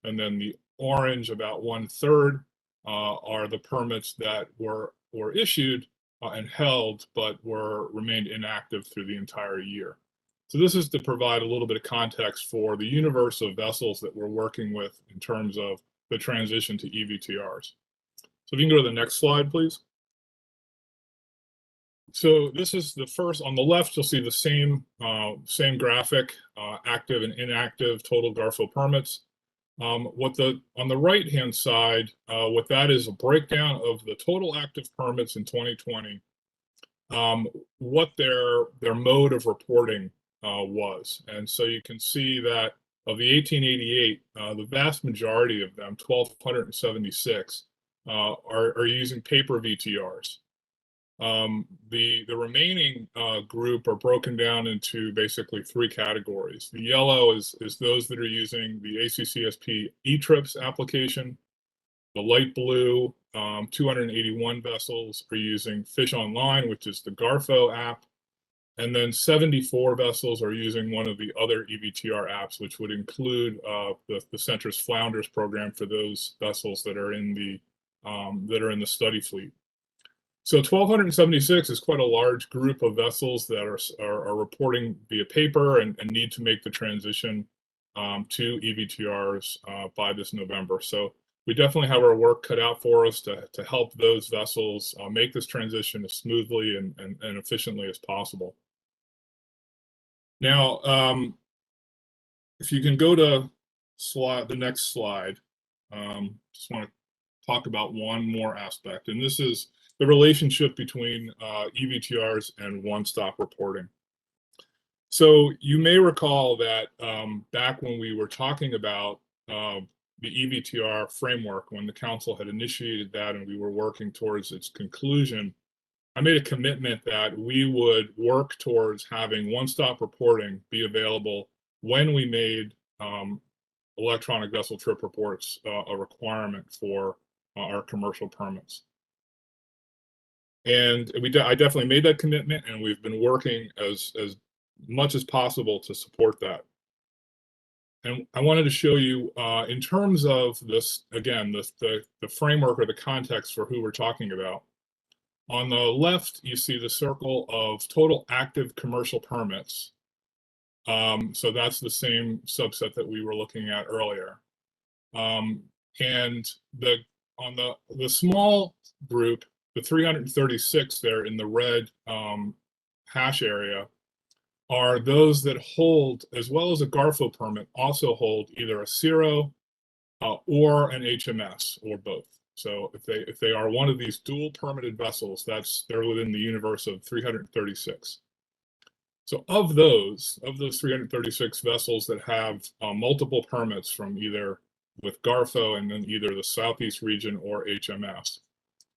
And then the orange, about 1/3, are the permits that were issued and held, but remained inactive through the entire year. So this is to provide a little bit of context for the universe of vessels that we're working with in terms of the transition to EVTRs. So if you can go to the next slide, please. So this is the first. On the left, you'll see the same graphic, active and inactive total GARFO permits. On the right-hand side, what that is a breakdown of the total active permits in 2020, what their mode of reporting was. And so you can see that of the 1888, the vast majority of them, 1,276, are using paper VTRs. The remaining group are broken down into basically three categories. The yellow is those that are using the ACCSP eTrips application. The light blue, 281 vessels are using Fish Online, which is the GARFO app. And then 74 vessels are using one of the other EVTR apps, which would include the Center's Flounders program for those vessels that are in the study fleet. So 1,276 is quite a large group of vessels that are reporting via paper and need to make the transition to EVTRs by this November. So we definitely have our work cut out for us to help those vessels make this transition as smoothly and efficiently as possible. Now, if you can go to the next slide, just want to talk about one more aspect, and this is the relationship between EVTRs and one-stop reporting. So you may recall that back when we were talking about the EVTR framework, when the council had initiated that and we were working towards its conclusion, I made a commitment that we would work towards having one-stop reporting be available when we made electronic vessel trip reports a requirement for our commercial permits. And I definitely made that commitment, and we've been working as much as possible to support that. And I wanted to show you, in terms of this, again, the framework or the context for who we're talking about. On the left, you see the circle of total active commercial permits. So that's the same subset that we were looking at earlier. And on the small group, the 336 there in the red hash area are those that hold, as well as a GARFO permit, also hold either a CIRO or an HMS or both. So if they are one of these dual permitted vessels, they're within the universe of 336. So of those 336 vessels that have multiple permits from either with GARFO and then either the Southeast region or HMS,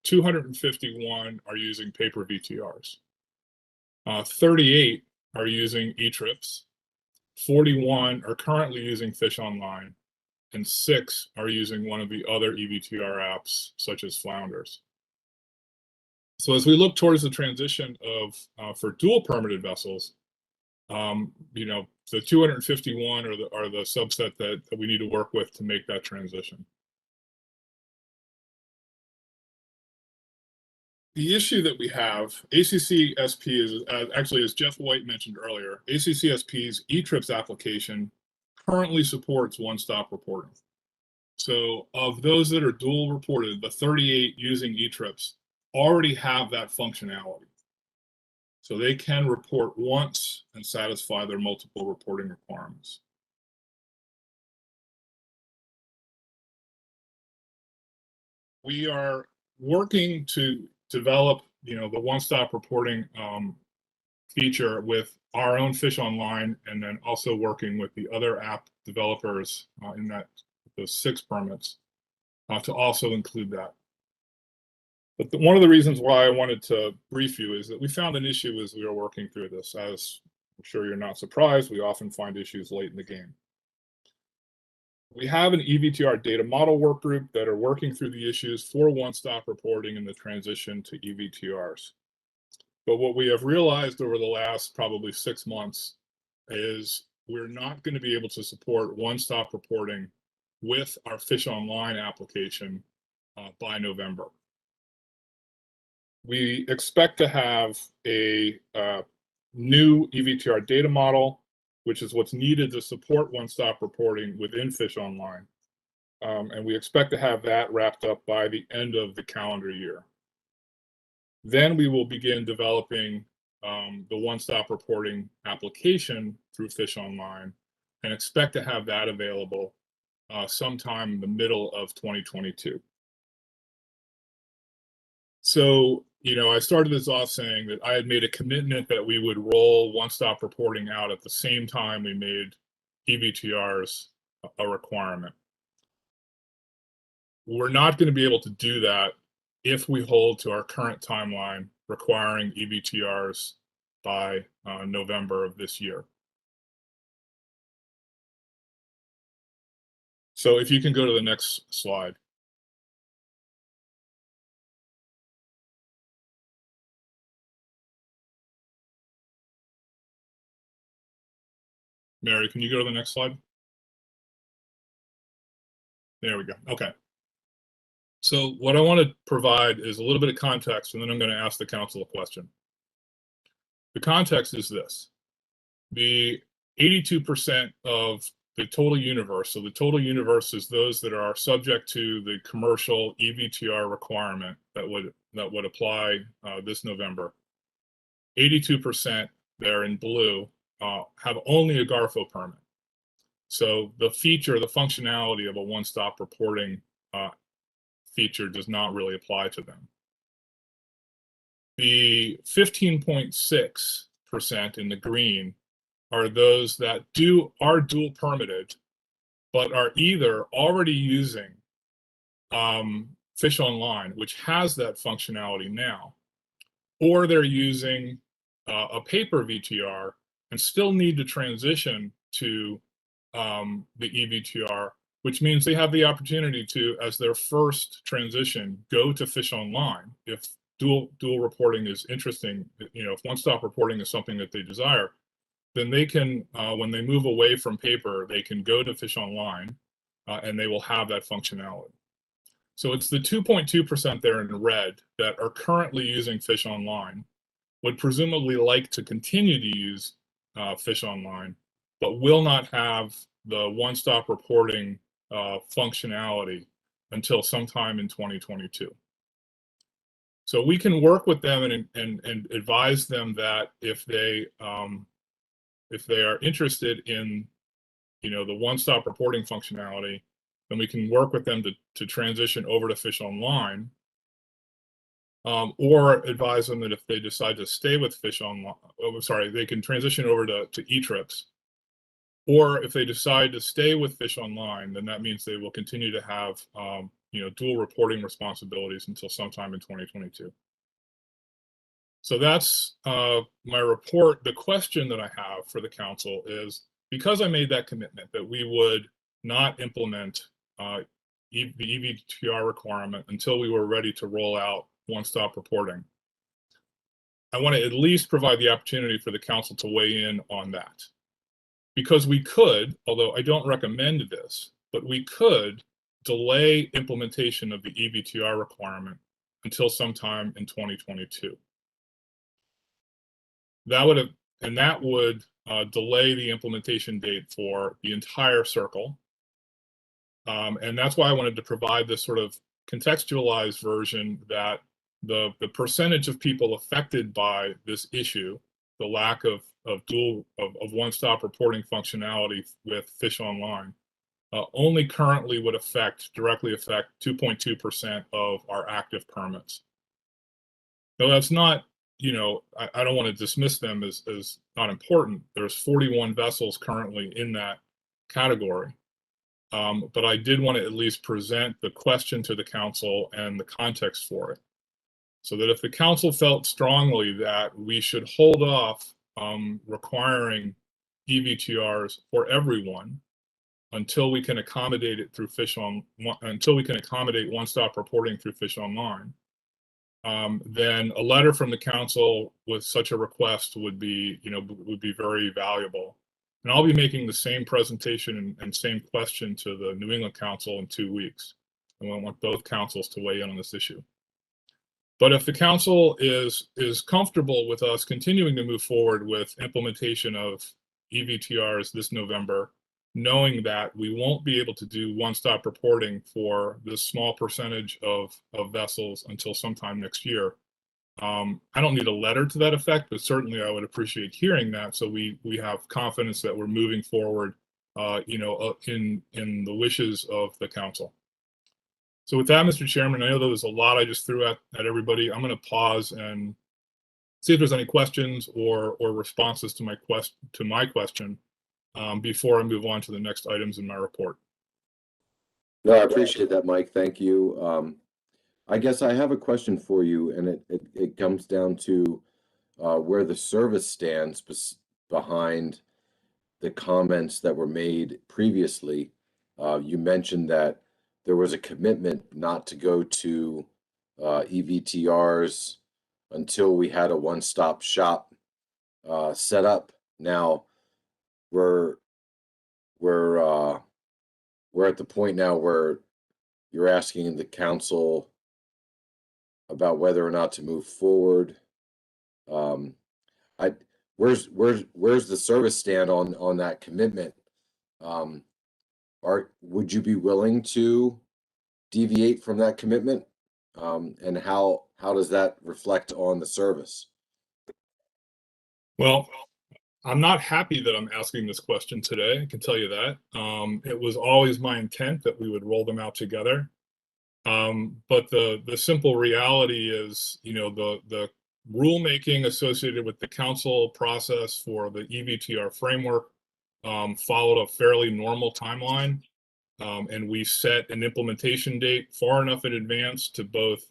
251 are using paper VTRs. 38 are using eTrips. 41 are currently using Fish Online, and 6 are using one of the other EVTR apps, such as Flounders. So as we look towards the transition for dual permitted vessels, the 251 are the subset that we need to work with to make that transition. The issue that we have, ACCSP is, actually, as Jeff White mentioned earlier, ACCSP's eTrips application currently supports one-stop reporting. So of those that are dual reported, the 38 using eTrips already have that functionality. So they can report once and satisfy their multiple reporting requirements. We are working to develop, the one-stop reporting feature with our own Fish Online, and then also working with the other app developers in those 6 permits to also include that. But one of the reasons why I wanted to brief you is that we found an issue as we were working through this. As I'm sure you're not surprised, we often find issues late in the game. We have an EVTR data model work group that are working through the issues for one-stop reporting and the transition to EVTRs. But what we have realized over the last probably 6 months is we're not going to be able to support one-stop reporting with our Fish Online application by November. We expect to have a new EVTR data model, which is what's needed to support one-stop reporting within Fish Online. And we expect to have that wrapped up by the end of the calendar year. Then we will begin developing the one-stop reporting application through Fish Online and expect to have that available sometime in the middle of 2022. So, I started this off saying that I had made a commitment that we would roll one-stop reporting out at the same time we made EVTRs a requirement. We're not going to be able to do that if we hold to our current timeline requiring EVTRs by November of this year. So if you can go to the next slide. Mary, can you go to the next slide? There we go. Okay. So what I want to provide is a little bit of context, and then I'm going to ask the council a question. The context is this. The 82% of the total universe, so the total universe is those that are subject to the commercial EVTR requirement that would apply this November. 82% there in blue have only a GARFO permit. So the functionality of a one-stop reporting feature does not really apply to them. The 15.6% in the green are those that are dual permitted, but are either already using Fish Online, which has that functionality now, or they're using a paper VTR and still need to transition to the EVTR, which means they have the opportunity to, as their first transition, go to Fish Online. If dual reporting is interesting, if one-stop reporting is something that they desire, then they can, when they move away from paper, they can go to Fish Online and they will have that functionality. So it's the 2.2% there in red that are currently using Fish Online, would presumably like to continue to use Fish Online, but will not have the one-stop reporting functionality until sometime in 2022. So we can work with them and advise them that if they are interested in the one-stop reporting functionality, then we can work with them to transition over to Fish Online, or advise them that if they decide to stay with Fish Online, they can transition over to eTrips. Or if they decide to stay with Fish Online, then that means they will continue to have dual reporting responsibilities until sometime in 2022. So that's my report. The question that I have for the council is, because I made that commitment that we would not implement the EVTR requirement until we were ready to roll out one-stop reporting, I want to at least provide the opportunity for the council to weigh in on that. Because we could, although I don't recommend this, but we could delay implementation of the EVTR requirement until sometime in 2022. That would delay the implementation date for the entire circle. And that's why I wanted to provide this sort of contextualized version that the percentage of people affected by this issue, the lack of one-stop reporting functionality with Fish Online, only currently would directly affect 2.2% of our active permits. Now that's not, I don't want to dismiss them as not important. There's 41 vessels currently in that category. But I did want to at least present the question to the council and the context for it. So that if the council felt strongly that we should hold off requiring EVTRs for everyone until we can accommodate it through until we can accommodate one-stop reporting through Fish Online, then a letter from the council with such a request would be very valuable. And I'll be making the same presentation and same question to the New England Council in 2 weeks. and I want both councils to weigh in on this issue. But if the council is comfortable with us continuing to move forward with implementation of EVTRs this November, knowing that we won't be able to do one-stop reporting for this small percentage of vessels until sometime next year, I don't need a letter to that effect, but certainly I would appreciate hearing that, so we have confidence that we're moving forward, in the wishes of the council. So with that, Mr. Chairman, I know there was a lot I just threw at everybody. I'm going to pause and see if there's any questions or responses to my question before I move on to the next items in my report. No, I appreciate that, Mike. Thank you. I guess I have a question for you, and it comes down to where the service stands behind the comments that were made previously. You mentioned that there was a commitment not to go to EVTRs until we had a one-stop shop set up. Now we're at the point now where you're asking the council about whether or not to move forward. Where's the service stand on that commitment? Would you be willing to deviate from that commitment? And how does that reflect on the service? Well, I'm not happy that I'm asking this question today, I can tell you that. It was always my intent that we would roll them out together. But the simple reality is, the rulemaking associated with the council process for the EVTR framework followed a fairly normal timeline. And we set an implementation date far enough in advance to both,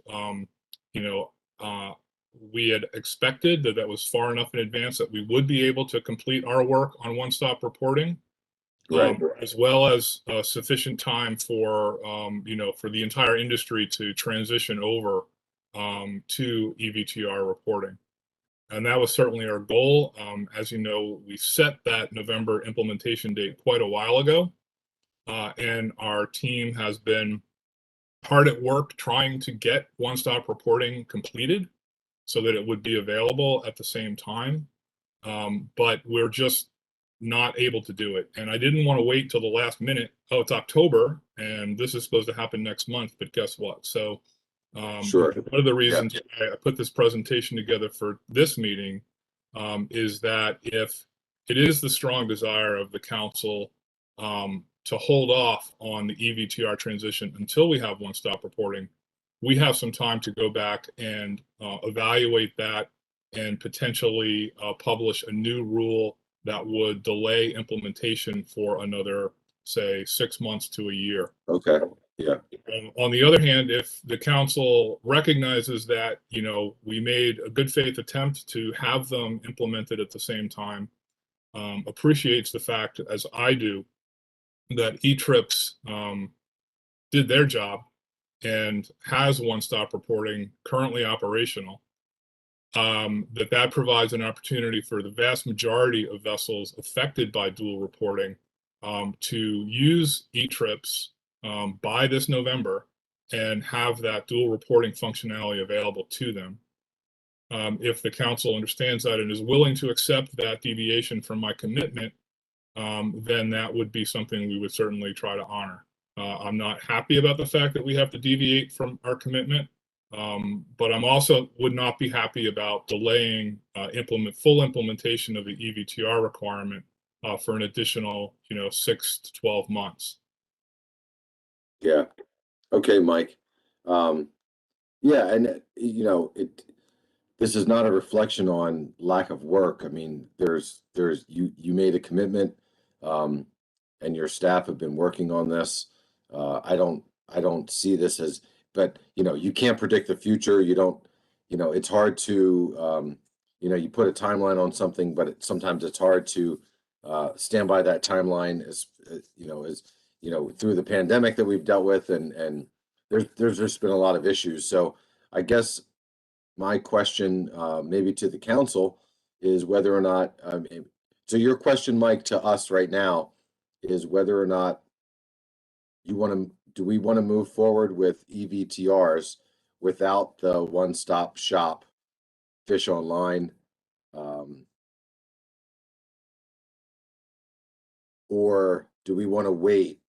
we had expected that was far enough in advance that we would be able to complete our work on one-stop reporting. Right. As well as sufficient time for, for the entire industry to transition over to EVTR reporting. And that was certainly our goal. As you know, we set that November implementation date quite a while ago. And our team has been hard at work trying to get one-stop reporting completed so that it would be available at the same time. But we're just not able to do it. And I didn't want to wait till the last minute. Oh, it's October and this is supposed to happen next month, but guess what? So Sure. one of the reasons I put this presentation together for this meeting is that if it is the strong desire of the council to hold off on the EVTR transition until we have one-stop reporting, we have some time to go back and evaluate that and potentially publish a new rule that would delay implementation for another, say, 6 months to a year. Okay. Yeah. On the other hand, if the council recognizes that, we made a good faith attempt to have them implemented at the same time, appreciates the fact, as I do, that E-Trips did their job and has one-stop reporting currently operational, that provides an opportunity for the vast majority of vessels affected by dual reporting to use E-Trips by this November and have that dual reporting functionality available to them. If the council understands that and is willing to accept that deviation from my commitment, then that would be something we would certainly try to honor. I'm not happy about the fact that we have to deviate from our commitment. But I'm also would not be happy about delaying full implementation of the EVTR requirement for an additional 6 to 12 months. Yeah. Okay, Mike. Yeah, and this is not a reflection on lack of work. I mean, you made a commitment, and your staff have been working on this. I don't see this as, but you can't predict the future. You don't, it's hard to, you put a timeline on something, but sometimes it's hard to stand by that timeline as through the pandemic that we've dealt with, and there's just been a lot of issues. So I guess my question, maybe to the council, is whether or not, so your question, Mike, to us right now is whether or not you want to do we want to move forward with EVTRs without the one-stop shop fish online? Or do we want to wait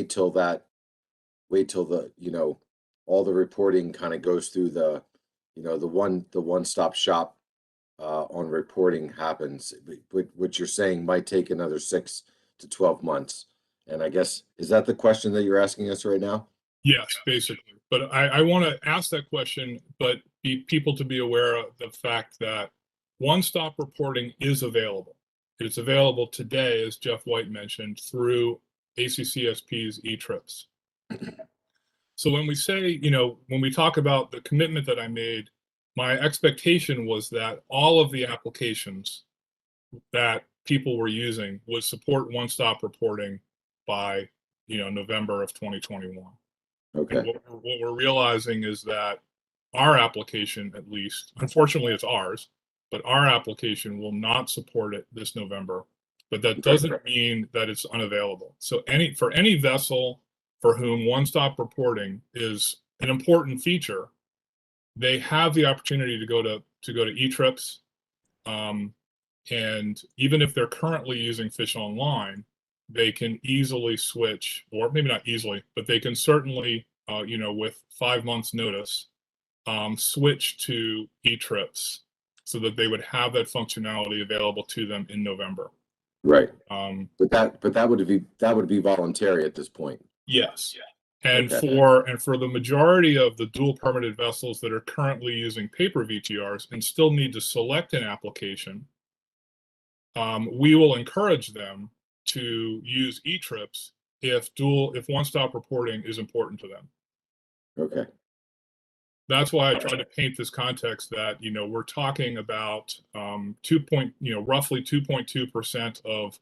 till the, all the reporting kind of goes through the, the one-stop shop on reporting happens, which you're saying might take another 6 to 12 months. And I guess, is that the question that you're asking us right now? Yes, basically. But I want to ask that question, but people to be aware of the fact that one-stop reporting is available. It's available today, as Jeff White mentioned, through ACCSP's eTrips. So when we say, when we talk about the commitment that I made, my expectation was that all of the applications that people were using would support one-stop reporting by, November of 2021. Okay. And what we're realizing is that our application, at least, unfortunately it's ours, but our application will not support it this November. But that doesn't mean that it's unavailable. So for any vessel for whom one-stop reporting is an important feature, they have the opportunity to go to eTrips. And even if they're currently using Fish Online, they can easily switch, or maybe not easily, but they can certainly, with 5 months notice, switch to eTrips so that they would have that functionality available to them in November. Right. But that would be voluntary at this point. Yes. And Okay. for the majority of the dual permitted vessels that are currently using paper VTRs and still need to select an application, we will encourage them to use eTrips if one-stop reporting is important to them. Okay. That's why I tried to paint this context that, we're talking about roughly 2.2% of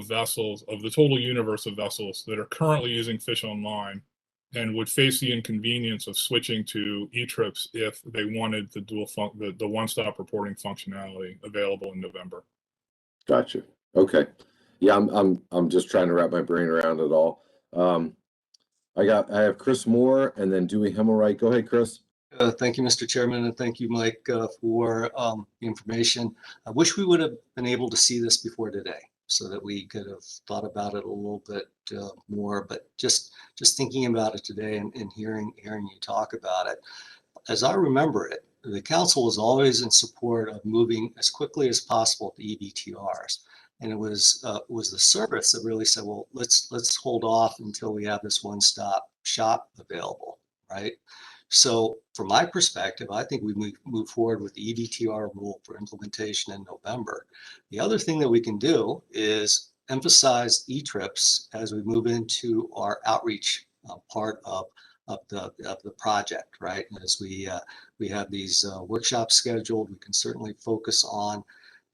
vessels, of the total universe of vessels that are currently using Fish Online and would face the inconvenience of switching to eTrips if they wanted the one-stop reporting functionality available in November. Gotcha. Okay. Yeah, I'm just trying to wrap my brain around it all. I have Chris Moore and then Dewey Himmelwright. Go ahead, Chris. Thank you, Mr. Chairman, and thank you, Mike, for the information. I wish we would have been able to see this before today so that we could have thought about it a little bit more, but just thinking about it today and hearing you talk about it, as I remember it, the council was always in support of moving as quickly as possible to EVTRs. And it was the service that really said, well, let's hold off until we have this one-stop shop available, right? So from my perspective, I think we move forward with the EVTR rule for implementation in November. The other thing that we can do is emphasize eTrips as we move into our outreach part of the project, right? And as we have these workshops scheduled, we can certainly focus on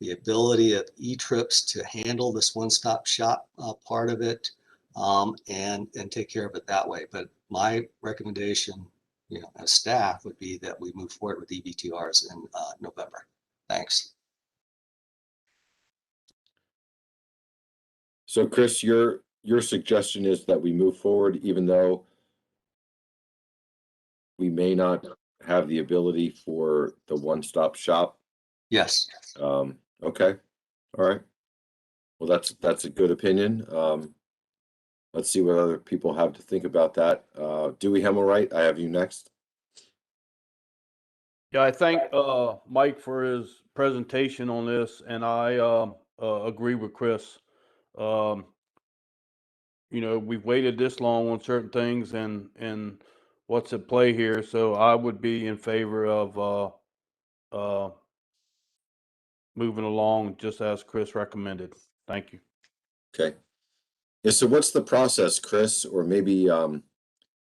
the ability of eTrips to handle this one-stop shop part of it, and take care of it that way. But my recommendation, as staff, would be that we move forward with EVTRs in November. Thanks. So Chris, your suggestion is that we move forward even though we may not have the ability for the one-stop shop? Yes. Okay. All right. Well, that's a good opinion. Let's see what other people have to think about that. Dewey Himmelwright, I have you next. Yeah, I thank Mike for his presentation on this, and I agree with Chris. We've waited this long on certain things and what's at play here, so I would be in favor of moving along just as Chris recommended. Thank you. Okay. Yeah, so what's the process, Chris, or maybe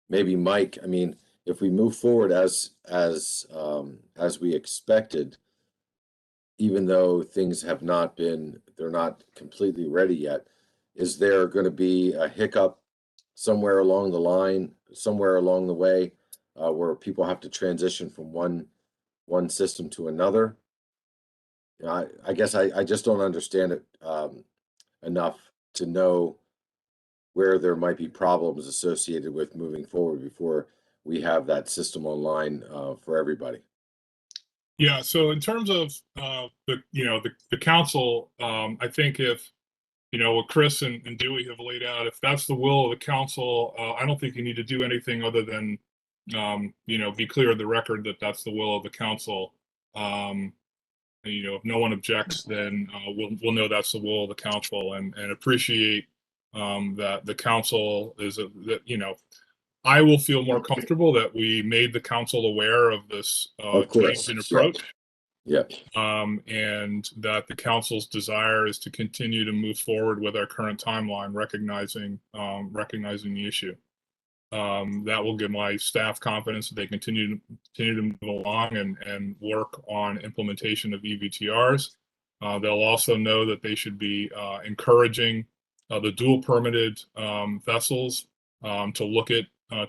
Mike? I mean, if we move forward as we expected, even though things have not been, they're not completely ready yet, is there going to be a hiccup somewhere along the line, somewhere along the way, where people have to transition from one system to another? I guess I just don't understand it enough to know where there might be problems associated with moving forward before we have that system online for everybody. Yeah, so in terms of the council, I think if what Chris and Dewey have laid out, if that's the will of the council, I don't think you need to do anything other than be clear of the record that that's the will of the council. If no one objects, then we'll know that's the will of the council, and appreciate that the council is I will feel more comfortable that we made the council aware of this change in approach. Yeah. And that the council's desire is to continue to move forward with our current timeline, recognizing the issue. That will give my staff confidence that they continue to move along and work on implementation of EVTRs. They'll also know that they should be encouraging the dual permitted vessels to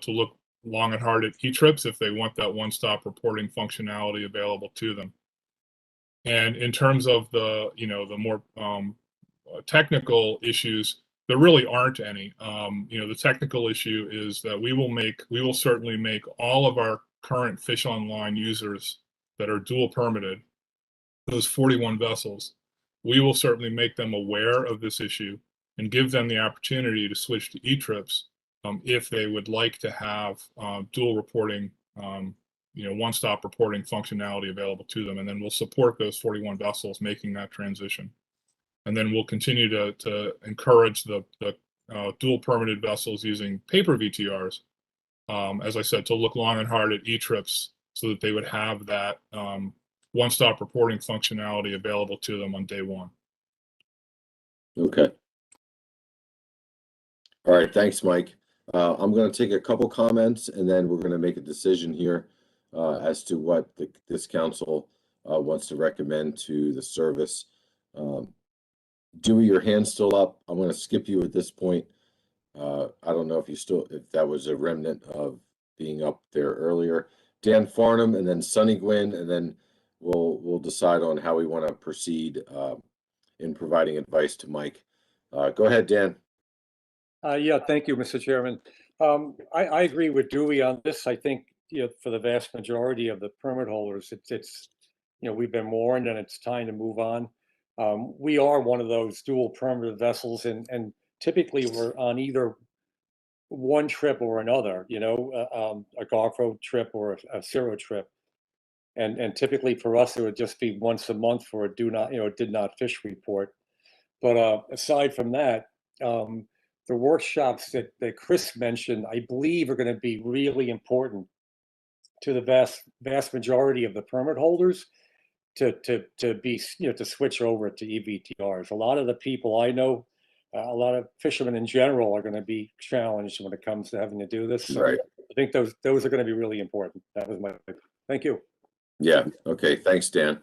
look long and hard at e-trips if they want that one-stop reporting functionality available to them. And in terms of the more technical issues, there really aren't any. The technical issue is that we will certainly make all of our current Fish Online users that are dual permitted, those 41 vessels, we will certainly make them aware of this issue and give them the opportunity to switch to e-trips if they would like to have dual reporting, one-stop reporting functionality available to them. And then we'll support those 41 vessels making that transition. And then we'll continue to encourage the dual permitted vessels using paper VTRs, as I said, to look long and hard at e-trips so that they would have that one-stop reporting functionality available to them on day one. Okay. All right, thanks, Mike. I'm going to take a couple comments and then we're going to make a decision here as to what this council wants to recommend to the service. Dewey, your hand's still up. I'm going to skip you at this point. I don't know if that was a remnant of being up there earlier. Dan Farnham and then Sonny Gwynn, and then we'll decide on how we want to proceed in providing advice to Mike. Go ahead, Dan. Yeah, thank you, Mr. Chairman. I agree with Dewey on this. I think, for the vast majority of the permit holders, it's we've been warned and it's time to move on. We are one of those dual permitted vessels, and typically we're on either one trip or another, a Garfo trip or a Zero trip. And typically for us, it would just be once a month for a did not fish report. But aside from that, the workshops that Chris mentioned, I believe, are going to be really important to the vast majority of the permit holders to switch over to EVTRs. A lot of the people I know, a lot of fishermen in general, are going to be challenged when it comes to having to do this. So right. I think those are going to be really important. That was my thank you. Yeah. Okay. Thanks, Dan.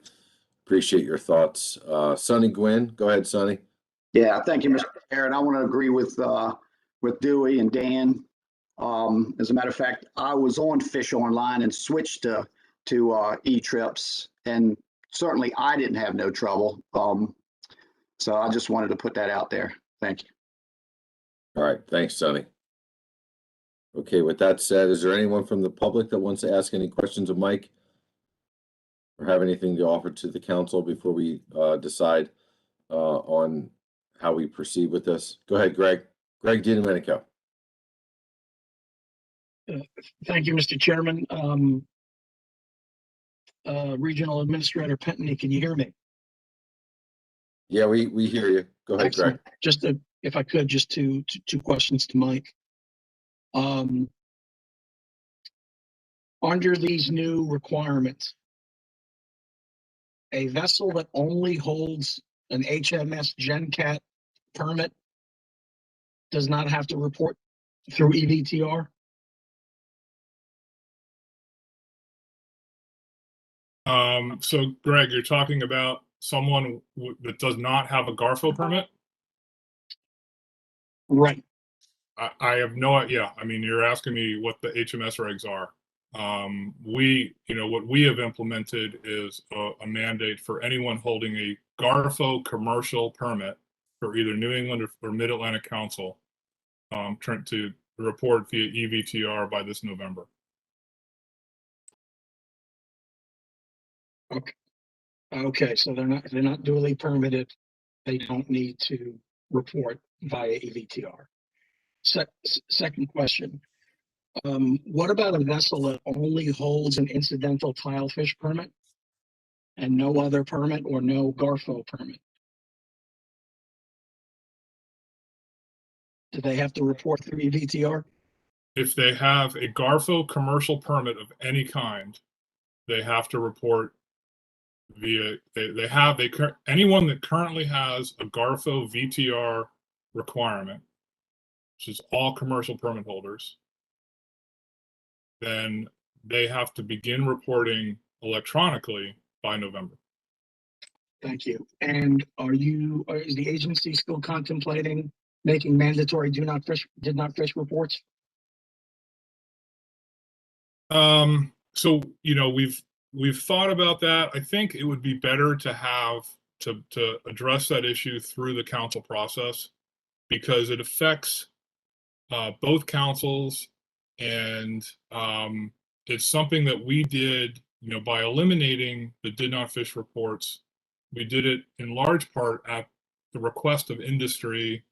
Appreciate your thoughts. Sonny Gwynn, go ahead, Sonny. Yeah, thank you, Mr. Chair. And I want to agree with Dewey and Dan. As a matter of fact, I was on Fish Online and switched to e-trips, and certainly I didn't have no trouble. So I just wanted to put that out there. Thank you. All right. Thanks, Sonny. Okay. With that said, is there anyone from the public that wants to ask any questions of Mike or have anything to offer to the council before we decide on how we proceed with this? Go ahead, Greg. Greg DiDomenico. Thank you, Mr. Chairman. Regional Administrator Pentney, can you hear me? Yeah, we hear you. Go ahead, Excellent. Greg. Just if I could, just two questions to Mike. Under these new requirements, a vessel that only holds an HMS GenCat permit does not have to report through EVTR? So Greg, you're talking about someone that does not have a Garfo permit? Right. I have no idea. I mean, you're asking me what the HMS regs are. What we have implemented is a mandate for anyone holding a Garfo commercial permit for either New England or Mid-Atlantic Council turn to report via EVTR by this November. Okay, so they're not duly permitted. They don't need to report via EVTR. Second question. What about a vessel that only holds an incidental tilefish permit and no other permit or no GARFO permit? Do they have to report through EVTR? If they have a GARFO commercial permit of any kind, they have to report via, anyone that currently has a GARFO VTR requirement, which is all commercial permit holders, then they have to begin reporting electronically by November. Thank you. And is the agency still contemplating making mandatory did not fish reports? So, we've thought about that. I think it would be better to have to address that issue through the council process, because it affects both councils, and it's something that we did, by eliminating the did not fish reports. We did it in large part at the request of industry,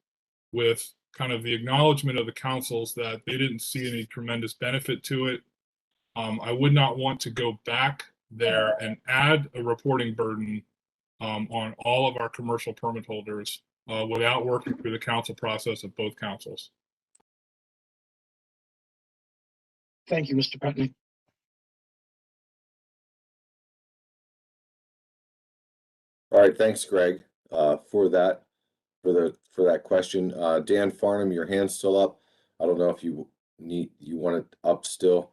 with kind of the acknowledgement of the councils that they didn't see any tremendous benefit to it. I would not want to go back there and add a reporting burden on all of our commercial permit holders without working through the council process of both councils. Thank you, Mr. Putney. All right, thanks, Greg, for that question. Dan Farnham, your hand's still up. I don't know if you want it up still.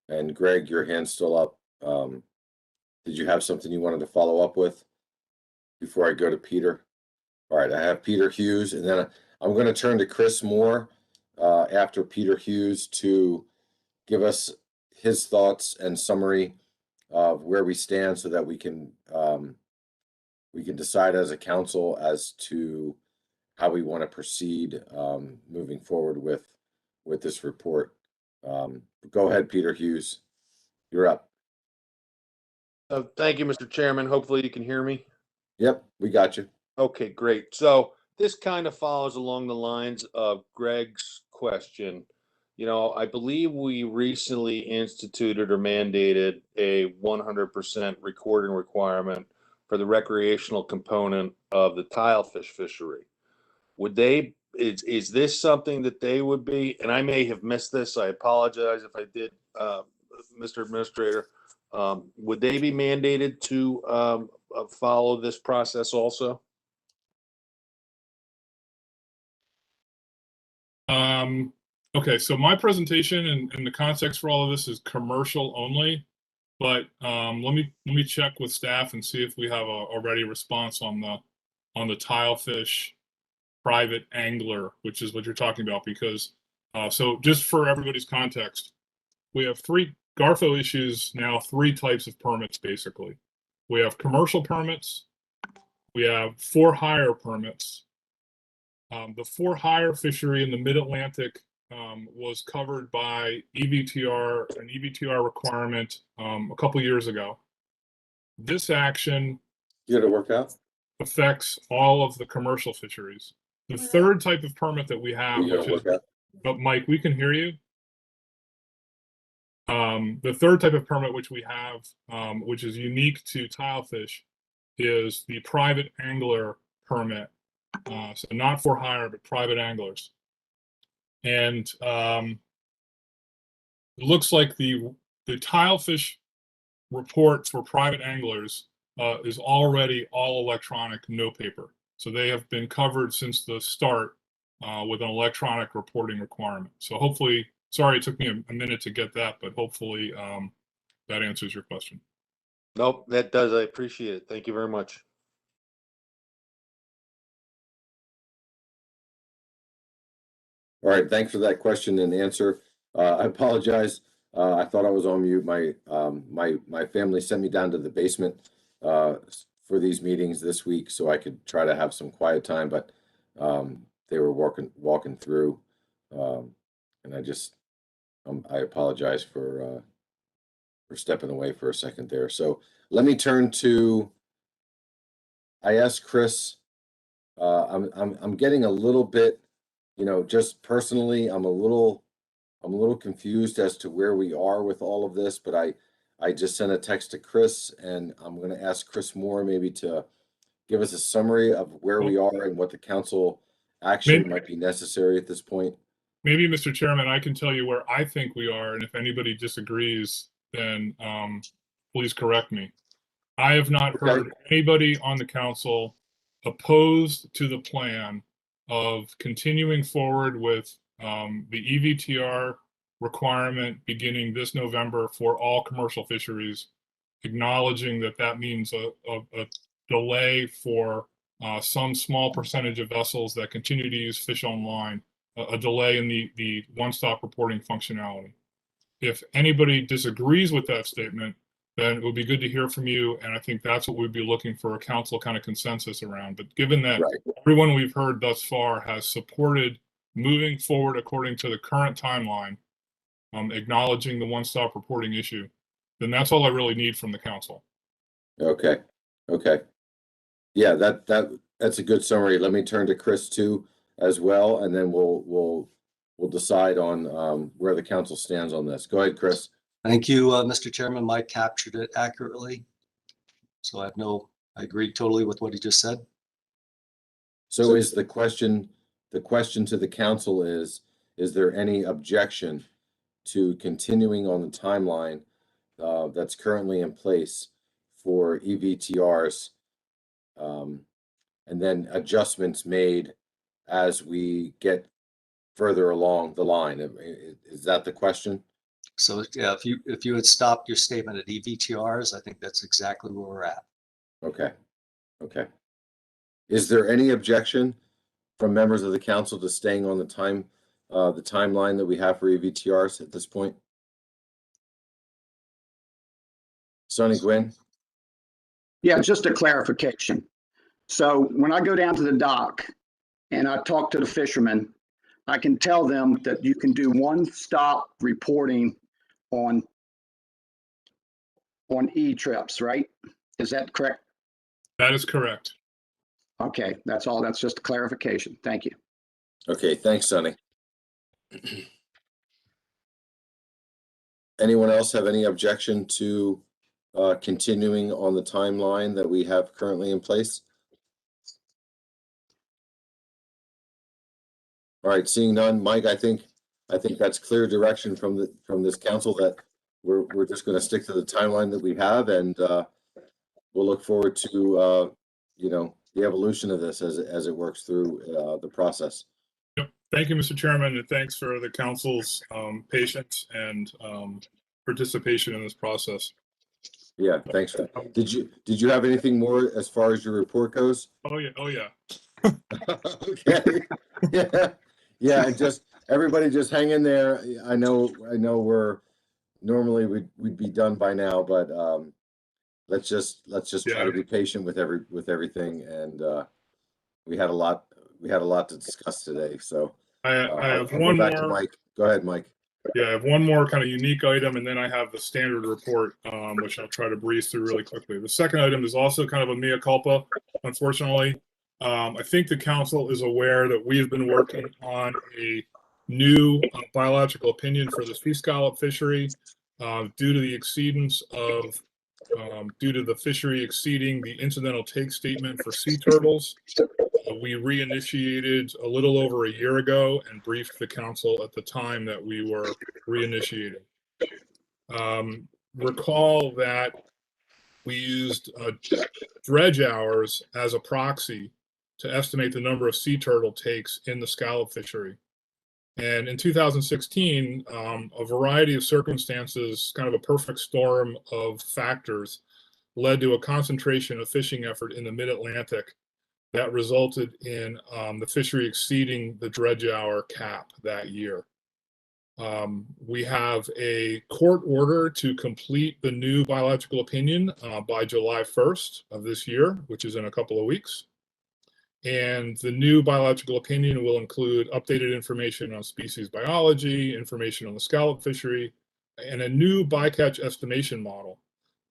And Greg, your hand's still up. Did you have something you wanted to follow up with before I go to Peter? All right, I have Peter Hughes, and then I'm going to turn to Chris Moore after Peter Hughes to give us his thoughts and summary of where we stand, so that we can decide as a council as to how we want to proceed moving forward with this report. Go ahead, Peter Hughes. You're up. Thank you, Mr. Chairman. Hopefully you can hear me. Yep, we got you. Okay, great. So this kind of follows along the lines of Greg's question. I believe we recently instituted or mandated a 100% recording requirement for the recreational component of the tilefish fishery. Is this something that they would be, and I may have missed this, I apologize if I did, Mr. Administrator, would they be mandated to follow this process also? Okay, so my presentation and the context for all of this is commercial only, but let me check with staff and see if we have a ready response on the tilefish private angler, which is what you're talking about. Because so just for everybody's context, we have three GARFO issues now, three types of permits basically. We have commercial permits, we have for hire permits. The for hire fishery in the Mid-Atlantic was covered by EVTR, an EVTR requirement a couple years ago. This action affects all of the commercial fisheries. The third type of permit that we have, which is, Mike, we can hear you. The third type of permit which we have, which is unique to tilefish, is the private angler permit. So not for hire, but private anglers. And it looks like the tilefish report for private anglers is already all electronic, no paper. So they have been covered since the start with an electronic reporting requirement. So hopefully, sorry it took me a minute to get that, but hopefully that answers your question. Nope, that does. I appreciate it. Thank you very much. All right, thanks for that question and answer. I apologize. I thought I was on mute. My family sent me down to the basement for these meetings this week, so I could try to have some quiet time. But they were walking through And I apologize for stepping away for a second there. So let me turn to, I asked Chris, I'm getting a little bit, just personally, I'm a little confused as to where we are with all of this, but I just sent a text to Chris, and I'm going to ask Chris Moore maybe to give us a summary of where we are and what the council action might be necessary at this point. Maybe, Mr. Chairman, I can tell you where I think we are, and if anybody disagrees, then please correct me. I have not heard anybody on the council opposed to the plan of continuing forward with the EVTR requirement beginning this November for all commercial fisheries, acknowledging that that means a delay for some small percentage of vessels that continue to use Fish Online, a delay in the one-stop reporting functionality. If anybody disagrees with that statement, then it would be good to hear from you. And I think that's what we'd be looking for, a council kind of consensus around. But given that everyone we've heard thus far has supported moving forward according to the current timeline, acknowledging the one-stop reporting issue, then that's all I really need from the council. Okay. Yeah, that's a good summary. Let me turn to Chris too as well, and then we'll decide on where the council stands on this. Go ahead, Chris. Thank you, Mr. Chairman. Mike captured it accurately. So I agree totally with what he just said. So is the question to the council is there any objection to continuing on the timeline that's currently in place for EVTRs, and then adjustments made as we get further along the line? Is that the question? So yeah, if you had stopped your statement at EVTRs, I think that's exactly where we're at. Okay. Is there any objection from members of the council to staying on the timeline that we have for EVTRs at this point? Sonny Gwynn? Yeah, just a clarification. So when I go down to the dock and I talk to the fishermen, I can tell them that you can do one-stop reporting on e-trips, right? Is that correct? That is correct. Okay, that's all. That's just a clarification. Thank you. Okay, thanks, Sonny. Anyone else have any objection to continuing on the timeline that we have currently in place? All right, seeing none, Mike, I think that's clear direction from this council that we're just going to stick to the timeline that we have, and we'll look forward to the evolution of this as it works through the process. Yep. Thank you, Mr. Chairman, and thanks for the council's patience and participation in this process. Yeah, thanks. Did you have anything more as far as your report goes? Oh yeah. Okay. Yeah. And just everybody just hang in there. I know we're normally we'd be done by now, but let's just try to be patient with everything. And we had a lot to discuss today. So I have I'll one go back to more. Mike. Go ahead, Mike. Yeah, I have one more kind of unique item, and then I have the standard report, which I'll try to breeze through really quickly. The second item is also kind of a mea culpa, unfortunately. I think the council is aware that we have been working on a new biological opinion for the sea scallop fishery due to the exceedance of, due to the fishery exceeding the incidental take statement for sea turtles. We reinitiated a little over a year ago and briefed the council at the time that we were reinitiating. Recall that we used dredge hours as a proxy to estimate the number of sea turtle takes in the scallop fishery. And in 2016, a variety of circumstances, kind of a perfect storm of factors, led to a concentration of fishing effort in the mid-Atlantic that resulted in the fishery exceeding the dredge hour cap that year. We have a court order to complete the new biological opinion by July 1st of this year, which is in a couple of weeks. And the new biological opinion will include updated information on species biology, information on the scallop fishery, and a new bycatch estimation model.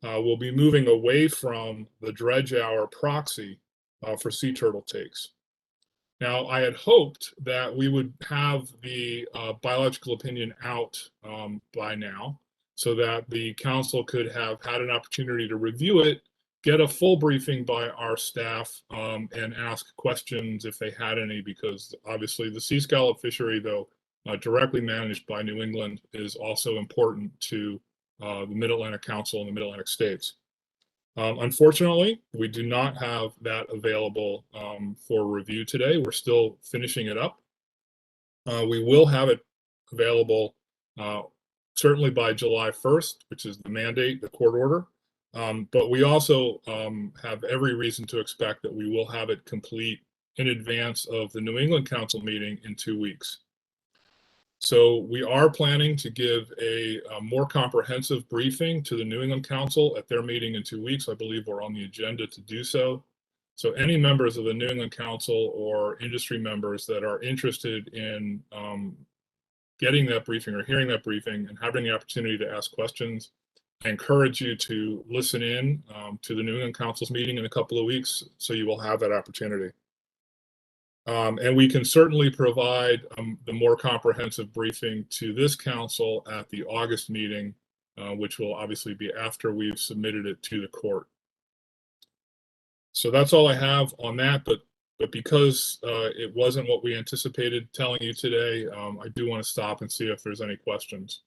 We'll be moving away from the dredge hour proxy for sea turtle takes. Now, I had hoped that we would have the biological opinion out by now so that the council could have had an opportunity to review it, get a full briefing by our staff, and ask questions if they had any, because obviously the sea scallop fishery, though directly managed by New England, is also important to the Mid-Atlantic Council and the Mid-Atlantic states. Unfortunately, we do not have that available for review today. We're still finishing it up. We will have it available certainly by July 1st, which is the mandate, the court order. But we also have every reason to expect that we will have it complete in advance of the New England Council meeting in 2 weeks. So we are planning to give a more comprehensive briefing to the New England Council at their meeting in 2 weeks. I believe we're on the agenda to do so. So any members of the New England Council or industry members that are interested in getting that briefing or hearing that briefing and having the opportunity to ask questions, I encourage you to listen in to the New England Council's meeting in a couple of weeks, so you will have that opportunity. And we can certainly provide the more comprehensive briefing to this council at the August meeting, which will obviously be after we've submitted it to the court. So that's all I have on that, but because it wasn't what we anticipated telling you today, I do want to stop and see if there's any questions.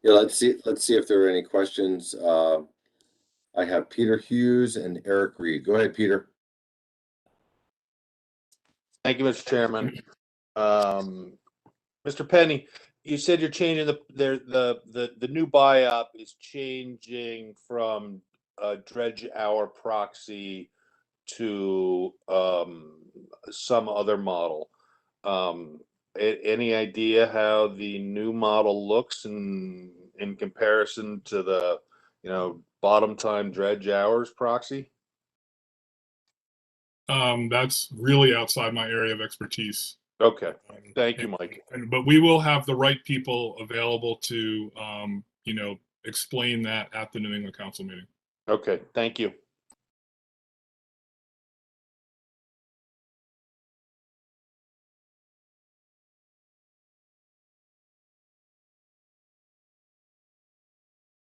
Yeah, let's see if there are any questions. I have Peter Hughes and Eric Reed. Go ahead, Peter. Thank you, Mr. Chairman. Mr. Penny, you said you're changing the new buy-up is changing from dredge hour proxy to some other model. Any idea how the new model looks in comparison to the bottom time dredge hours proxy? That's really outside my area of expertise. Okay, thank you, Mike. But we will have the right people available to, explain that at the New England Council meeting. Okay, thank you.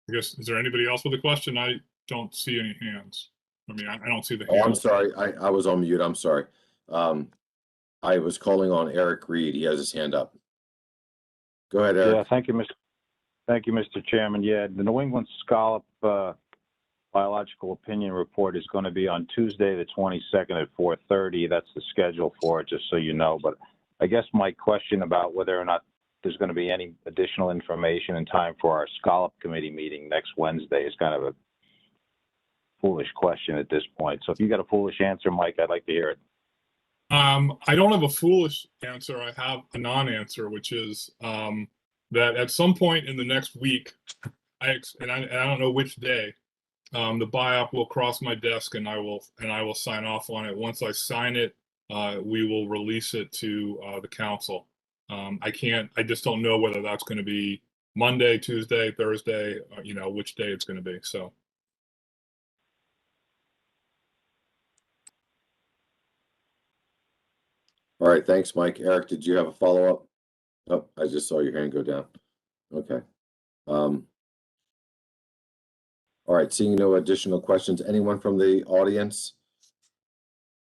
I guess, is there anybody else with a question? I don't see any hands. I mean, I don't see the Oh, hands. I'm sorry. I was on mute. I'm sorry. I was calling on Eric Reed. He has his hand up. Go ahead, Eric. Yeah, thank you, Mr. Chairman. Yeah, the New England Scallop biological opinion report is going to be on Tuesday, the 22nd at 4:30. That's the schedule for it, just so you know. But I guess my question about whether or not there's going to be any additional information in time for our Scallop Committee meeting next Wednesday is kind of a foolish question at this point. So if you got a foolish answer, Mike, I'd like to hear it. I don't have a foolish answer. I have a non-answer, which is that at some point in the next week, I don't know which day, the buy-up will cross my desk and I will sign off on it. Once I sign it, we will release it to the council. I just don't know whether that's going to be Monday, Tuesday, Thursday, which day it's going to be. So. All right, thanks, Mike. Eric, did you have a follow-up? Oh, I just saw your hand go down. Okay. All right, seeing no additional questions, anyone from the audience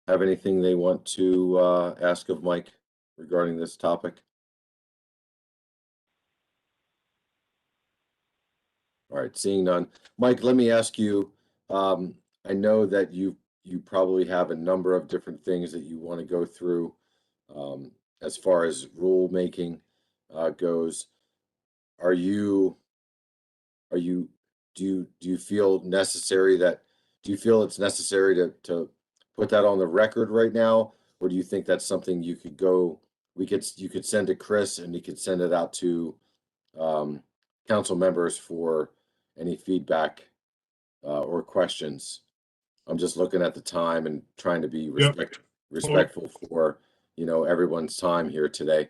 have anything they want to ask of Mike regarding this topic? All right, seeing none. Mike, let me ask you, I know that you probably have a number of different things that you want to go through as far as rulemaking goes. Do you feel it's necessary to put that on the record right now, or do you think that's something you could send to Chris and he could send it out to council members for any feedback or questions? I'm just looking at the time and trying to be Yep. respectful for, everyone's time here today.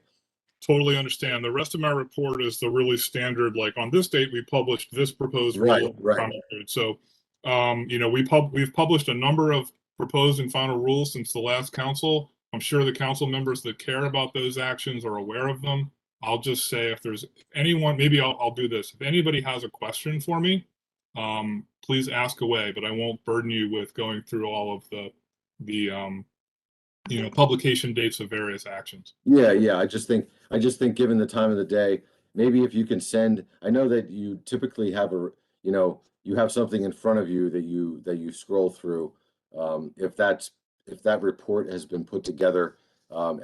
Totally understand. The rest of my report is the really standard, like on this date, we published this proposed Right, rule. right. So, we've published a number of proposed and final rules since the last council. I'm sure the council members that care about those actions are aware of them. I'll just say if there's anyone, maybe I'll do this. If anybody has a question for me, please ask away, but I won't burden you with going through all of the publication dates of various actions. Yeah. I just think given the time of the day, maybe if you can send, I know that you typically have you have something in front of you that you scroll through. If that report has been put together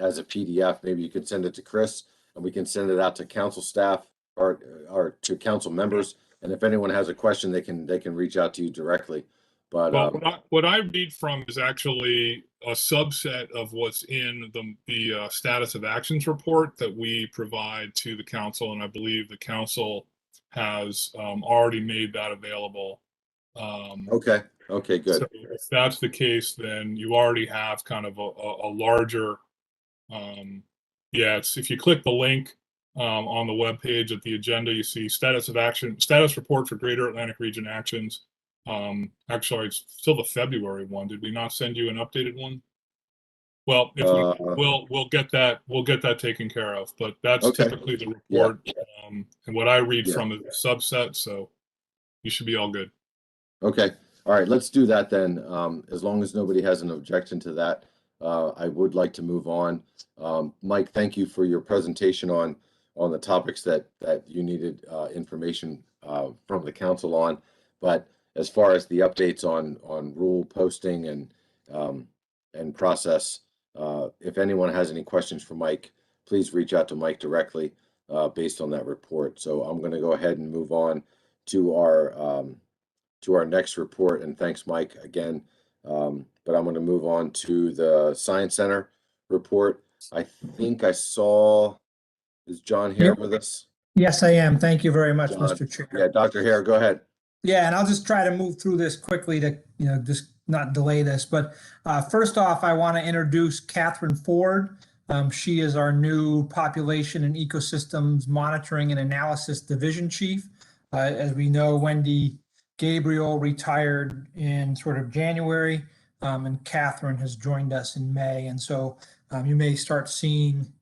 as a PDF, maybe you could send it to Chris and we can send it out to council staff or to council members. And if anyone has a question, they can reach out to you directly. But Well, what I read from is actually a subset of what's in the status of actions report that we provide to the council, and I believe the council has already made that available. Okay, good. So if that's the case, then you already have kind of a larger, if you click the link on the web page at the agenda, you see status report for Greater Atlantic Region actions. Actually, it's still the February one. Did we not send you an updated one? Well, if we'll get that taken care of, but that's Okay. typically the report. And what I read from is a subset, so you should be all good. Okay. All right, let's do that then. As long as nobody has an objection to that, I would like to move on. Mike, thank you for your presentation on the topics that you needed information from the council on. But as far as the updates on rule posting and process, if anyone has any questions for Mike, please reach out to Mike directly based on that report. So I'm going to go ahead and move on to our next report. And thanks, Mike, again. But I'm going to move on to the Science Center report. I think I saw, is John here with us? Yes, I am. Thank you very much, John. Mr. Chair. Yeah, Dr. Hare, go ahead. Yeah, and I'll just try to move through this quickly to, just not delay this. But first off, I want to introduce Catherine Ford. She is our new Population and Ecosystems Monitoring and Analysis Division Chief. As we know, Wendy Gabriel retired in sort of January, and Catherine has joined us in May. And so you may start seeing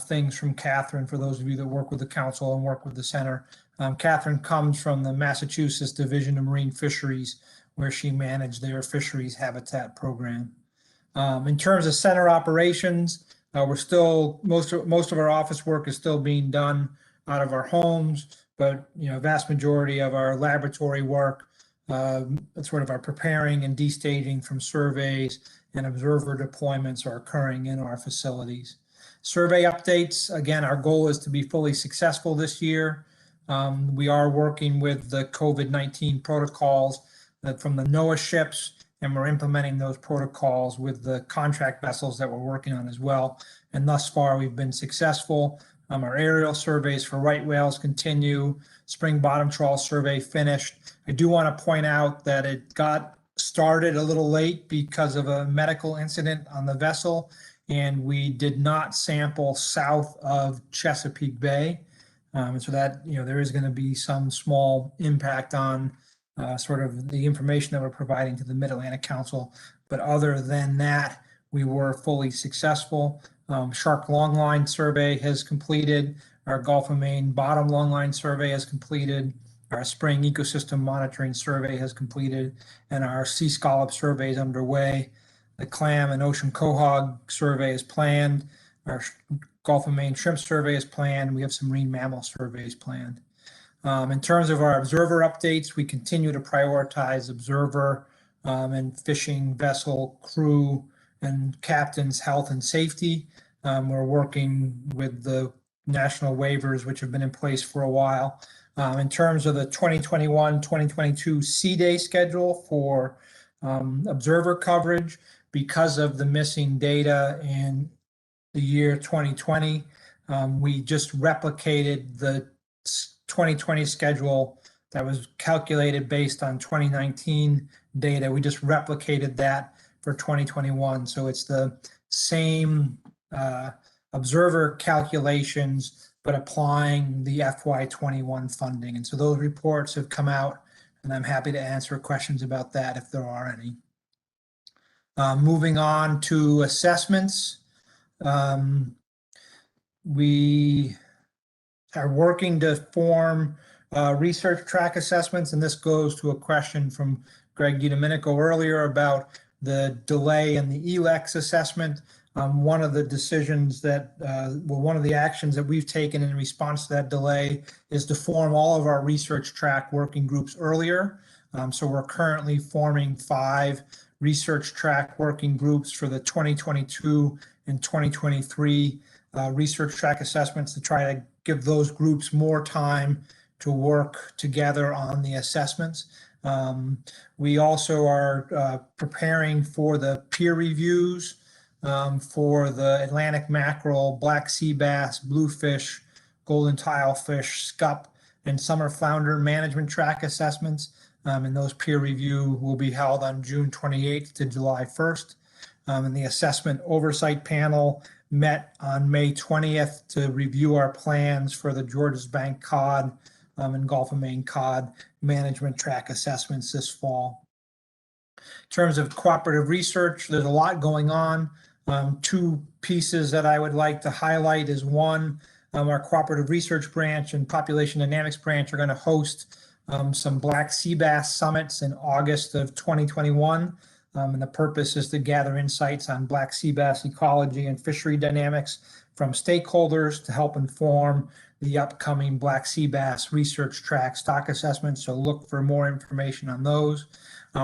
things from Catherine for those of you that work with the council and work with the center. Catherine comes from the Massachusetts Division of Marine Fisheries, where she managed their fisheries habitat program. In terms of center operations, we're still, most of our office work is still being done out of our homes, but vast majority of our laboratory work, sort of our preparing and destaging from surveys and observer deployments are occurring in our facilities. Survey updates, again, our goal is to be fully successful this year. We are working with the COVID-19 protocols from the NOAA ships, and we're implementing those protocols with the contract vessels that we're working on as well. And thus far, we've been successful. Our aerial surveys for right whales continue. Spring bottom trawl survey finished. I do want to point out that it got started a little late because of a medical incident on the vessel, and we did not sample south of Chesapeake Bay. And so that, there is going to be some small impact on sort of the information that we're providing to the Mid-Atlantic Council. But other than that, we were fully successful. Shark longline survey has completed. Our Gulf of Maine bottom longline survey has completed. Our spring ecosystem monitoring survey has completed, and our sea scallop survey is underway. The clam and ocean quahog survey is planned. Our Gulf of Maine shrimp survey is planned. We have some marine mammal surveys planned. In terms of our observer updates, we continue to prioritize observer and fishing vessel crew and captain's health and safety. We're working with the national waivers, which have been in place for a while. In terms of the 2021-2022 Sea Day schedule for observer coverage, because of the missing data in the year 2020, we just replicated the 2020 schedule that was calculated based on 2019 data. We just replicated that for 2021. So it's the same observer calculations, but applying the FY21 funding. And so those reports have come out, and I'm happy to answer questions about that if there are any. Moving on to assessments. We are working to form research track assessments, and this goes to a question from Greg DiDomenico earlier about the delay in the ELEX assessment. One of the decisions that, one of the actions that we've taken in response to that delay is to form all of our research track working groups earlier. So we're currently forming 5 research track working groups for the 2022 and 2023 research track assessments to try to give those groups more time to work together on the assessments. We also are preparing for the peer reviews for the Atlantic mackerel, black sea bass, bluefish, golden tilefish, scup, and summer flounder management track assessments. And those peer review will be held on June 28th to July 1st. And the assessment oversight panel met on May 20th to review our plans for the Georges Bank cod and Gulf of Maine cod management track assessments this fall. In terms of cooperative research, there's a lot going on. 2 pieces that I would like to highlight is one, our cooperative research branch and population dynamics branch are going to host some black sea bass summits in August of 2021. And the purpose is to gather insights on black sea bass ecology and fishery dynamics from stakeholders to help inform the upcoming black sea bass research track stock assessment. So look for more information on those.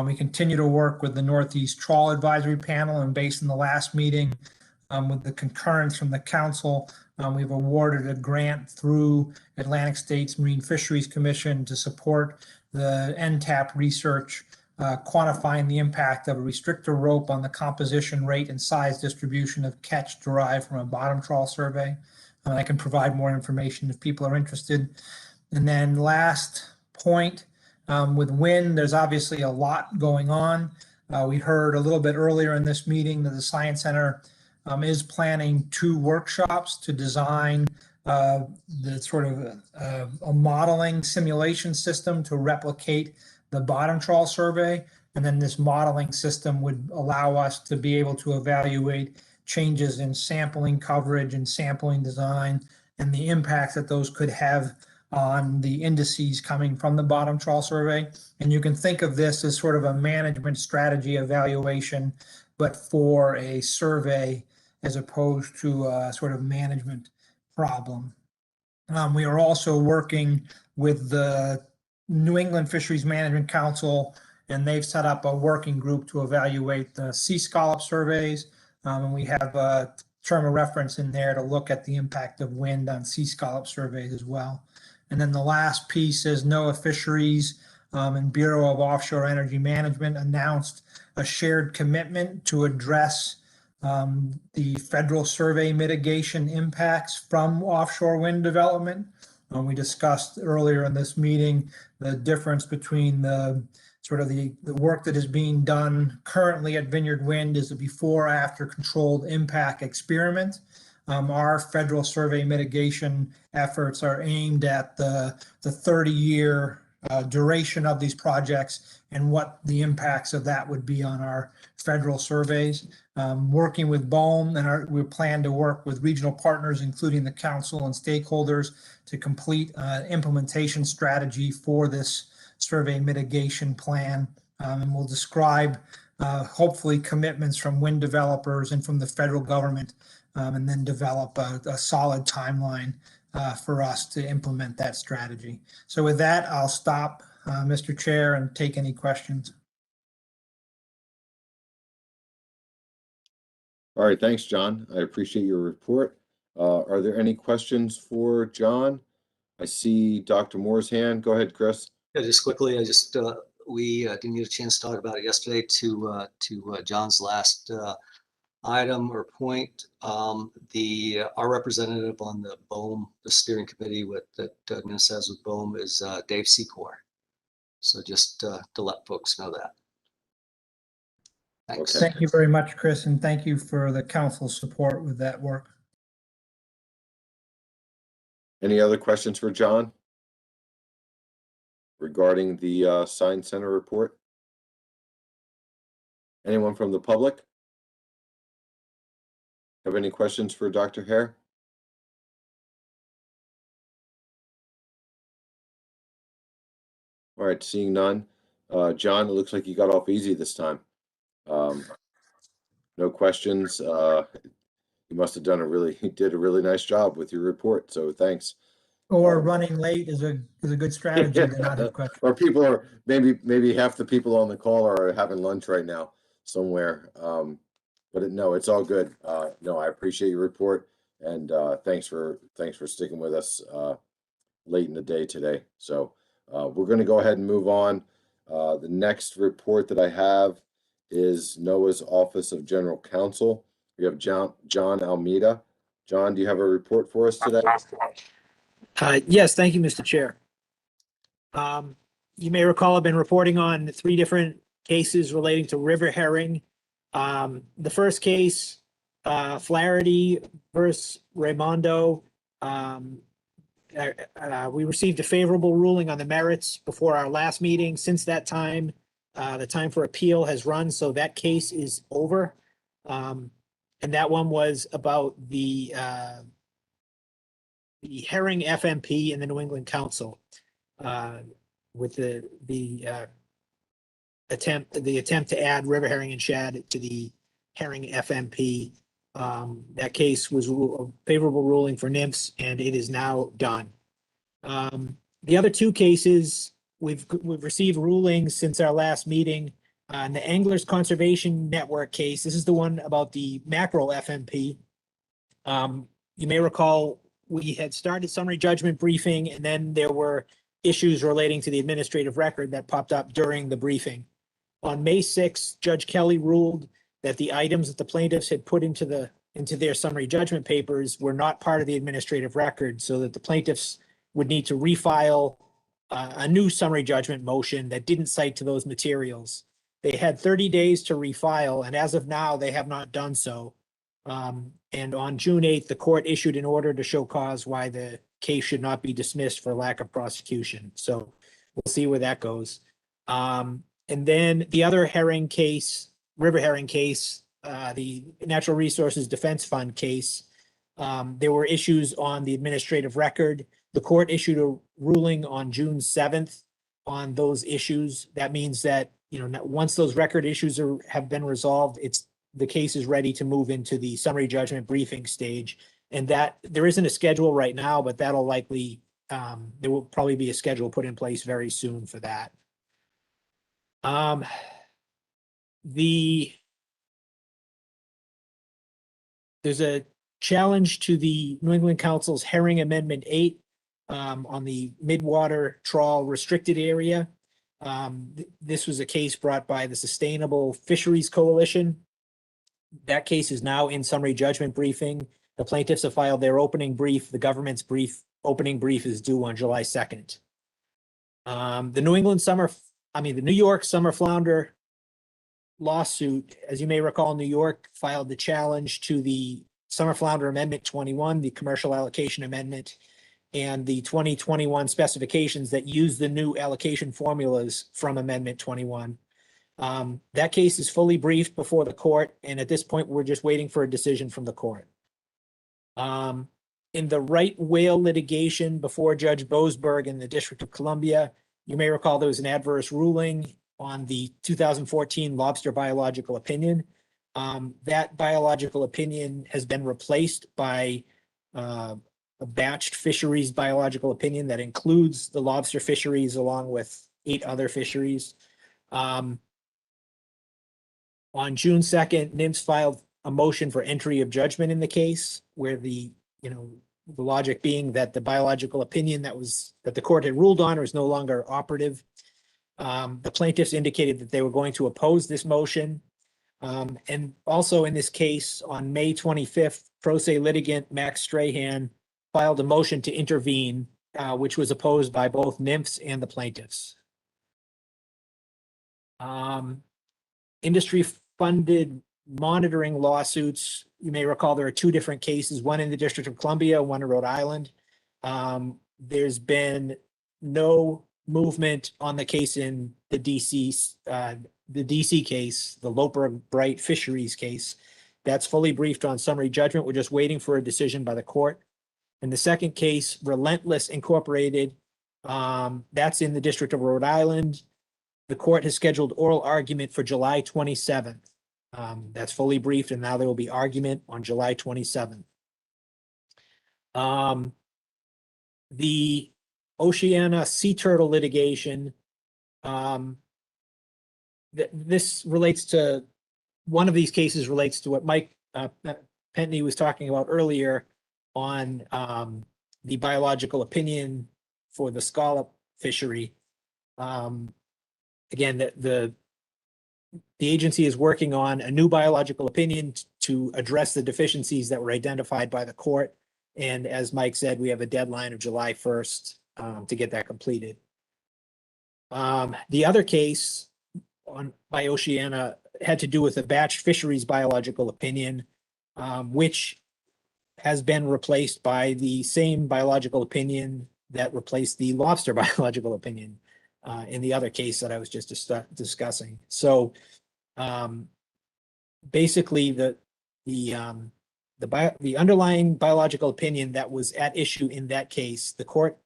We continue to work with the Northeast Trawl Advisory Panel, and based on the last meeting, with the concurrence from the council, we've awarded a grant through Atlantic States Marine Fisheries Commission to support the NTAP research, quantifying the impact of a restrictor rope on the composition, rate, and size distribution of catch derived from a bottom trawl survey. I can provide more information if people are interested. And then last point, with wind, there's obviously a lot going on. We heard a little bit earlier in this meeting that the Science Center is planning 2 workshops to design the sort of a modeling simulation system to replicate the bottom trawl survey. And then this modeling system would allow us to be able to evaluate changes in sampling coverage and sampling design and the impacts that those could have on the indices coming from the bottom trawl survey. And you can think of this as sort of a management strategy evaluation, but for a survey as opposed to a sort of management problem. We are also working with the New England Fisheries Management Council, and they've set up a working group to evaluate the sea scallop surveys. And we have a term of reference in there to look at the impact of wind on sea scallop surveys as well. And then the last piece is NOAA Fisheries and Bureau of Offshore Energy Management announced a shared commitment to address the federal survey mitigation impacts from offshore wind development. We discussed earlier in this meeting the difference between the sort of the work that is being done currently at Vineyard Wind is a before-after controlled impact experiment. Our federal survey mitigation efforts are aimed at the 30-year duration of these projects and what the impacts of that would be on our federal surveys. Working with BOEM, and we plan to work with regional partners, including the council and stakeholders, to complete implementation strategy for this survey mitigation plan. And we'll describe hopefully commitments from wind developers and from the federal government, and then develop a solid timeline for us to implement that strategy. So with that, I'll stop, Mr. Chair, and take any questions. All right, thanks, John. I appreciate your report. Are there any questions for John? I see Dr. Moore's hand. Go ahead, Chris. Yeah, just quickly, we didn't get a chance to talk about it yesterday to John's last item or point. Our representative on the BOEM, the steering committee that NIST has with BOEM is Dave Secor. So just to let folks know that. Thanks. Okay. Thank you very much, Chris, and thank you for the council's support with that work. Any other questions for John regarding the Science Center report? Anyone from the public have any questions for Dr. Hare? All right, seeing none. John, it looks like you got off easy this time. No questions. You must have done you did a really nice job with your report, so thanks. Or running late is a good strategy to not have questions. Or people are, maybe half the people on the call are having lunch right now somewhere. But no, it's all good. No, I appreciate your report, and thanks for sticking with us late in the day today. So we're going to go ahead and move on. The next report that I have is NOAA's Office of General Counsel. We have John Almeida. John, do you have a report for us today? Yes, thank you, Mr. Chair. You may recall I've been reporting on 3 different cases relating to river herring. The first case, Flaherty versus Raimondo. We received a favorable ruling on the merits before our last meeting. Since that time, the time for appeal has run, so that case is over. And that one was about the herring FMP in the New England Council, with the attempt to add river herring and shad to the herring FMP. That case was a favorable ruling for NMFS, and it is now done. The other 2 cases, we've received rulings since our last meeting. On the Anglers Conservation Network case, this is the one about the mackerel FMP. You may recall we had started summary judgment briefing, and then there were issues relating to the administrative record that popped up during the briefing. On May 6th, Judge Kelly ruled that the items that the plaintiffs had put into their summary judgment papers were not part of the administrative record, so that the plaintiffs would need to refile a new summary judgment motion that didn't cite to those materials. They had 30 days to refile, and as of now, they have not done so. And on June 8th, the court issued an order to show cause why the case should not be dismissed for lack of prosecution. So we'll see where that goes. And then the other herring case, river herring case, the Natural Resources Defense Fund case, there were issues on the administrative record. The court issued a ruling on June 7th on those issues. That means that, once those record issues have been resolved, the case is ready to move into the summary judgment briefing stage. And that there isn't a schedule right now, but that'll likely, there will probably be a schedule put in place very soon for that. There's a challenge to the New England Council's Herring Amendment 8 on the midwater trawl restricted area. This was a case brought by the Sustainable Fisheries Coalition. That case is now in summary judgment briefing. The plaintiffs have filed their opening brief. The government's opening brief is due on July 2nd. The New York summer flounder lawsuit, as you may recall, New York filed the challenge to the Summer Flounder Amendment 21, the commercial allocation amendment, and the 2021 specifications that use the new allocation formulas from Amendment 21. That case is fully briefed before the court, and at this point, we're just waiting for a decision from the court. In the right whale litigation before Judge Boasberg in the District of Columbia, you may recall there was an adverse ruling on the 2014 lobster biological opinion. That biological opinion has been replaced by a batched fisheries biological opinion that includes the lobster fisheries along with 8 other fisheries. On June 2nd, NMFS filed a motion for entry of judgment in the case, where the logic being that the biological opinion that the court had ruled on is no longer operative. The plaintiffs indicated that they were going to oppose this motion. And also in this case, on May 25th, pro se litigant Max Strahan filed a motion to intervene, which was opposed by both NMFS and the plaintiffs. Industry funded monitoring lawsuits. You may recall there are two different cases, one in the District of Columbia, one in Rhode Island. There's been no movement on the case in the DC case, the Loper Bright Fisheries case. That's fully briefed on summary judgment. We're just waiting for a decision by the court. In the second case, Relentless Incorporated, that's in the District of Rhode Island. The court has scheduled oral argument for July 27th. That's fully briefed, and now there will be argument on July 27th. The Oceana sea turtle litigation, this relates to, one of these cases relates to what Mike Pentney was talking about earlier on the biological opinion for the scallop fishery. Again, the agency is working on a new biological opinion to address the deficiencies that were identified by the court. And as Mike said, we have a deadline of July 1st to get that completed. The other case by Oceana had to do with the batch fisheries biological opinion, which has been replaced by the same biological opinion that replaced the lobster biological opinion in the other case that I was just discussing. So basically the underlying biological opinion that was at issue in that case, the court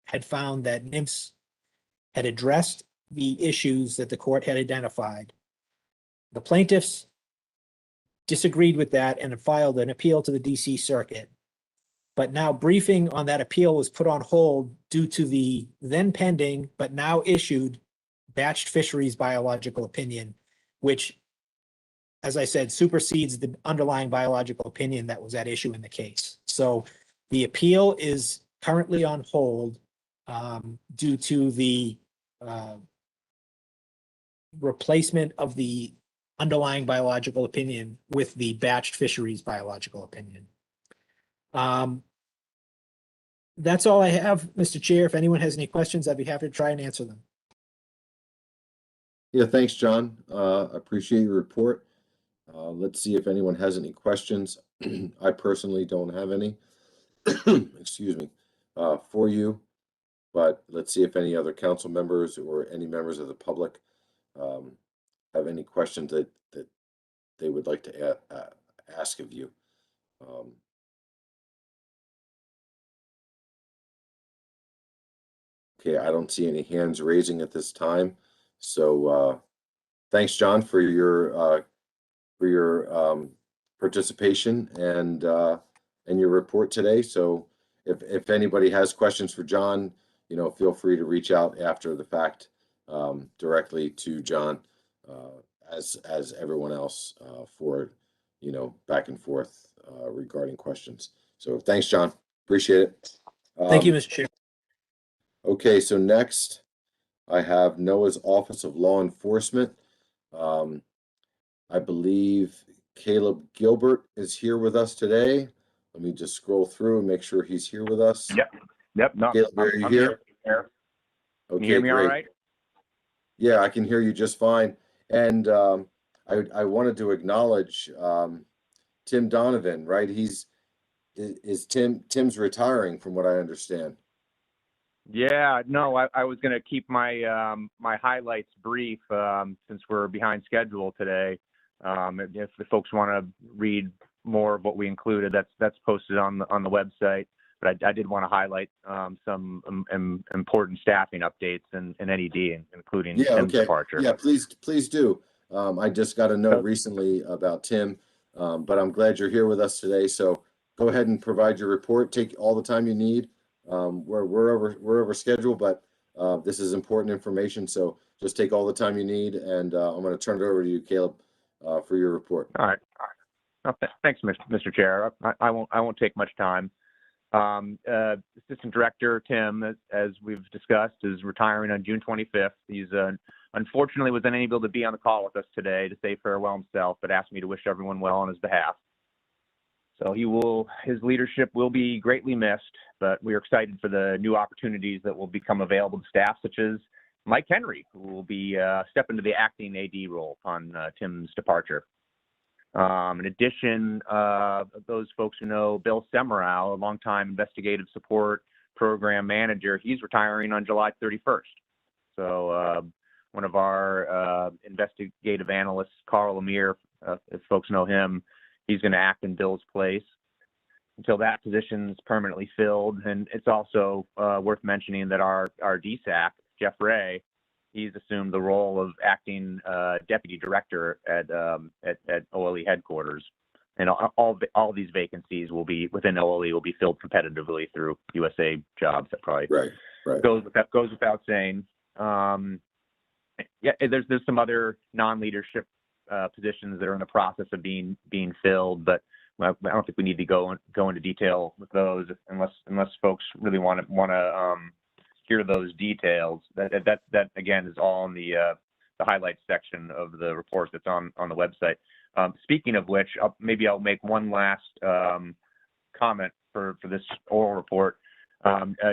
had found that NMFS had addressed the issues that the court had identified. The plaintiffs disagreed with that and filed an appeal to the DC Circuit. But now briefing on that appeal was put on hold due to the then pending but now issued batched fisheries biological opinion, which, as I said, supersedes the underlying biological opinion that was at issue in the case. So the appeal is currently on hold due to the replacement of the underlying biological opinion with the batched fisheries biological opinion. That's all I have, Mr. Chair. If anyone has any questions, I'd be happy to try and answer them. Yeah, thanks, John. Appreciate your report. Let's see if anyone has any questions. I personally don't have any, excuse me, for you, but let's see if any other council members or any members of the public have any questions that they would like to ask of you. Okay, I don't see any hands raising at this time. So thanks, John, for your participation and your report today. So if anybody has questions for John, feel free to reach out after the fact directly to John, as everyone else for back and forth regarding questions. So thanks, John. Appreciate it. Thank you, Mr. Chair. Okay, so next I have NOAA's Office of Law Enforcement. I believe Caleb Gilbert is here with us today. Let me just scroll through and make sure he's here with us. Yep. No, Caleb, are you here? Can Okay, you hear me all great. right? Yeah, I can hear you just fine. And I wanted to acknowledge Tim Donovan, right? Tim's retiring from what I understand. Yeah, no, I was going to keep my my highlights brief since we're behind schedule today. If the folks want to read more of what we included, that's posted on the website. But I did want to highlight some important staffing updates in NED, including Tim's departure. Yeah, please do. I just got a note recently about Tim, but I'm glad you're here with us today. So go ahead and provide your report. Take all the time you need. We're over schedule, but this is important information. So just take all the time you need, and I'm going to turn it over to you, Caleb, for your report. All right. Oh, thanks, Mr. Chair. I won't take much time. Assistant Director Tim, as we've discussed, is retiring on June 25th. He's unfortunately was unable to be on the call with us today to say farewell himself, but asked me to wish everyone well on his behalf. So his leadership will be greatly missed, but we are excited for the new opportunities that will become available to staff, such as Mike Henry, who will be step into the acting AD role upon Tim's departure. In addition, those folks who know Bill Semrau, a longtime investigative support program manager, he's retiring on July 31st. So one of our investigative analysts, Carl Lemire, if folks know him, he's going to act in Bill's place until that position's permanently filled. And it's also worth mentioning that our DSAC, Jeff Ray, he's assumed the role of acting deputy director at OLE headquarters. And all these vacancies will be within OLE will be filled competitively through USA Jobs. That probably goes without saying. Yeah, there's some other non-leadership positions that are in the process of being filled, but I don't think we need to go into detail with those unless folks really want to hear those details. That again is all in the highlights section of the report that's on the website. Speaking of which, maybe I'll make one last comment for this oral report,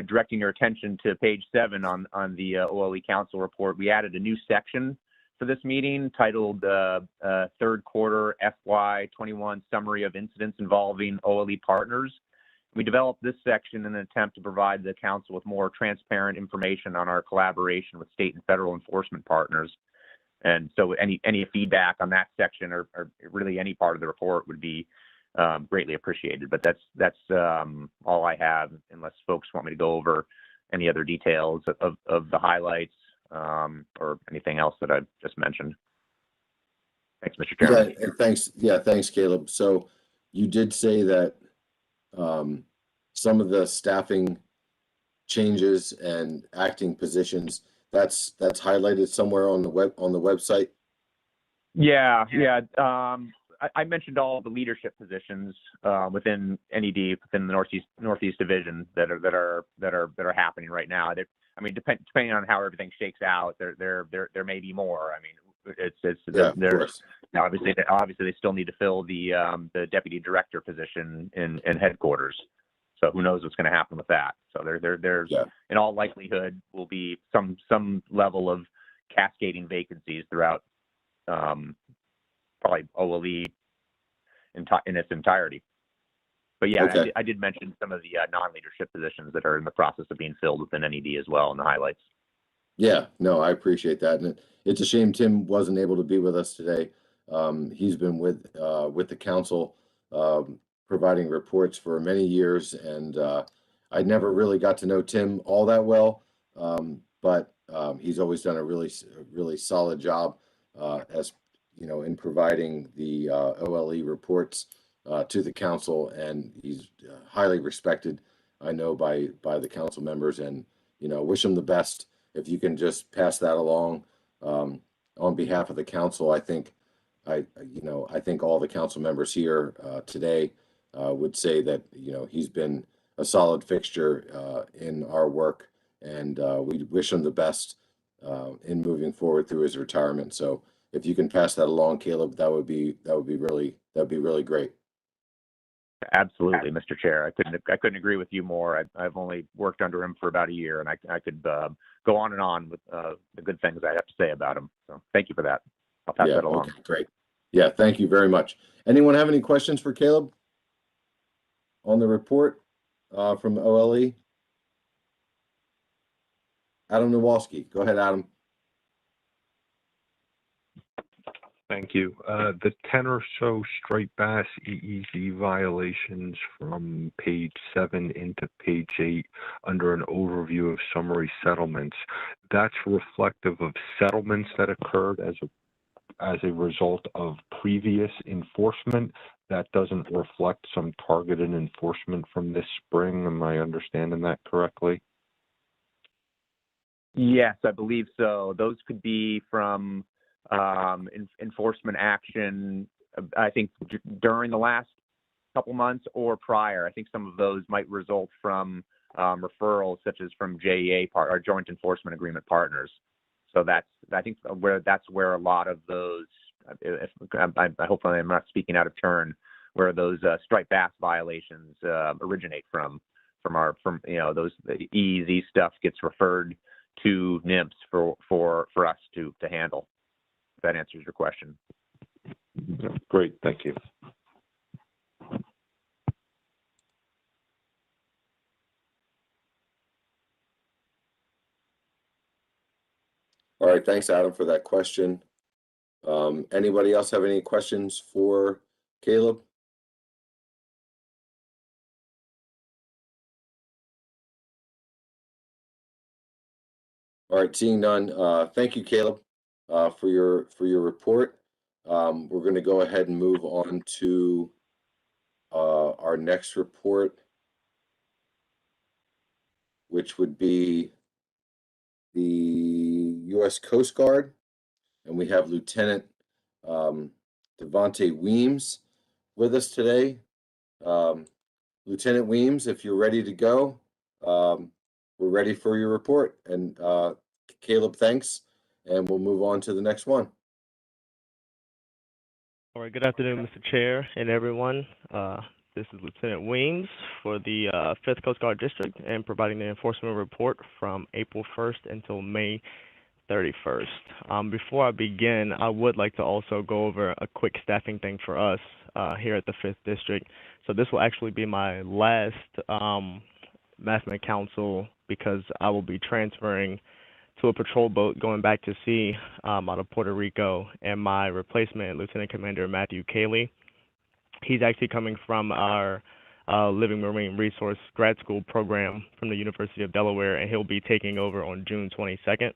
directing your attention to page 7 on the OLE Council report. We added a new section for this meeting titled Third Quarter FY21 Summary of Incidents Involving OLE Partners. We developed this section in an attempt to provide the council with more transparent information on our collaboration with state and federal enforcement partners. And so any feedback on that section or really any part of the report would be greatly appreciated. But that's all I have, unless folks want me to go over any other details of the highlights or anything else that I've just mentioned. Thanks, Mr. Chairman. Thanks, Caleb. So you did say that some of the staffing changes and acting positions, that's highlighted somewhere on the website. Yeah. I mentioned all the leadership positions within NED, within the Northeast Division that are happening right now. I mean, depending on how everything shakes out, there may be more. I mean, obviously they still need to fill the deputy director position in headquarters. So who knows what's going to happen with that? So there's in all likelihood will be some level of cascading vacancies throughout probably OLE in its entirety. But yeah, okay. I did mention some of the non-leadership positions that are in the process of being filled within NED as well in the highlights. Yeah, no, I appreciate that. And it's a shame Tim wasn't able to be with us today. He's been with the council providing reports for many years, and I never really got to know Tim all that well, but he's always done a really solid job as you know, in providing the OLE reports to the council, and he's highly respected, I know, by the council members, and you know, wish him the best. If you can just pass that along on behalf of the council, I think all the council members here today would say that you know, he's been a solid fixture in our work, and we wish him the best in moving forward through his retirement. So if you can pass that along, Caleb, that would be really great. Absolutely, Mr. Chair. I couldn't agree with you more. I've only worked under him for about a year, and I could go on and on with the good things I have to say about him. So thank you for that. I'll pass that along. Okay, great. Yeah, thank you very much. Anyone have any questions for Caleb on the report from OLE? Adam Nowalski. Go ahead, Adam. Thank you. The 10 or so striped bass EEZ violations from page 7 into page 8 under an overview of summary settlements, that's reflective of settlements that occurred as a result of previous enforcement. That doesn't reflect some targeted enforcement from this spring. Am I understanding that correctly? Yes, I believe so. Those could be from enforcement action, I think, during the last couple months or prior. I think some of those might result from referrals, such as from JEA our Joint Enforcement Agreement partners. So I think that's where a lot of those, hopefully I'm not speaking out of turn, where those striped bass violations originate from the EEZ stuff gets referred two nymphs for us to handle. If that answers your question. Great, thank you. All right, thanks, Adam, for that question. Anybody else have any questions for Caleb? All right, seeing none, thank you, Caleb, for your report. We're going to go ahead and move on to our next report, which would be the U.S. Coast Guard, and we have Lieutenant Devontae Weems with us today. Lieutenant Weems, if you're ready to go, we're ready for your report. And Caleb, thanks, and we'll move on to the next one. All right, good afternoon, Mr. Chair and everyone. This is Lieutenant Weems for the 5th Coast Guard District and providing the enforcement report from April 1st until May 31st. Before I begin, I would like to also go over a quick staffing thing for us here at the 5th District. So this will actually be my last Mathman Council because I will be transferring to a patrol boat going back to sea out of Puerto Rico, and my replacement, Lieutenant Commander Matthew Cayley, he's actually coming from our Living Marine Resource grad school program from the University of Delaware, and he'll be taking over on June 22nd,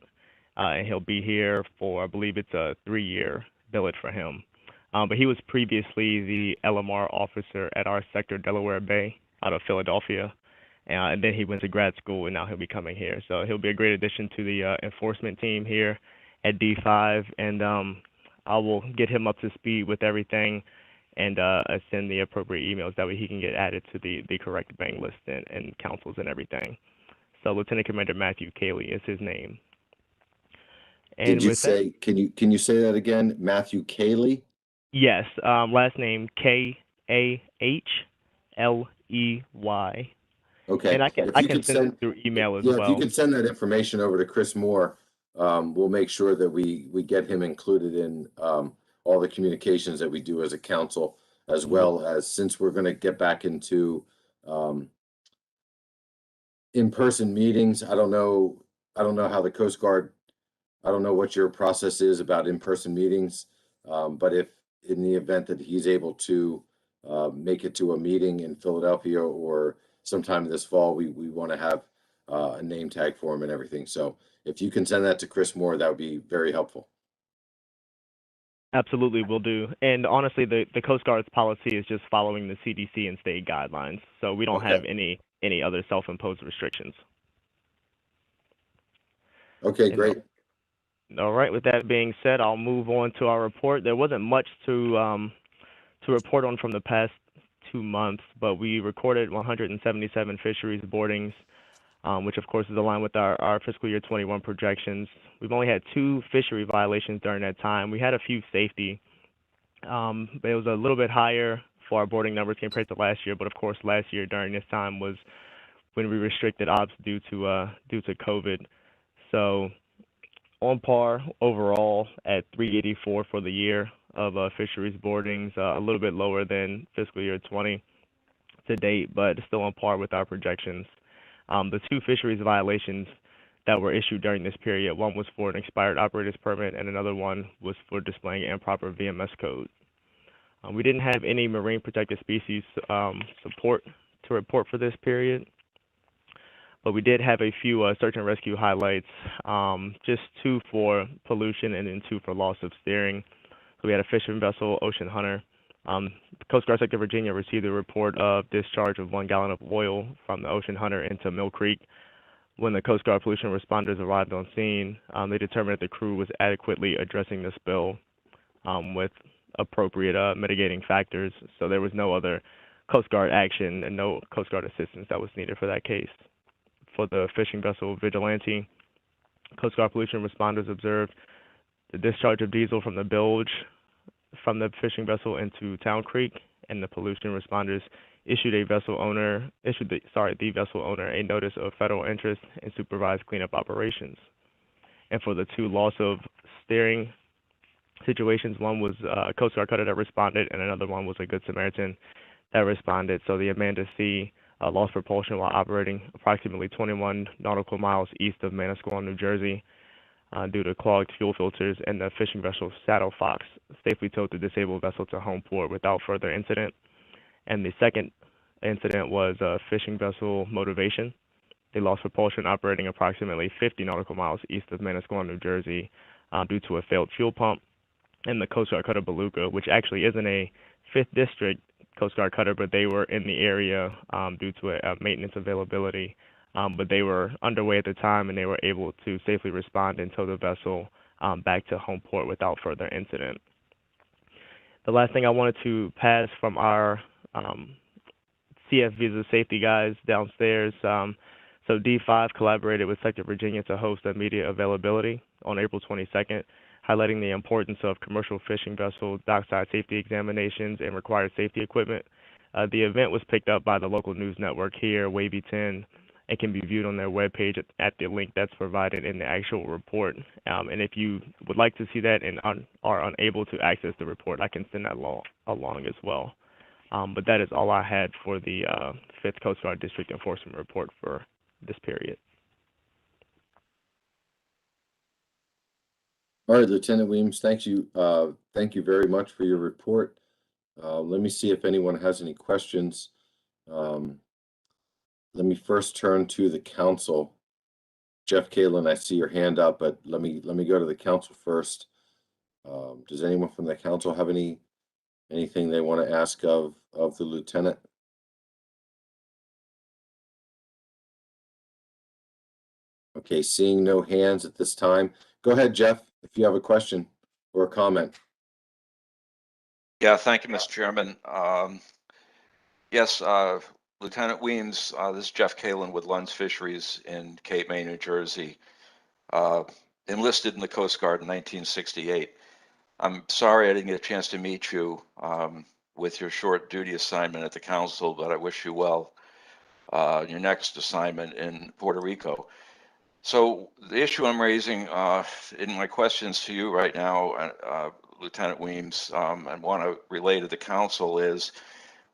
and he'll be here for, I believe it's a 3-year billet for him. But he was previously the LMR officer at our sector, Delaware Bay, out of Philadelphia. And then he went to grad school, and now he'll be coming here. So he'll be a great addition to the enforcement team here at D5. And I will get him up to speed with everything and send the appropriate emails. That way he can get added to the correct bang list and councils and everything. So Lieutenant Commander Matthew Cayley is his name. And Did you with say, can you say that again? Matthew Cayley? Yes, last name Kahley. Okay. And I can send it through email as well. If you could send that information over to Chris Moore, we'll make sure that we get him included in all the communications that we do as a council, as well as, since we're going to get back into in-person meetings. I don't know how the Coast Guard, I don't know what your process is about in-person meetings, but if in the event that he's able to make it to a meeting in Philadelphia or sometime this fall, we want to have a name tag for him and everything. So if you can send that to Chris Moore, that would be very helpful. Absolutely, will do. And honestly, the Coast Guard's policy is just following the CDC and state guidelines. So we don't have any other self-imposed restrictions. Okay, great. All right, with that being said, I'll move on to our report. There wasn't much to report on from the past 2 months, but we recorded 177 fisheries boardings, which of course is aligned with our fiscal year 21 projections. We've only had 2 fishery violations during that time. We had a few safety, but it was a little bit higher for our boarding numbers compared to last year. But of course, last year during this time was when we restricted ops due to COVID. So on par overall at 384 for the year of fisheries boardings, a little bit lower than fiscal year 20 to date, but still on par with our projections. The 2 fisheries violations that were issued during this period, one was for an expired operator's permit and another one was for displaying improper VMS code. We didn't have any marine protected species support to report for this period, but we did have a few search and rescue highlights, just 2 for pollution and then 2 for loss of steering. So we had a fishing vessel, Ocean Hunter. The Coast Guard Sector Virginia received a report of discharge of 1 gallon of oil from the Ocean Hunter into Mill Creek. When the Coast Guard pollution responders arrived on scene, they determined that the crew was adequately addressing the spill with appropriate mitigating factors. So there was no other Coast Guard action and no Coast Guard assistance that was needed for that case. For the fishing vessel Vigilante, Coast Guard pollution responders observed the discharge of diesel from the bilge from the fishing vessel into Town Creek, and the pollution responders issued the vessel owner a notice of federal interest in supervised cleanup operations. And for the 2 loss of steering situations, one was a Coast Guard cutter that responded, and another one was a Good Samaritan that responded. So the Amanda C lost propulsion while operating approximately 21 nautical miles east of Manasquan, New Jersey, due to clogged fuel filters, and the fishing vessel Saddle Fox safely towed the disabled vessel to home port without further incident. And the second incident was fishing vessel Motivation. They lost propulsion operating approximately 50 nautical miles east of Manasquan, New Jersey, due to a failed fuel pump. And the Coast Guard cutter Beluga, which actually isn't a 5th District Coast Guard cutter, but they were in the area due to a maintenance availability. But they were underway at the time, and they were able to safely respond and tow the vessel back to home port without further incident. The last thing I wanted to pass from our CF Visa safety guys downstairs. So D5 collaborated with Sector Virginia to host a media availability on April 22nd, highlighting the importance of commercial fishing vessel dockside safety examinations and required safety equipment. The event was picked up by the local news network here, Wavy 10, and can be viewed on their webpage at the link that's provided in the actual report. And if you would like to see that and are unable to access the report, I can send that along as well. But that is all I had for the 5th Coast Guard District Enforcement Report for this period. All right, Lieutenant Weems, thank you very much for your report. Let me see if anyone has any questions. Let me first turn to the council. Jeff Kalin, I see your hand up, but let me go to the council first. Does anyone from the council have anything they want to ask of the lieutenant? Okay, seeing no hands at this time. Go ahead, Jeff, if you have a question or a comment. Yeah, thank you, Mr. Chairman. Yes, Lieutenant Weems, this is Jeff Kalin with Lund's Fisheries in Cape May, New Jersey. Enlisted in the Coast Guard in 1968. I'm sorry I didn't get a chance to meet you with your short duty assignment at the council, but I wish you well your next assignment in Puerto Rico. So the issue I'm raising in my questions to you right now, Lieutenant Weems, and want to relay to the council is,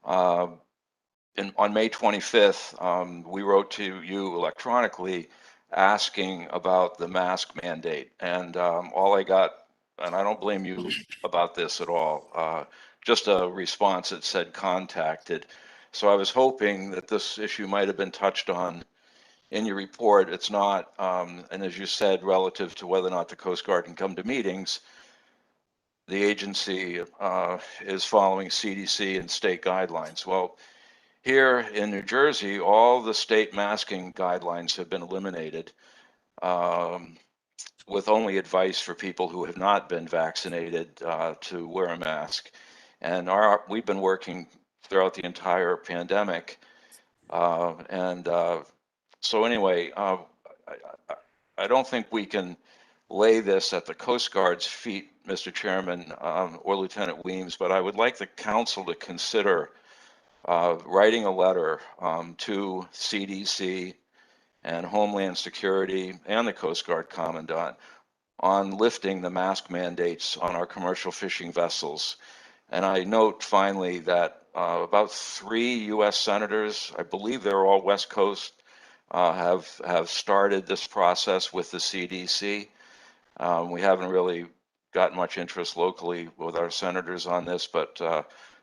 on May 25th, we wrote to you electronically asking about the mask mandate. And all I got, and I don't blame you about this at all, just a response that said contacted. So I was hoping that this issue might have been touched on in your report. It's not, and as you said, relative to whether or not the Coast Guard can come to meetings, the agency is following CDC and state guidelines. Well, here in New Jersey, all the state masking guidelines have been eliminated, with only advice for people who have not been vaccinated to wear a mask. And we've been working throughout the entire pandemic. So anyway, I don't think we can lay this at the Coast Guard's feet, Mr. Chairman, or Lieutenant Weems, but I would like the council to consider writing a letter to CDC and Homeland Security and the Coast Guard Commandant on lifting the mask mandates on our commercial fishing vessels. And I note finally that about 3 U.S. senators, I believe they're all West Coast, have started this process with the CDC. We haven't really got much interest locally with our senators on this, but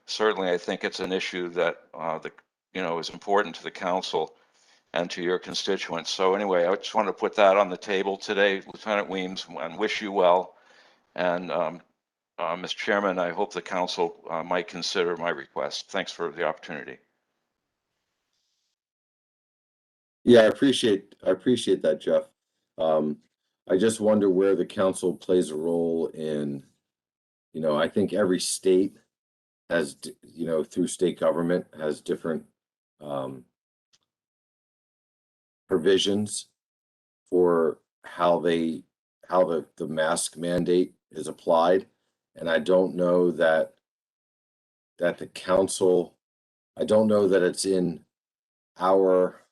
certainly I think it's an issue that is important to the council and to your constituents. So anyway, I just wanted to put that on the table today, Lieutenant Weems, and wish you well. And Mr. Chairman, I hope the council might consider my request. Thanks for the opportunity. Yeah, I appreciate that, Jeff. I just wonder where the council plays a role in, I think every state has, through state government has different provisions for how the mask mandate is applied. And I don't know that the council, I don't know that it's in our,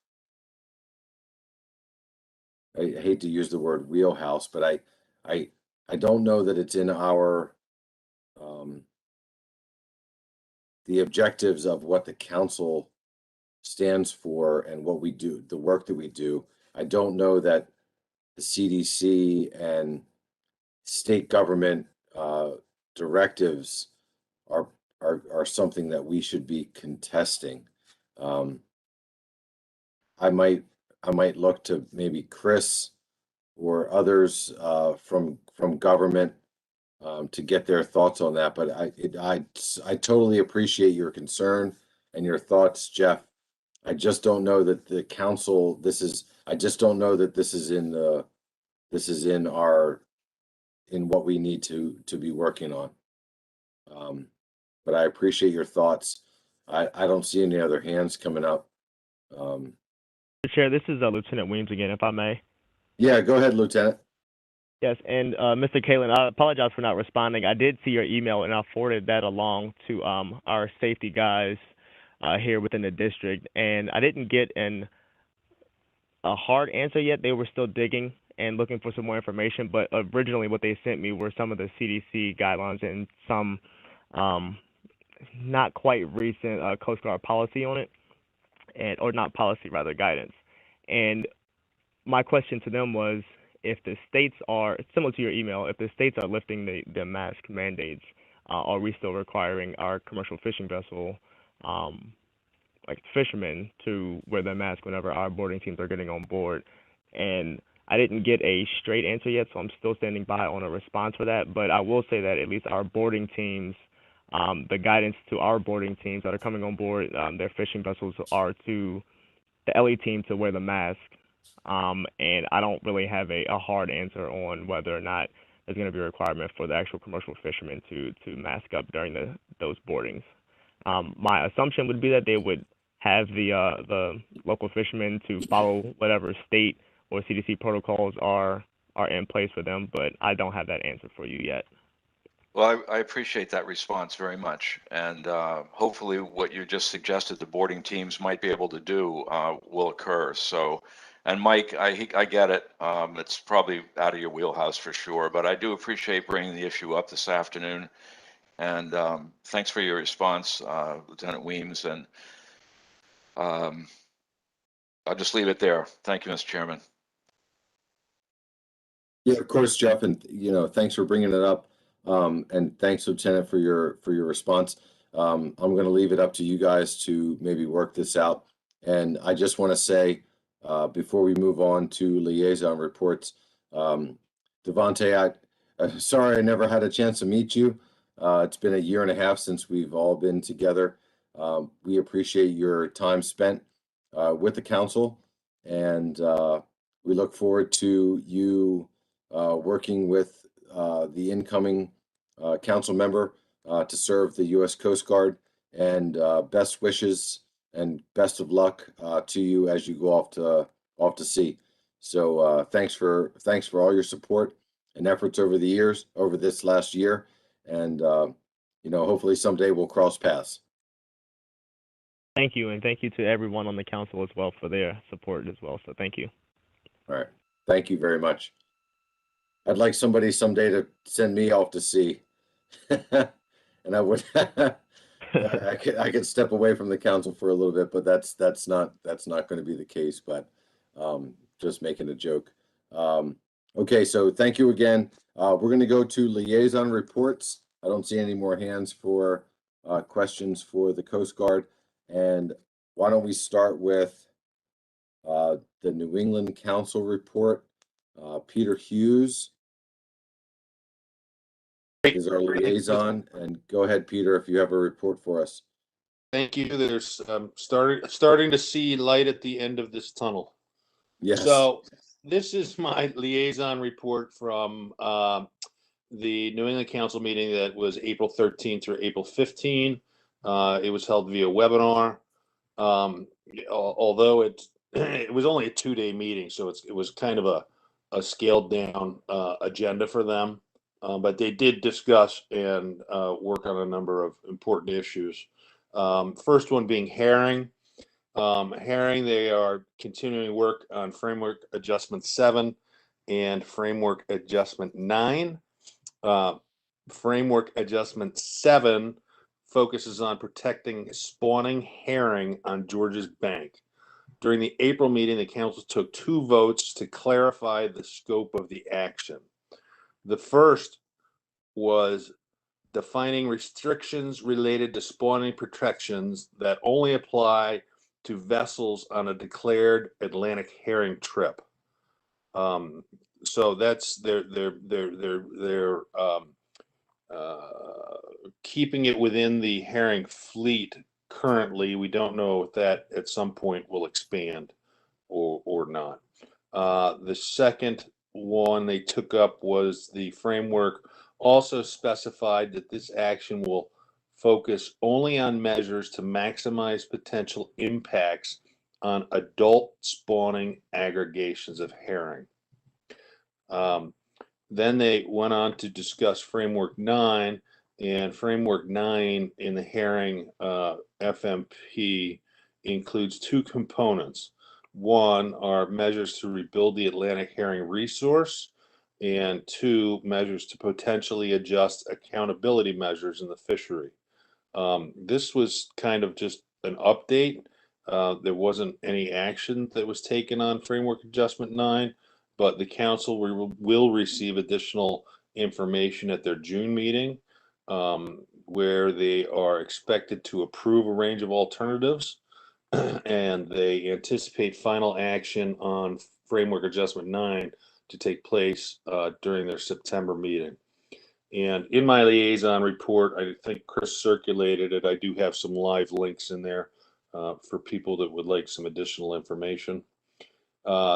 I hate to use the word wheelhouse, but I don't know that it's in our, the objectives of what the council stands for and what we do, the work that we do. I don't know that the CDC and state government directives are something that we should be contesting. I might look to maybe Chris or others from government to get their thoughts on that. But I totally appreciate your concern and your thoughts, Jeff. I just don't know that the council, I just don't know that this is in what we need to be working on. But I appreciate your thoughts. I don't see any other hands coming up. Chair, this is Lieutenant Weems again, if I may. Yeah, go ahead, Lieutenant. Yes, and Mr. Kalen, I apologize for not responding. I did see your email, and I forwarded that along to our safety guys here within the district, and I didn't get a hard answer yet. They were still digging and looking for some more information, but originally what they sent me were some of the CDC guidelines and some not quite recent Coast Guard policy on it, or not policy, rather guidance. And my question to them was, if the states are, similar to your email, if the states are lifting the mask mandates, are we still requiring our commercial fishing vessel, like fishermen, to wear their mask whenever our boarding teams are getting on board? And I didn't get a straight answer yet, so I'm still standing by on a response for that. But I will say that at least our boarding teams, the guidance to our boarding teams that are coming on board, their fishing vessels are to the LE team to wear the mask. And I don't really have a hard answer on whether or not there's going to be a requirement for the actual commercial fishermen to mask up during those boardings. My assumption would be that they would have the local fishermen to follow whatever state or CDC protocols are in place for them, but I don't have that answer for you yet. Well, I appreciate that response very much. And hopefully what you just suggested the boarding teams might be able to do will occur. So, and Mike, I get it. It's probably out of your wheelhouse for sure, but I do appreciate bringing the issue up this afternoon. And thanks for your response, Lieutenant Weems. And I'll just leave it there. Thank you, Mr. Chairman. Yeah, of course, Jeff, and thanks for bringing it up. And thanks, Lieutenant, for your response. I'm going to leave it up to you guys to maybe work this out. And I just want to say, before we move on to liaison reports, Devontae, sorry I never had a chance to meet you. It's been a year and a half since we've all been together. We appreciate your time spent with the council, and we look forward to you working with the incoming council member to serve the U.S. Coast Guard, and best wishes and best of luck to you as you go off to sea. So thanks for all your support and efforts over the years, over this last year, and hopefully someday we'll cross paths. Thank you, and thank you to everyone on the council as well for their support as well. So thank you. All right, thank you very much. I'd like somebody someday to send me off to sea, and I would. I could step away from the council for a little bit, but that's not going to be the case. But just making a joke. Okay, so thank you again. We're going to go to liaison reports. I don't see any more hands for questions for the Coast Guard, and why don't we start with the New England Council report? Peter Hughes is our liaison, and go ahead, Peter, if you have a report for us. Thank you. There's starting to see light at the end of this tunnel. Yes. So this is my liaison report from the New England Council meeting that was April 13 through April 15. It was held via webinar. Although it was only a 2-day meeting, so it was kind of a scaled down agenda for them. But they did discuss and work on a number of important issues. First one being herring. Herring, they are continuing work on Framework Adjustment 7 and Framework Adjustment 9. Framework Adjustment 7 focuses on protecting spawning herring on Georges Bank. During the April meeting, the council took 2 votes to clarify the scope of the action. The first was defining restrictions related to spawning protections that only apply to vessels on a declared Atlantic herring trip. So that's they're keeping it within the herring fleet currently. We don't know if that at some point will expand or not. The second one they took up was the framework also specified that this action will focus only on measures to maximize potential impacts on adult spawning aggregations of herring. Then they went on to discuss Framework 9, and Framework 9 in the herring FMP includes 2 components. One are measures to rebuild the Atlantic herring resource, and 2 measures to potentially adjust accountability measures in the fishery. This was kind of just an update. There wasn't any action that was taken on Framework Adjustment 9, but the council will receive additional information at their June meeting, where they are expected to approve a range of alternatives, and they anticipate final action on Framework Adjustment 9 to take place during their September meeting. And in my liaison report, I think Chris circulated it. I do have some live links in there for people that would like some additional information.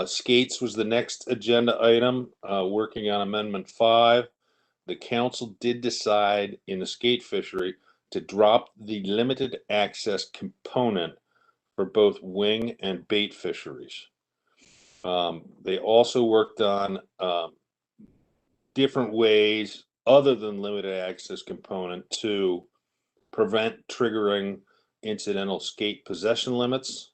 Skates was the next agenda item, working on Amendment 5. The council did decide in the skate fishery to drop the limited access component for both wing and bait fisheries. They also worked on different ways other than limited access component to prevent triggering incidental skate possession limits,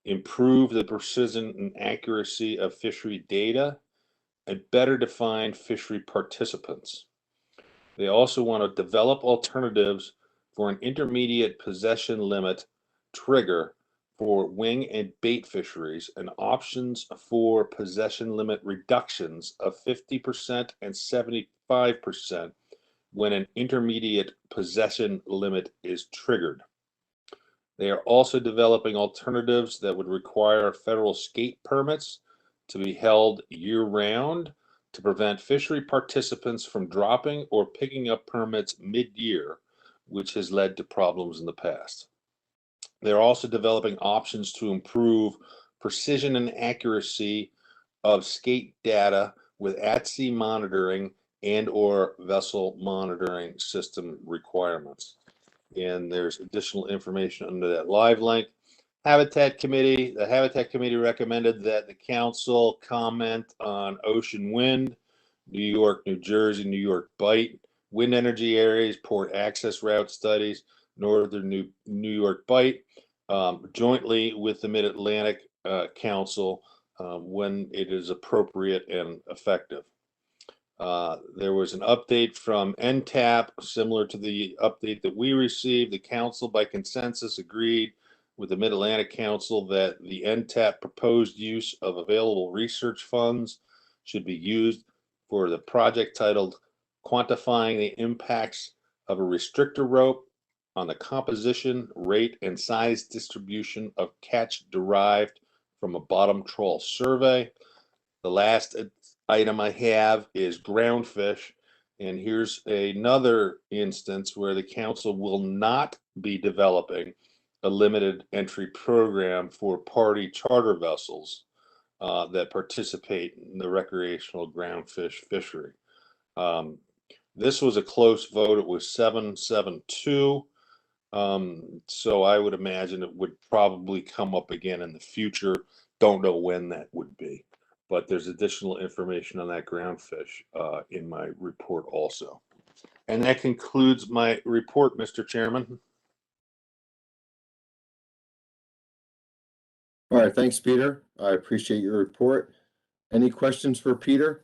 improve the precision and accuracy of fishery data, and better define fishery participants. They also want to develop alternatives for an intermediate possession limit trigger for wing and bait fisheries, and options for possession limit reductions of 50% and 75% when an intermediate possession limit is triggered. They are also developing alternatives that would require federal skate permits to be held year-round to prevent fishery participants from dropping or picking up permits mid-year, which has led to problems in the past. They're also developing options to improve precision and accuracy of skate data with at-sea monitoring and/or vessel monitoring system requirements. And there's additional information under that live link. The Habitat Committee recommended that the council comment on ocean wind, New York, New Jersey, New York Bight, wind energy areas, port access route studies, northern New York Bight, jointly with the Mid-Atlantic Council when it is appropriate and effective. There was an update from NTAP, similar to the update that we received. The council by consensus agreed with the Mid-Atlantic Council that the NTAP proposed use of available research funds should be used for the project titled Quantifying the Impacts of a Restrictor Rope on the Composition, Rate, and Size Distribution of Catch Derived from a Bottom Trawl Survey. The last item I have is groundfish, and here's another instance where the council will not be developing a limited entry program for party charter vessels that participate in the recreational groundfish fishery. This was a close vote. It was 7-7-2. So I would imagine it would probably come up again in the future. Don't know when that would be, but there's additional information on that groundfish in my report also. And that concludes my report, Mr. Chairman. All right, thanks, Peter. I appreciate your report. Any questions for Peter?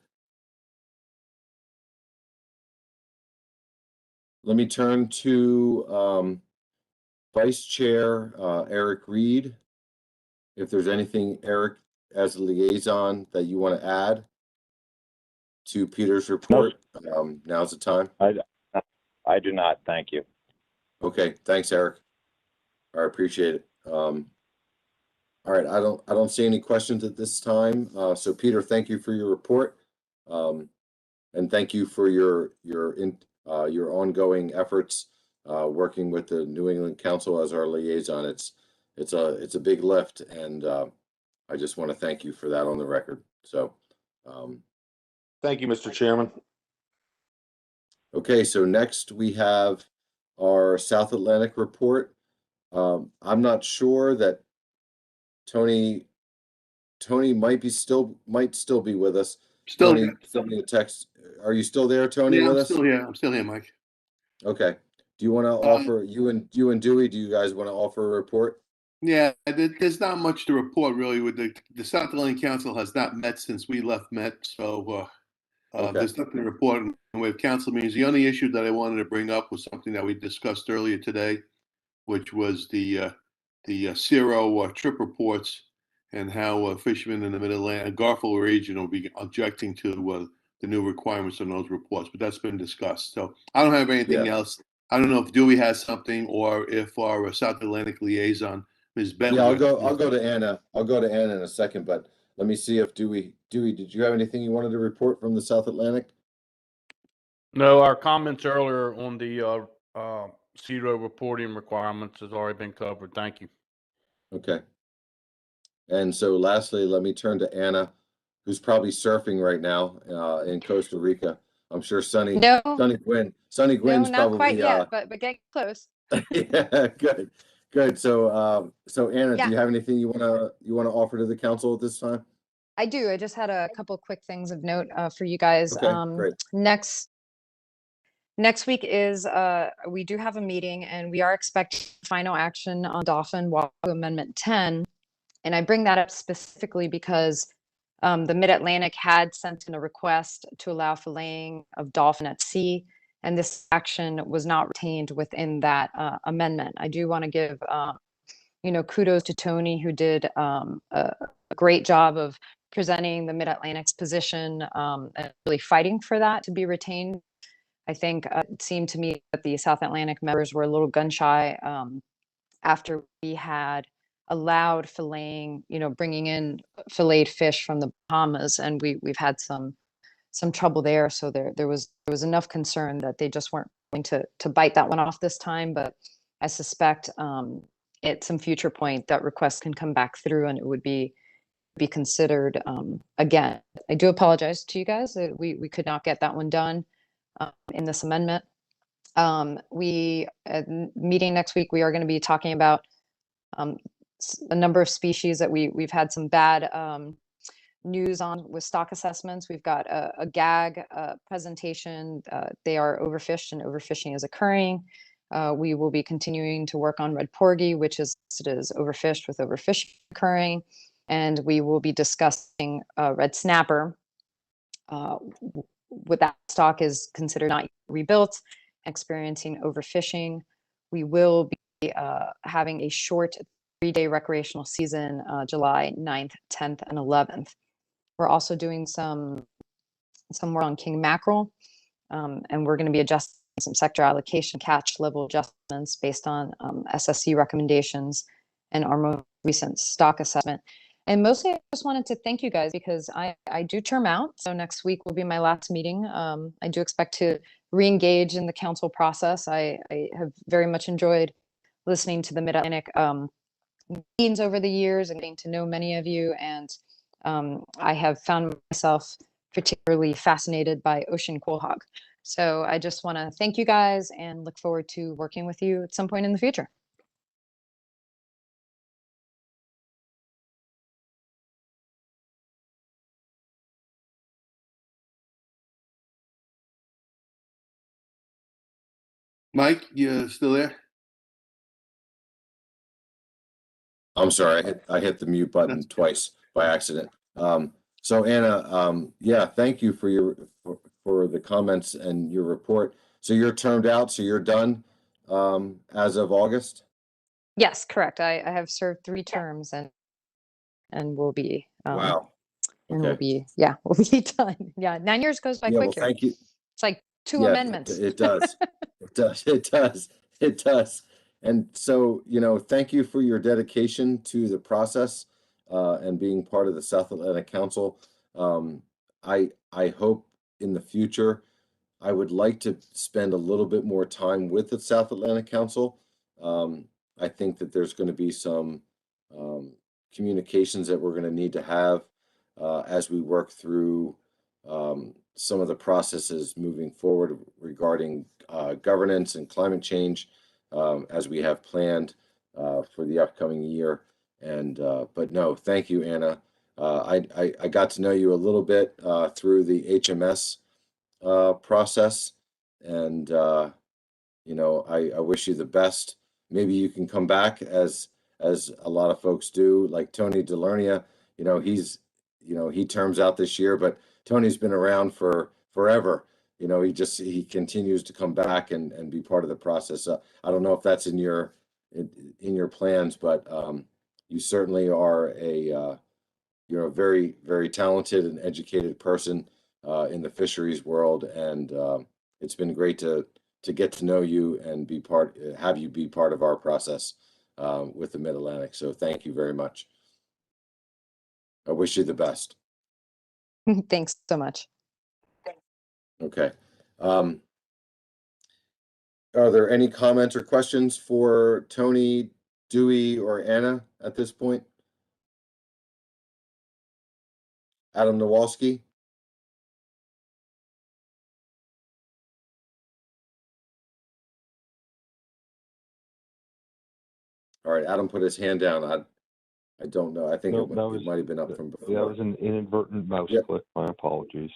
Let me turn to Vice Chair Eric Reed. If there's anything, Eric, as a liaison that you want to add to Peter's report, now's the time. I do not. Thank you. Okay, thanks, Eric. I appreciate it. All right, I don't see any questions at this time. So Peter, thank you for your report. And thank you for your ongoing efforts working with the New England Council as our liaison. It's a big lift, and I just want to thank you for that on the record. So Thank you, Mr. Chairman. okay, so next we have our South Atlantic report. I'm not sure that Tony might still be with us. Still Tony, here. send me a text. Are you still there, Tony, Yeah, with I'm us? still here. I'm still here, Mike. Okay. Do you want to offer, you and Dewey, do you guys want to offer a report? Yeah, there's not much to report really. With the South Atlantic Council has not met since we left Met, so Okay. there's nothing to report. And we have council meetings. The only issue that I wanted to bring up was something that we discussed earlier today, which was the zero trip reports and how fishermen in the Mid-Atlantic, Garfield region will be objecting to the new requirements on those reports. But that's been discussed. So I don't have anything else. I don't know if Dewey has something or if our South Atlantic liaison, Ms. Bentley. Yeah, I'll go to Anna. I'll go to Anna in a second, but let me see if Dewey, did you have anything you wanted to report from the South Atlantic? No, our comments earlier on the zero reporting requirements has already been covered. Thank you. Okay. And so lastly, let me turn to Anna, who's probably surfing right now in Costa Rica. I'm sure Sunny Gwynn's not probably quite yet, but getting close. yeah, good. So Anna, do Yeah. you have anything you wanna offer to the council at this time? I do. I just had a couple quick things of note for you guys. Okay, great. Next week is we do have a meeting, and we are expecting final action on Dolphin Wahoo Amendment 10. And I bring that up specifically because the Mid-Atlantic had sent in a request to allow filleting of dolphin at sea, and this action was not retained within that amendment. I do want to give kudos to Tony, who did a great job of presenting the Mid-Atlantic's position and really fighting for that to be retained. I think it seemed to me that the South Atlantic members were a little gun shy after we had allowed filleting, bringing in filleted fish from the Bahamas, and we've had some trouble there. So there was enough concern that they just weren't going to bite that one off this time. But I suspect at some future point that request can come back through, and it would be considered again. I do apologize to you guys that we could not get that one done in this amendment. We meeting next week, we are going to be talking about a number of species that we've had some bad news on with stock assessments. We've got a gag presentation. They are overfished, and overfishing is occurring. We will be continuing to work on red porgy, which is listed as overfished with overfishing occurring. And we will be discussing red snapper. With that stock is considered not rebuilt, experiencing overfishing. We will be having a short 3-day recreational season, July 9th, 10th, and 11th. We're also doing some work on king mackerel, and we're going to be adjusting some sector allocation catch level adjustments based on SSC recommendations and our most recent stock assessment. And mostly, I just wanted to thank you guys because I do term out. So next week will be my last meeting. I do expect to re-engage in the council process. I have very much enjoyed listening to the Mid-Atlantic meetings over the years and getting to know many of you. And I have found myself particularly fascinated by ocean quahog. So I just want to thank you guys and look forward to working with you at some point in the future. Mike, you still there? I'm sorry, I hit the mute button twice by accident. So Anna, yeah, thank you for for the comments and your report. So you're termed out, so you're done as of August? Yes, correct. I have served 3 terms and will be Wow. and we'll Okay. be we'll be done. Yeah, 9 years goes by Yeah, well, quick here. thank you. It's like 2 Yeah, amendments. it does. It does. It does. It does. And so, thank you for your dedication to the process and being part of the South Atlantic Council. I hope in the future I would like to spend a little bit more time with the South Atlantic Council. I think that there's going to be some communications that we're going to need to have as we work through some of the processes moving forward regarding governance and climate change as we have planned for the upcoming year. And but no, thank you, Anna. I got to know you a little bit through the HMS process, and I wish you the best. Maybe you can come back as a lot of folks do, like Tony Delernia. He terms out this year, but Tony's been around for forever. He continues to come back and be part of the process. I don't know if that's in your plans, but you certainly are you're a very, very talented and educated person in the fisheries world, and it's been great to get to know you and have you be part of our process with the Mid-Atlantic. So thank you very much. I wish you the best. Thanks so much. Okay. Are there any comments or questions for Tony, Dewey, or Anna at this point? Adam Nowalski? All right, Adam put his hand down. I don't know. I think No, it might have been up from before. that was an inadvertent mouse Yep. click. My apologies.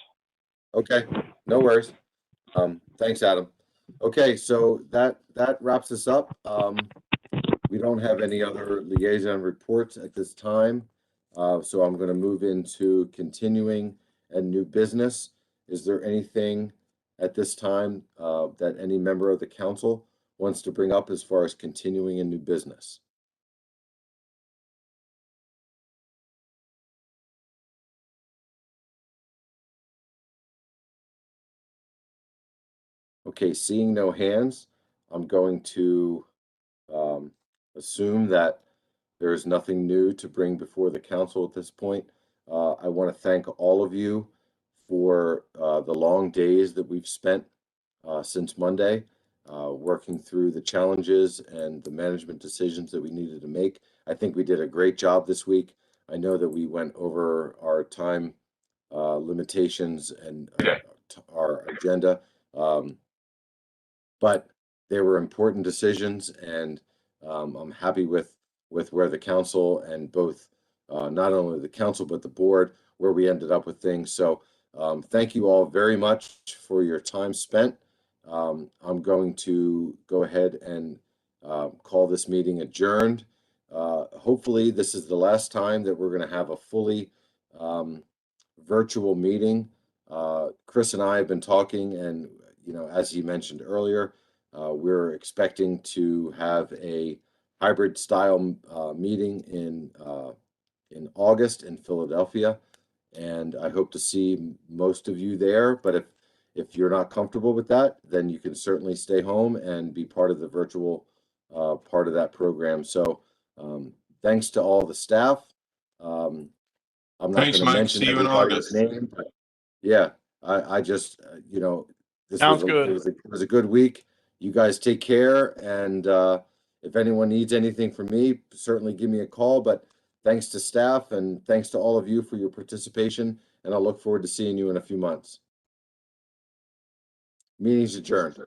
Okay, no worries. Thanks, Adam. Okay, so that wraps us up. We don't have any other liaison reports at this time. So I'm going to move into continuing and new business. Is there anything at this time that any member of the council wants to bring up as far as continuing and new business? Okay, seeing no hands, I'm going to assume that there is nothing new to bring before the council at this point. I want to thank all of you for the long days that we've spent since Monday, working through the challenges and the management decisions that we needed to make. I think we did a great job this week. I know that we went over our time limitations and our agenda, but they were important decisions, and I'm happy with where the council and both not only the council but the board, where we ended up with things. So thank you all very much for your time spent. I'm going to go ahead and call this meeting adjourned. Hopefully this is the last time that we're going to have a fully virtual meeting. Chris and I have been talking, and as he mentioned earlier, we're expecting to have a hybrid style meeting in August in Philadelphia, and I hope to see most of you there. But if you're not comfortable with that, then you can certainly stay home and be part of the virtual part of that program. So thanks to all the staff. I'm not going to mention everybody's name, but yeah, I just this Sounds was good. it was a good week. You guys take care, and if anyone needs anything from me, certainly give me a call. But thanks to staff and thanks to all of you for your participation, and I'll look forward to seeing you in a few months. Meeting's adjourned.